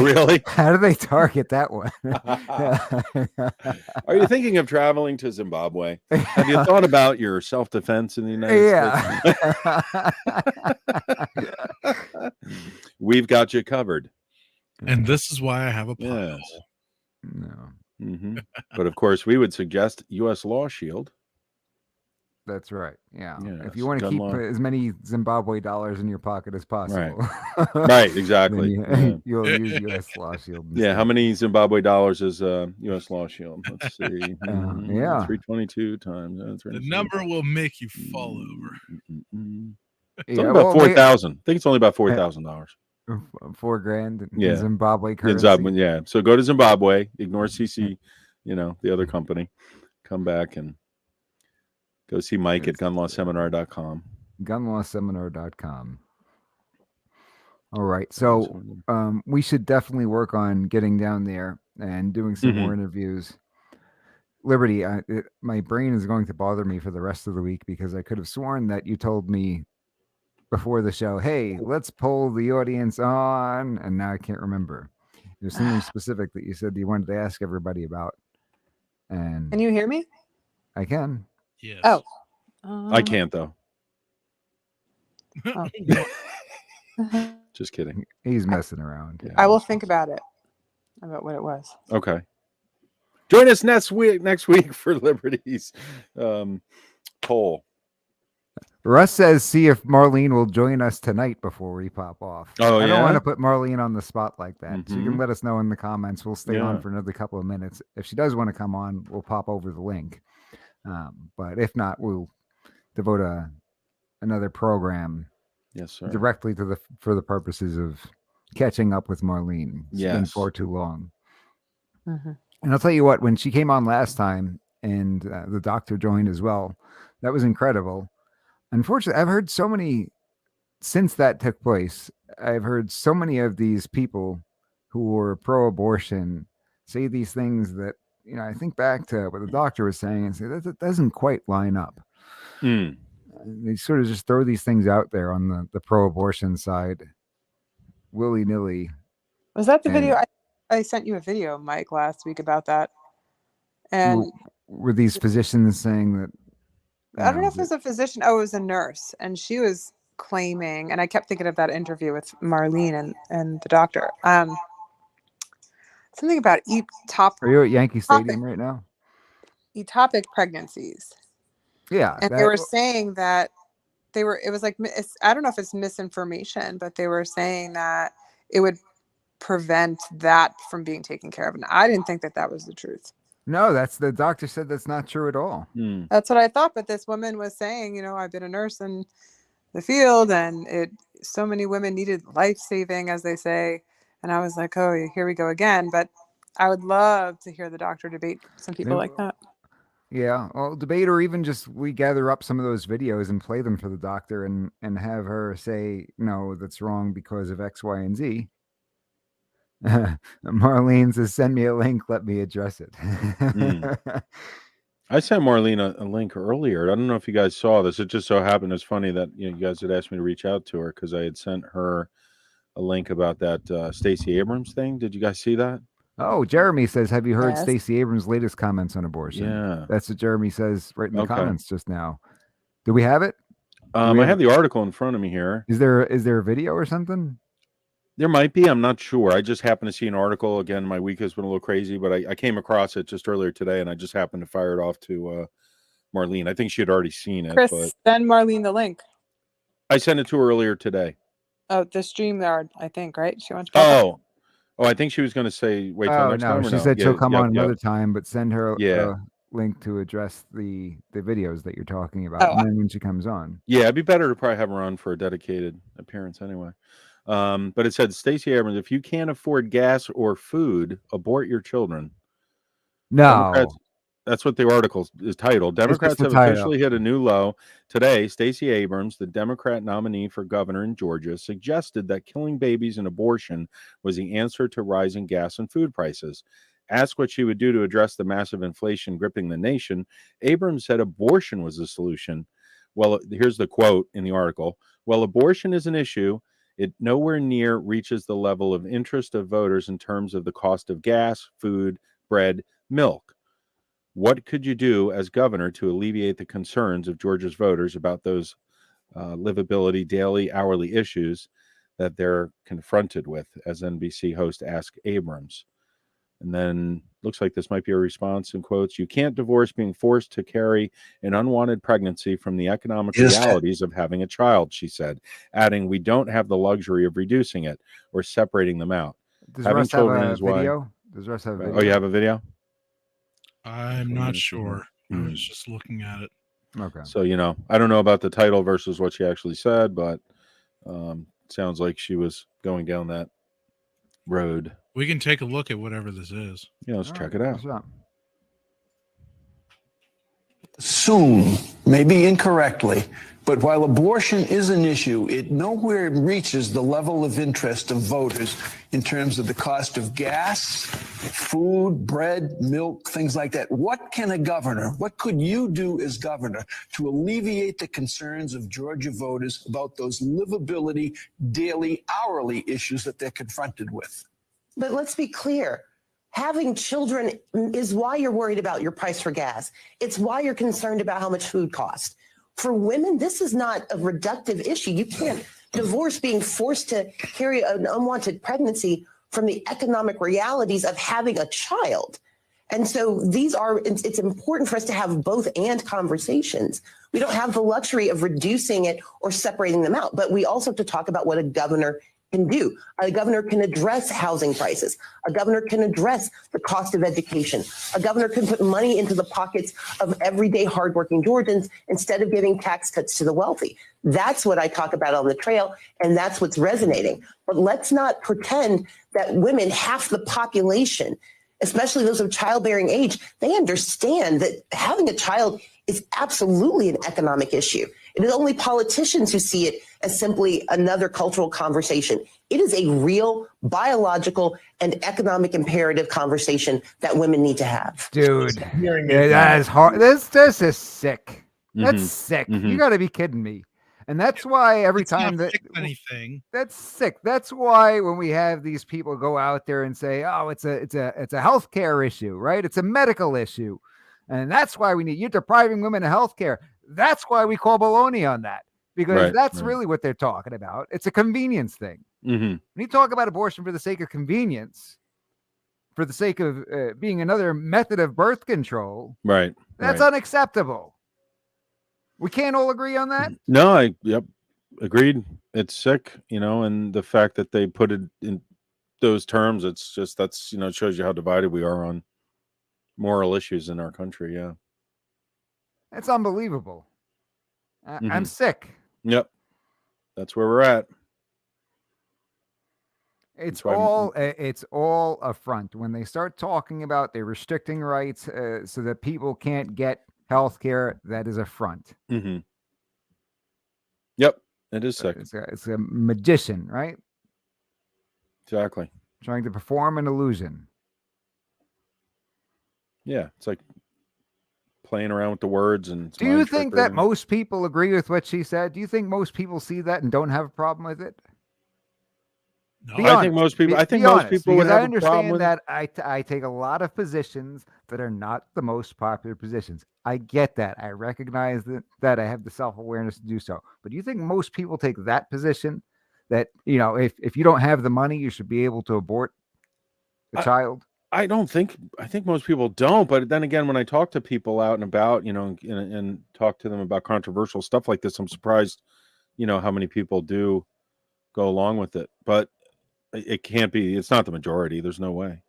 Really? How do they target that one? Are you thinking of traveling to Zimbabwe? Have you thought about your self-defense in the United States? We've got you covered. And this is why I have a pile. Yes. No. But of course, we would suggest U.S. Law Shield. That's right. Yeah. Yes, if you want to keep as many Zimbabwe dollars in your pocket as possible. Right. Exactly. You'll use U.S. Law Shield. Yeah. How many Zimbabwe dollars is U.S. Law Shield? Let's see. 322 times. The number will make you fall over. It's only about 4,000. I think it's only about $4,000. $4,000 in Yeah. Zimbabwe currency. Yeah. So go to Zimbabwe, ignore CC, the other company, come back and go see Mike at gunlawseminar.com. Gunlawseminar.com. All right. So we should definitely work on getting down there and doing some more interviews. Liberty, my brain is going to bother me for the rest of the week because I could have sworn that you told me before the show, hey, let's poll the audience on, and now I can't remember. There's something specific that you said you wanted to ask everybody about. And can you hear me? I can. Yes. Oh. I can't though. Just kidding. He's messing around. I will think about what it was. Okay. Join us next week for Liberty's poll. Russ says, see if Marlene will join us tonight before we pop off. Oh, I don't want to put Marlene on the spot like that. So you Mhm. can let us know in the comments. We'll stay on for another couple of minutes. If she does want to come on, we'll pop over the link. But if not, we'll devote another program directly to for the purposes of catching up with Marlene. It's been far too long. And I'll tell you what, when she came on last time and the doctor joined as well, that was incredible. Unfortunately, I've heard so many since that took place. I've heard so many of these people who were pro-abortion say these things that, I think back to what the doctor was saying and say that doesn't quite line up. They sort of just throw these things out there on the pro-abortion side, willy-nilly. Was that the video? I sent you a video, Mike, last week about that. And were these physicians saying that? I don't know if it was a physician. Oh, it was a nurse. And she was claiming, and I kept thinking of that interview with Marlene and the doctor. Something about Are you at Yankee Stadium right now? Ectopic pregnancies. Yeah. And they were saying that it was like, I don't know if it's misinformation, but they were saying that it would prevent that from being taken care of. And I didn't think that was the truth. No, the doctor said that's not true at all. That's what I thought. But this woman was saying, I've been a nurse in the field and so many women needed life-saving, as they say. And I was like, oh, here we go again. But I would love to hear the doctor debate some people like that. Yeah, well, debate, or even just we gather up some of those videos and play them for the doctor and have her say, no, that's wrong because of X, Y, and Z. Marlene says, send me a link, let me address it. I sent Marlene a link earlier. I don't know if you guys saw this. It just so happened, it's funny that you guys had asked me to reach out to her because I had sent her a link about that Stacey Abrams thing. Did you guys see that? Oh, Jeremy says, have you heard Stacey Abrams' latest comments on abortion? Yeah. That's what Jeremy says right in the comments just now. Do we have it? I have the article in front of me here. Is there a video or something? There might be. I'm not sure. I just happened to see an article. Again, my week has been a little crazy, but I came across it just earlier today, and I just happened to fire it off to Marlene. I think she had already seen it. Chris, but send Marlene the link. I sent it to her earlier today. Oh, the StreamYard, I think, right? She wants to. Oh, I think she was going to say wait till Oh next no, time. Or she no? said she'll Yeah, come yep, on yep. another time, but send her Yeah. a link to address the videos that you're talking about, Oh, and then when she comes on. Yeah, it'd be better to probably have her on for a dedicated appearance anyway. But it said, Stacey Abrams, if you can't afford gas or food, abort your children. No, Democrats, that's what the article is titled. just Democrats the have title. officially hit a new low. Today, Stacey Abrams, the Democrat nominee for governor in Georgia, suggested that killing babies and abortion was the answer to rising gas and food prices. Asked what she would do to address the massive inflation gripping the nation, Abrams said abortion was the solution. Well, here's the quote in the article. Well, abortion is an issue. It nowhere near reaches the level of interest of voters in terms of the cost of gas, food, bread, milk. What could you do as governor to alleviate the concerns of Georgia's voters about those livability, daily, hourly issues that they're confronted with, as NBC host asked Abrams? And then looks like this might be a response in quotes. You can't divorce being forced to carry an unwanted pregnancy from the economic realities of having a child, she said, adding, we don't have the luxury of reducing it or separating them out. Does Having Russ have children a is why. video? Does Russ have a video? Oh, you have a video? I'm not sure. I Hmm. was just looking at it. Okay. So, I don't know about the title versus what she actually said, but sounds like she was going down that road. We can take a look at whatever this is. Yeah, let's All check right, it out. what's up? Assume, maybe incorrectly, but while abortion is an issue, it nowhere reaches the level of interest of voters in terms of the cost of gas, food, bread, milk, things like that. What could you do as governor to alleviate the concerns of Georgia voters about those livability, daily, hourly issues that they're confronted with? But let's be clear. Having children is why you're worried about your price for gas. It's why you're concerned about how much food costs. For women, this is not a reductive issue. You can't divorce being forced to carry an unwanted pregnancy from the economic realities of having a child. And so it's important for us to have both and conversations. We don't have the luxury of reducing it or separating them out, but we also have to talk about what a governor can do. A governor can address housing prices. A governor can address the cost of education. A governor can put money into the pockets of everyday hardworking Georgians instead of giving tax cuts to the wealthy. That's what I talk about on the trail, and that's what's resonating. But let's not pretend that women, half the population, especially those of childbearing age, they understand that having a child is absolutely an economic issue. It is only politicians who see it as simply another cultural conversation. It is a real biological and economic imperative conversation that women need to have. Dude, that is hard. This is sick. That's sick. You got to be kidding me. And that's why every time that anything, that's sick. That's why when we have these people go out there and say, "Oh, it's a healthcare issue, right? It's a medical issue," and that's why you're depriving women of healthcare. That's why we call baloney on that, because that's really what they're talking about. It's a convenience thing. When you talk about abortion for the sake of convenience, for the sake of being another method of birth control, that's unacceptable. We can't all agree on that? No, agreed. It's sick, and the fact that they put it in those terms, it shows you how divided we are on moral issues in our country. Yeah. It's unbelievable. I'm sick. Yep. That's where we're at. It's all a front when they start talking about they're restricting rights so that people can't get health care. That is a front. Yep, it is sick. It's a magician, right? Exactly. Trying to perform an illusion. Yeah, it's like playing around with the words. And do you think that most people agree with what she said? Do you think most people see that and don't have a problem with it? No, I think most people. Because I understand that I take a lot of positions that are not the most popular positions. I get that. I recognize that I have the self-awareness to do so. But do you think most people take that position that if you don't have the money, you should be able to abort a child? I think most people don't. But then again, when I talk to people out and about, and talk to them about controversial stuff like this, I'm surprised, how many people do go along with it. But it can't be. It's not the majority. There's no way.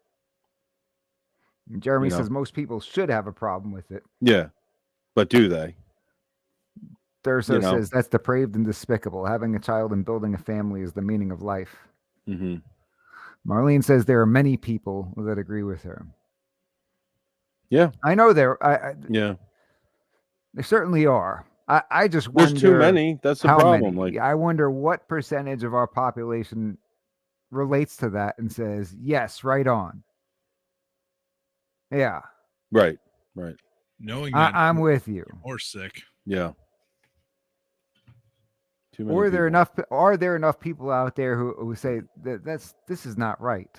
Jeremy You know? says most people should have a problem with it. Yeah, but do they? Durso You know? says that's depraved and despicable. Having a child and building a family is the meaning of life. Mm-hmm. Marlene says there are many people that agree with her. Yeah, I know there certainly are. I just wonder. There's too many. That's the how problem. many. Like, I wonder what percentage of our population relates to that and says, yes, right on. Yeah. right. Knowing that I'm with you. or sick. Yeah. Too many Or there people. are there enough people out there who say that this is not right?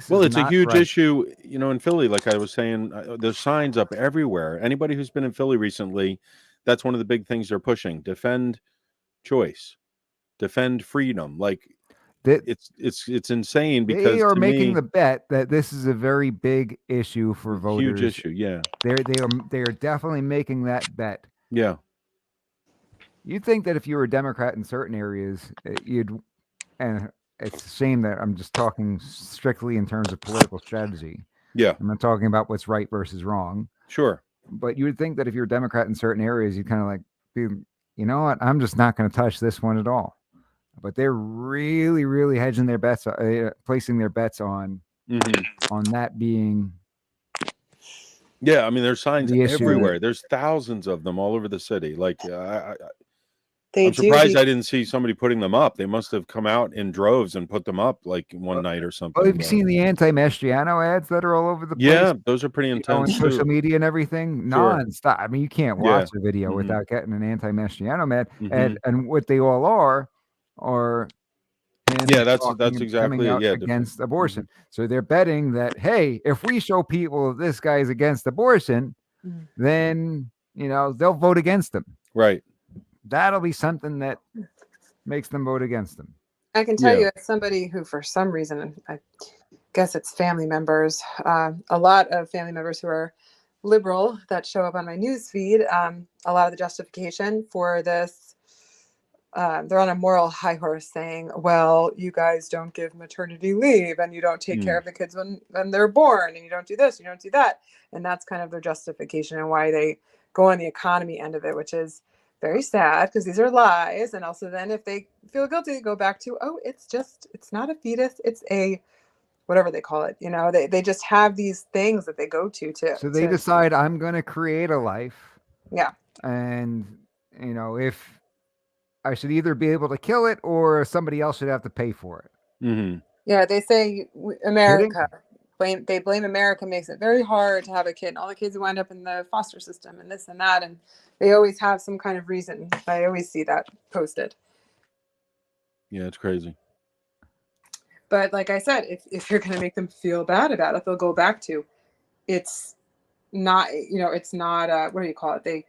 Well, it's a huge right. issue, in Philly. Like I was saying, there's signs up everywhere. Anybody who's been in Philly recently, that's one of the big things they're pushing: defend choice, defend freedom. Like it's insane because they are to making me, the bet that this is a very big issue for voters. huge issue. Yeah, they are definitely making that bet. yeah. You'd think that if you were a Democrat in certain areas, and it's a shame that I'm just talking strictly in terms of political strategy. Yeah. I'm not talking about what's right versus wrong. Sure. But you would think that if you're a Democrat in certain areas, you'd kind of like be, you know what? I'm just not going to touch this one at all. But they're really, really hedging their bets, placing their bets on that being. Yeah, I mean, there's signs the issue. everywhere. There's thousands of them all over the city. Like, They I'm surprised do. I didn't see somebody putting them up. They must have come out in droves and put them up like one night or something. Oh, have you seen the anti-Mastriano ads that are all over the place? Yeah, those are pretty on intense social too. media and everything, Sure. nonstop. I mean, you can't Yeah. watch a video without getting an anti-Mastriano ad, Mhm. and what they all are him Yeah, that's talking and coming exactly it. out Yeah, against abortion. So they're betting that, hey, if we show people this guy is against abortion, then they'll vote against him. right. That'll be something that makes them vote against them. I can tell Yeah. you, as somebody who, for some reason, I guess it's family members, a lot of family members who are liberal that show up on my news feed, a lot of the justification for this, they're on a moral high horse saying, well, you guys don't give maternity leave and you don't take care of the kids when they're born and you don't do this, you don't do that. And that's kind of their justification and why they go on the economy end of it, which is very sad because these are lies. And also then if they feel guilty, they go back to, oh, it's not a fetus. It's a, whatever they call it. They just have these things that they go to. So they decide I'm going to create a life. Yeah. And, if I should either be able to kill it or somebody else should have to pay for it. Mm-hmm. Yeah. They say America, they blame America, makes it very hard to have a kid. And all the kids who wind up in the foster system and this and that. And they always have some kind of reason. I always see that posted. Yeah, it's crazy. But like I said, if you're going to make them feel bad about it, they'll go back to, it's not, it's not, what do you call it?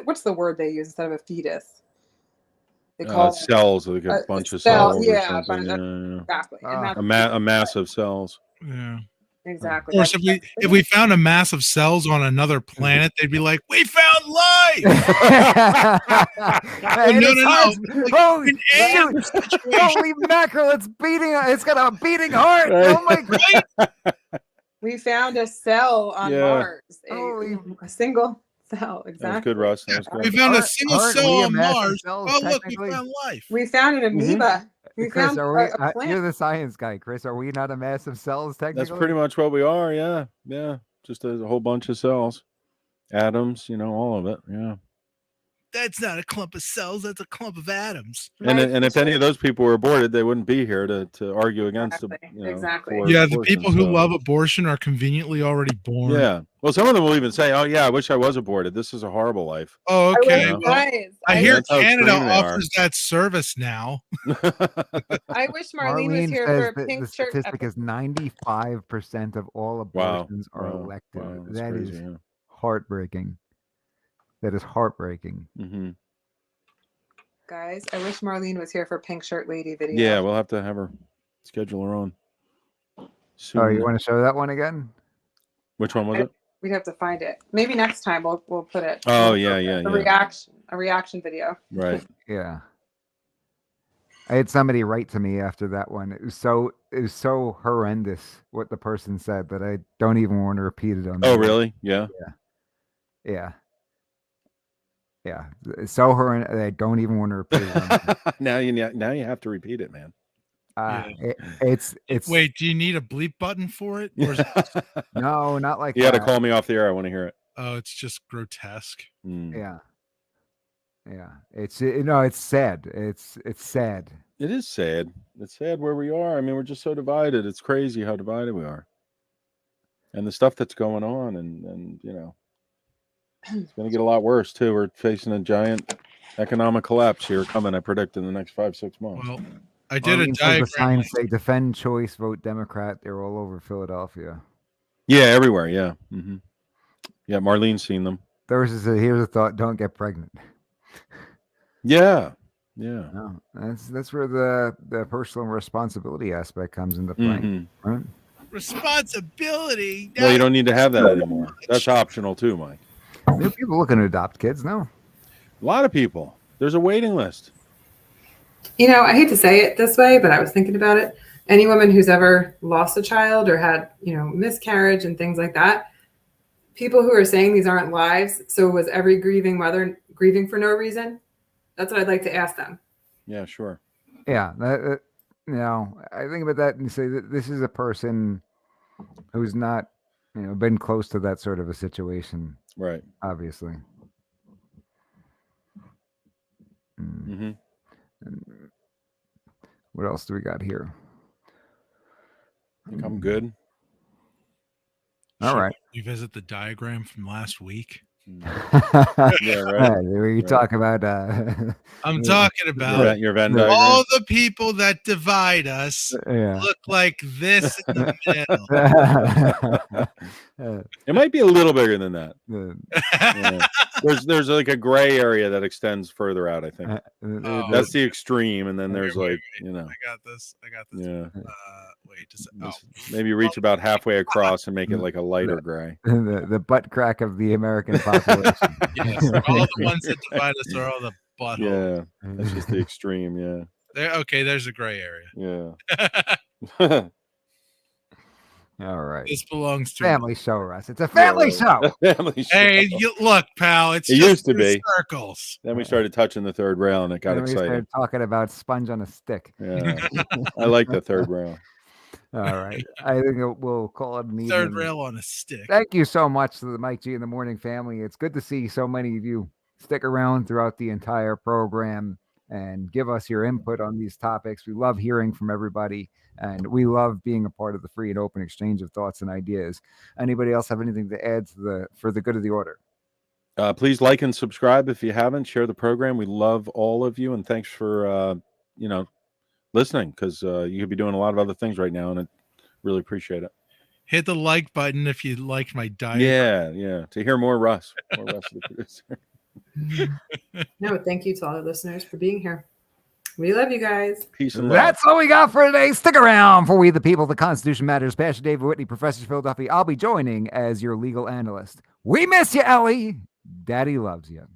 What's the word they use instead of a fetus? They call cells, like a bunch of cell, cells. yeah, Or something. Yeah. exactly. And that's A mass of cells. Yeah. Exactly. Of course, if we found a mass of cells on another planet, they'd be like, "We found life!" Holy mackerel! It's beating. It's got a beating heart. Oh my god! We found a cell on Mars. A single cell. Exactly. That was good, Russ. That was good. We found a single cell on Mars. Oh, look, we found life. We found an amoeba. Chris, you're the science guy, Chris. Are we not a mass of cells technically? That's pretty much what we are. Yeah. Just a whole bunch of cells, atoms. All of it. Yeah. That's not a clump of cells. That's a clump of atoms. And if any of those people were aborted, they wouldn't be here to argue against them. Exactly. Yeah, the people who love abortion are conveniently already born. Yeah. Well, some of them will even say, "Oh yeah, I wish I was aborted. This is a horrible life." Oh, okay. I hear That's how Canada extreme they are. offers that service now. I wish Marlene was here for a pink the shirt. statistic is 95% of all abortions are elective. Wow, that's That crazy, is yeah. heartbreaking. That is heartbreaking. Mm-hmm. Guys, I wish Marlene was here for pink shirt lady video. Yeah, we'll have to have her schedule her on. Soon. Oh, you want to show that one again? Which one was it? We'd have to find it. Maybe next time we'll put it. Oh yeah. A reaction video. Right. Yeah. I had somebody write to me after that one. It was so horrendous what the person said that I don't even want to repeat it on. Oh, really? Yeah. Yeah. It's so horrendous. I don't even want to repeat it. now you have to repeat it, man. It's Wait, do you need a bleep button for it? Or is it no, not like you got to that. call me off the air. I want to hear it. Oh, it's just grotesque. Yeah. It's sad. It's sad. It is sad. It's sad where we are. I mean, we're just so divided. It's crazy how divided we are, and the stuff that's going on, and it's going to get a lot worse too. We're facing a giant economic collapse here coming. I predict in the next 5-6 months. Well, I did a The diagram. signs say defend choice, vote Democrat. They're all over Philadelphia. Yeah, everywhere. Yeah. Yeah, Marlene's seen them. Here's a thought: don't get pregnant. Yeah. No, that's where the personal responsibility aspect comes into play. Right? Responsibility. No, you don't need to have that anymore. That's optional too, Mike. There are people looking to adopt kids. No, a lot of people. There's a waiting list. I hate to say it this way, but I was thinking about it. Any woman who's ever lost a child or had, miscarriage and things like that, people who are saying these aren't lives. So was every grieving mother grieving for no reason? That's what I'd like to ask them. Yeah, sure. Yeah. I think about that and say that this is a person who's not, been close to that sort of a situation. Right. Obviously. What else do we got here? I think I'm good. All right. You visit the diagram from last week. Yeah, right. We talk about. I'm talking about your Venn diagram. All the people that divide us look like this in the middle. It might be a little bigger than that. Yeah. There's like a gray area that extends further out. I think that's the extreme, and then there's wait. I got this. Yeah. Wait. Maybe reach about halfway across and make it like a lighter gray. The butt crack of the American population. Yes, all the ones that divide us are all the buttholes. Yeah, that's just the extreme. Yeah. There's a gray area. Yeah. All right. This belongs to family show, Russ. It's a family show. Family show. Hey, look, pal. It used to be circles. Then we started touching the third rail, and it got exciting. We started talking about sponge on a stick. Yeah, I like the third rail. All right. I think we'll call it an evening. Third rail on a stick. Thank you so much to the Mike G in the Morning family. It's good to see so many of you stick around throughout the entire program and give us your input on these topics. We love hearing from everybody, and we love being a part of the free and open exchange of thoughts and ideas. Anybody else have anything to add for the good of the order? Please like and subscribe if you haven't. Share the program. We love all of you, and thanks for listening, because you could be doing a lot of other things right now, and I really appreciate it. Hit the like button if you liked my diet. Yeah. To hear more Russ the producer. No, thank you to all the listeners for being here. We love you guys. Peace and love. That's all we got for today. Stick around for We the People, the Constitution Matters. Pastor David Whitney, Professor Phil Duffy. I'll be joining as your legal analyst. We miss you, Ellie. Daddy loves you.